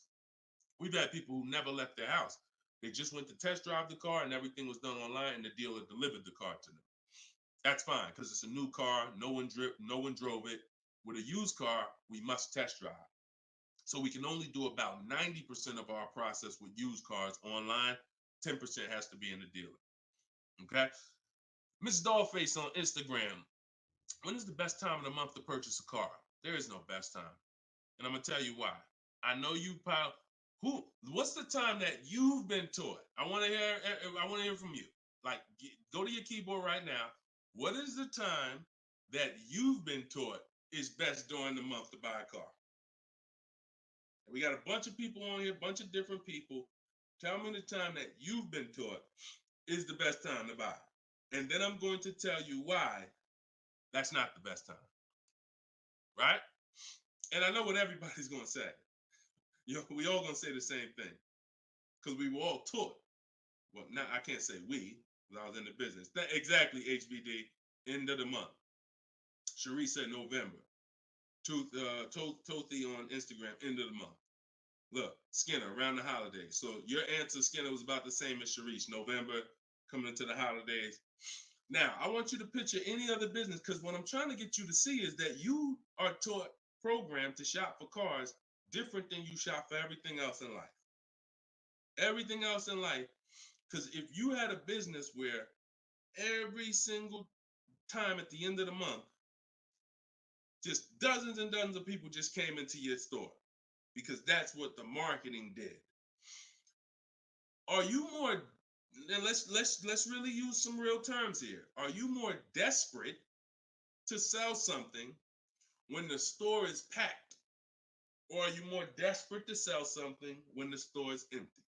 we've had people who never left their house. They just went to test drive the car and everything was done online and the dealer delivered the car to them. That's fine because it's a new car. No one drove it. With a used car, we must test drive. So we can only do about 90% of our process with used cars online. 10% has to be in the dealer. Okay. Miss Dollface on Instagram. When is the best time of the month to purchase a car? There is no best time. And I'm going to tell you why. I know you pal. What's the time that you've been taught? I want to hear from you. Like, go to your keyboard right now. What is the time that you've been taught is best during the month to buy a car? And we got a bunch of people on here, a bunch of different people. Tell me the time that you've been taught is the best time to buy. And then I'm going to tell you why that's not the best time. Right? And I know what everybody's going to say. We all going to say the same thing because we were all taught. Well, now I can't say we because I was in the business. Exactly, HBD, end of the month. Cherie said November. Tothy on Instagram, end of the month. Look, Skinner, around the holidays. So your answer, Skinner, was about the same as Sharice. November, coming into the holidays. Now, I want you to picture any other business because what I'm trying to get you to see is that you are taught, programmed to shop for cars different than you shop for everything else in life. Everything else in life, because if you had a business where every single time at the end of the month, just dozens and dozens of people just came into your store because that's what the marketing did. Are you more, and let's really use some real terms here. Are you more desperate to sell something when the store is packed? Or are you more desperate to sell something when the store is empty?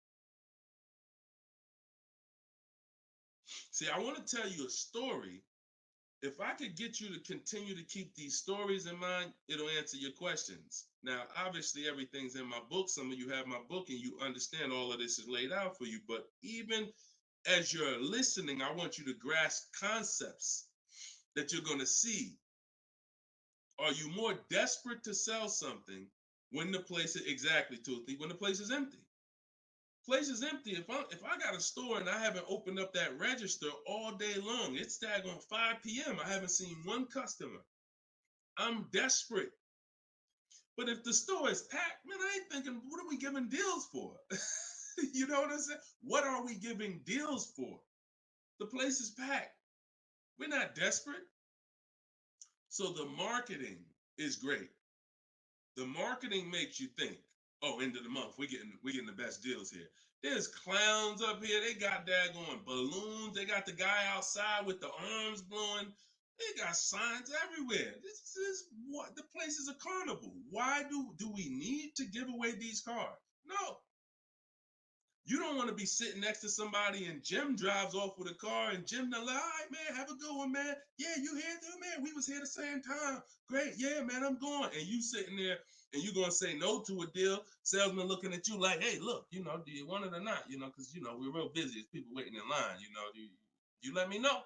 See, I want to tell you a story. If I could get you to continue to keep these stories in mind, it'll answer your questions. Now, obviously, everything's in my book. Some of you have my book and you understand all of this is laid out for you. But even as you're listening, I want you to grasp concepts that you're going to see. Are you more desperate to sell something when the place is exactly, Toothy, when the place is empty? Place is empty. If I got a store and I haven't opened up that register all day long, it's daggone 5 p.m. I haven't seen one customer. I'm desperate. But if the store is packed, man, I ain't thinking, what are we giving deals for? You know what I'm saying? What are we giving deals for? The place is packed. We're not desperate. So the marketing is great. The marketing makes you think, oh, end of the month, we're getting the best deals here. There's clowns up here. They got daggone balloons. They got the guy outside with the arms blowing. They got signs everywhere. This is what the place is a carnival. Why do we need to give away these cars? No. You don't want to be sitting next to somebody and Jim drives off with a car and Jim like, all right, man, have a good one, man. Yeah, you here too, man. We was here the same time. Great. Yeah, man, I'm going. And you sitting there and you going to say no to a deal. Salesman looking at you like, hey, look, do you want it or not? Because, we're real busy. It's people waiting in line. Do you let me know?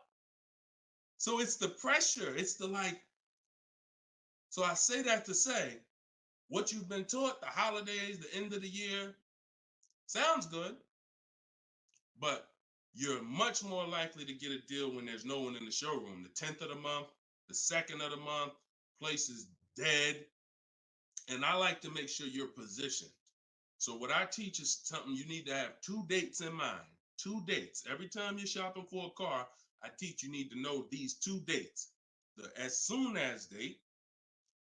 So it's the pressure. It's the like. So I say that to say what you've been taught, the holidays, the end of the year, sounds good. But you're much more likely to get a deal when there's no one in the showroom. The 10th of the month, the 2nd of the month, place is dead. And I like to make sure you're positioned. So what I teach is something you need to have 2 dates in mind. 2 dates. Every time you're shopping for a car, I teach you need to know these 2 dates. The as soon as date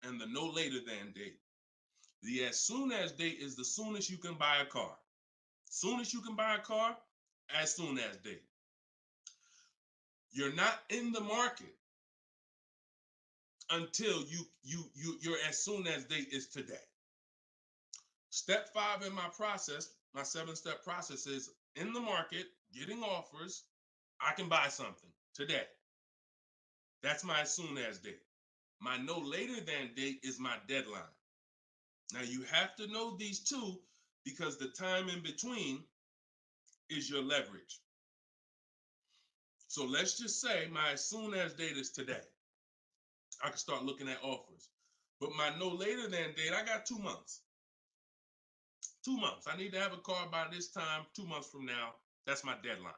and the no later than date. The as soon as date is the soonest you can buy a car. Soon as you can buy a car, as soon as date. You're not in the market until your as soon as date is today. Step 5 in my process, my 7-step process is in the market, getting offers. I can buy something today. That's my as soon as date. My no later than date is my deadline. Now you have to know these 2 because the time in between is your leverage. So let's just say my as soon as date is today. I can start looking at offers. But my no later than date, I got 2 months. 2 months. I need to have a car by this time, 2 months from now. That's my deadline.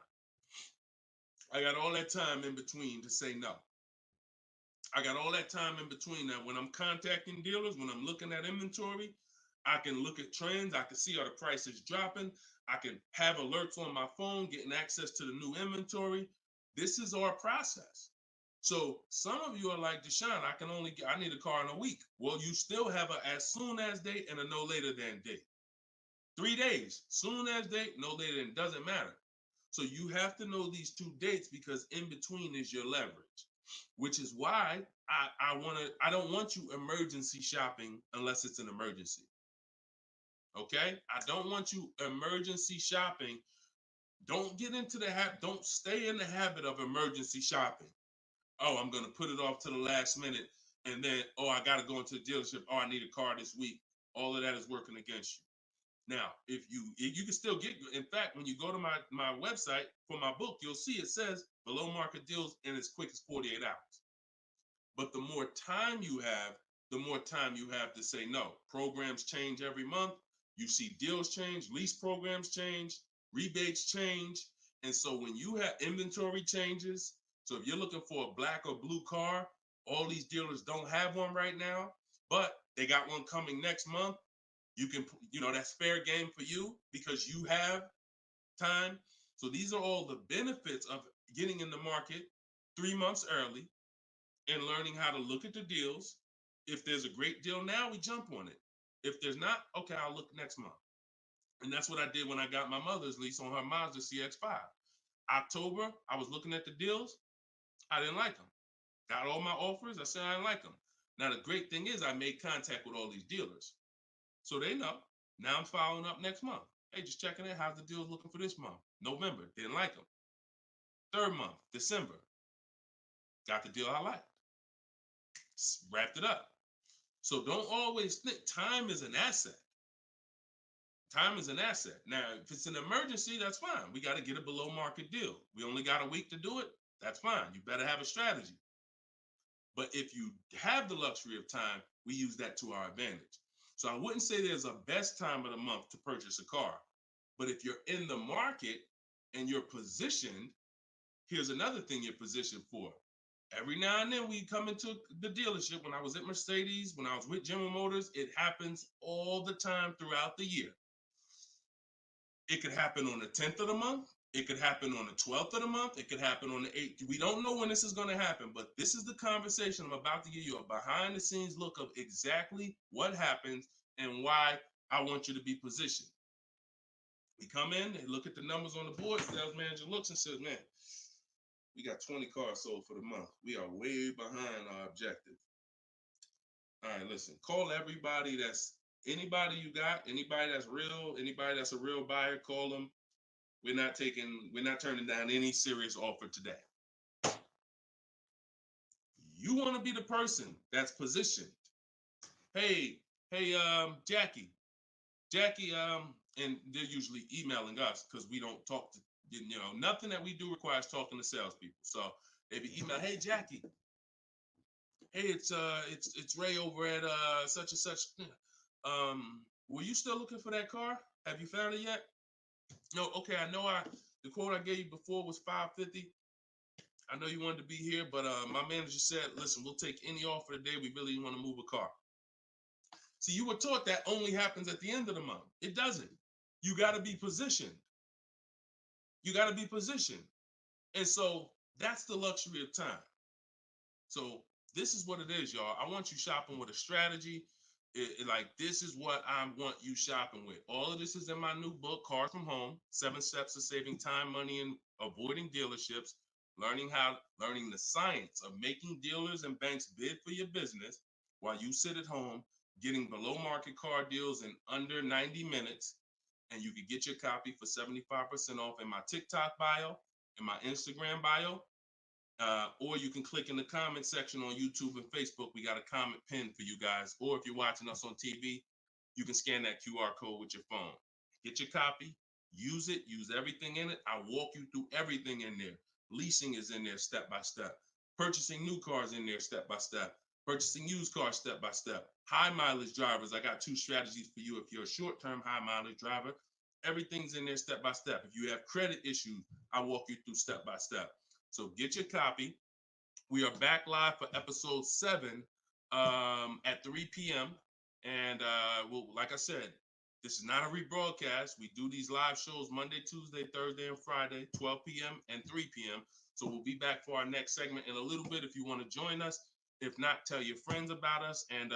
I got all that time in between to say no. I got all that time in between. Now, when I'm contacting dealers, when I'm looking at inventory, I can look at trends. I can see are the prices dropping. I can have alerts on my phone, getting access to the new inventory. This is our process. So some of you are like, Deshone, I need a car in a week. Well, you still have a as soon as date and a no later than date. 3 days, soon as date, no later than, doesn't matter. So you have to know these 2 dates because in between is your leverage, which is why I don't want you emergency shopping unless it's an emergency. Okay? I don't want you emergency shopping. Don't get into the habit, don't stay in the habit of emergency shopping. Oh, I'm going to put it off to the last minute. And then, oh, I got to go into the dealership. Oh, I need a car this week. All of that is working against you. Now, if you can still get, in fact, when you go to my website for my book, you'll see it says below market deals in as quick as 48 hours. But the more time you have, the more time you have to say no. Programs change every month. You see deals change, lease programs change, rebates change. And so when you have inventory changes, so if you're looking for a black or blue car, all these dealers don't have one right now, but they got one coming next month. You can, that's fair game for you because you have time. So these are all the benefits of getting in the market 3 months early and learning how to look at the deals. If there's a great deal now, we jump on it. If there's not, okay, I'll look next month. And that's what I did when I got my mother's lease on her Mazda CX-5. October, I was looking at the deals. I didn't like them. Got all my offers. I said I didn't like them. Now, the great thing is I made contact with all these dealers. So they know. Now I'm following up next month. Hey, just checking in. How's the deals looking for this month? November, didn't like them. 3rd month, December, got the deal I liked. Wrapped it up. So don't always think time is an asset. Time is an asset. Now, if it's an emergency, that's fine. We got to get a below market deal. We only got a week to do it. That's fine. You better have a strategy. But if you have the luxury of time, we use that to our advantage. So I wouldn't say there's a best time of the month to purchase a car. But if you're in the market and you're positioned, here's another thing you're positioned for. Every now and then we come into the dealership. When I was at Mercedes, when I was with General Motors, it happens all the time throughout the year. It could happen on the 10th of the month. It could happen on the 12th of the month. It could happen on the 8th. We don't know when this is going to happen, but this is the conversation I'm about to give you a behind the scenes look of exactly what happens and why I want you to be positioned. We come in, they look at the numbers on the board. Sales manager looks and says, man, we got 20 cars sold for the month. We are way behind our objective. All right, listen, call everybody anybody you got, anybody that's real, anybody that's a real buyer, call them. We're not turning down any serious offer today. You want to be the person that's positioned. Hey, Jackie, and they're usually emailing us because we don't talk to, nothing that we do requires talking to salespeople. So they be email, hey Jackie, hey, it's Ray over at such and such. Were you still looking for that car? Have you found it yet? No, okay, I know the quote I gave you before was $550. I know you wanted to be here, but my manager said, listen, we'll take any offer today. We really want to move a car. See, you were taught that only happens at the end of the month. It doesn't. You got to be positioned. You got to be positioned. And so that's the luxury of time. So this is what it is, y'all. I want you shopping with a strategy. Like, this is what I want you shopping with. All of this is in my new book, Cars from Home, 7 Steps to Saving Time, Money, and Avoiding Dealerships. Learning the science of making dealers and banks bid for your business while you sit at home, getting below market car deals in under 90 minutes. And you can get your copy for 75% off in my TikTok bio, in my Instagram bio, or you can click in the comment section on YouTube and Facebook. We got a comment pinned for you guys. Or if you're watching us on TV, you can scan that QR code with your phone. Get your copy, use it, use everything in it. I'll walk you through everything in there. Leasing is in there step by step. Purchasing new cars in there step by step. Purchasing used cars step by step. High mileage drivers, I got 2 strategies for you. If you're a short-term high mileage driver, everything's in there step by step. If you have credit issues, I walk you through step by step. So get your copy. We are back live for episode 7 at 3 p.m. And well, like I said, this is not a rebroadcast. We do these live shows Monday, Tuesday, Thursday, and Friday, 12 p.m. and 3 p.m. So we'll be back for our next segment in a little bit if you want to join us. If not, tell your friends about us, and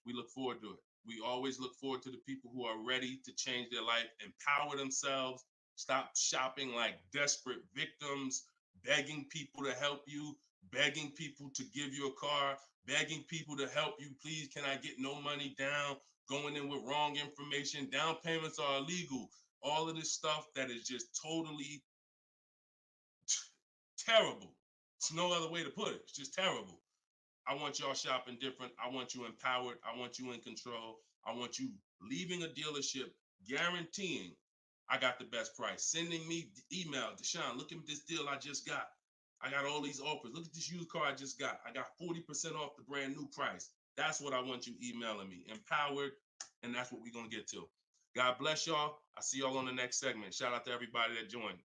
we look forward to it. We always look forward to the people who are ready to change their life, empower themselves, stop shopping like desperate victims, begging people to help you, begging people to give you a car, begging people to help you. Please, can I get no money down? Going in with wrong information. Down payments are illegal. All of this stuff that is just totally terrible. It's no other way to put it. It's just terrible. I want y'all shopping different. I want you empowered. I want you in control. I want you leaving a dealership guaranteeing I got the best price. Sending me email, Deshone, look at this deal I just got. I got all these offers. Look at this used car I just got. I got 40% off the brand new price. That's what I want you emailing me. Empowered, and that's what we're going to get to. God bless y'all. I'll see y'all on the next segment. Shout out to everybody that joined.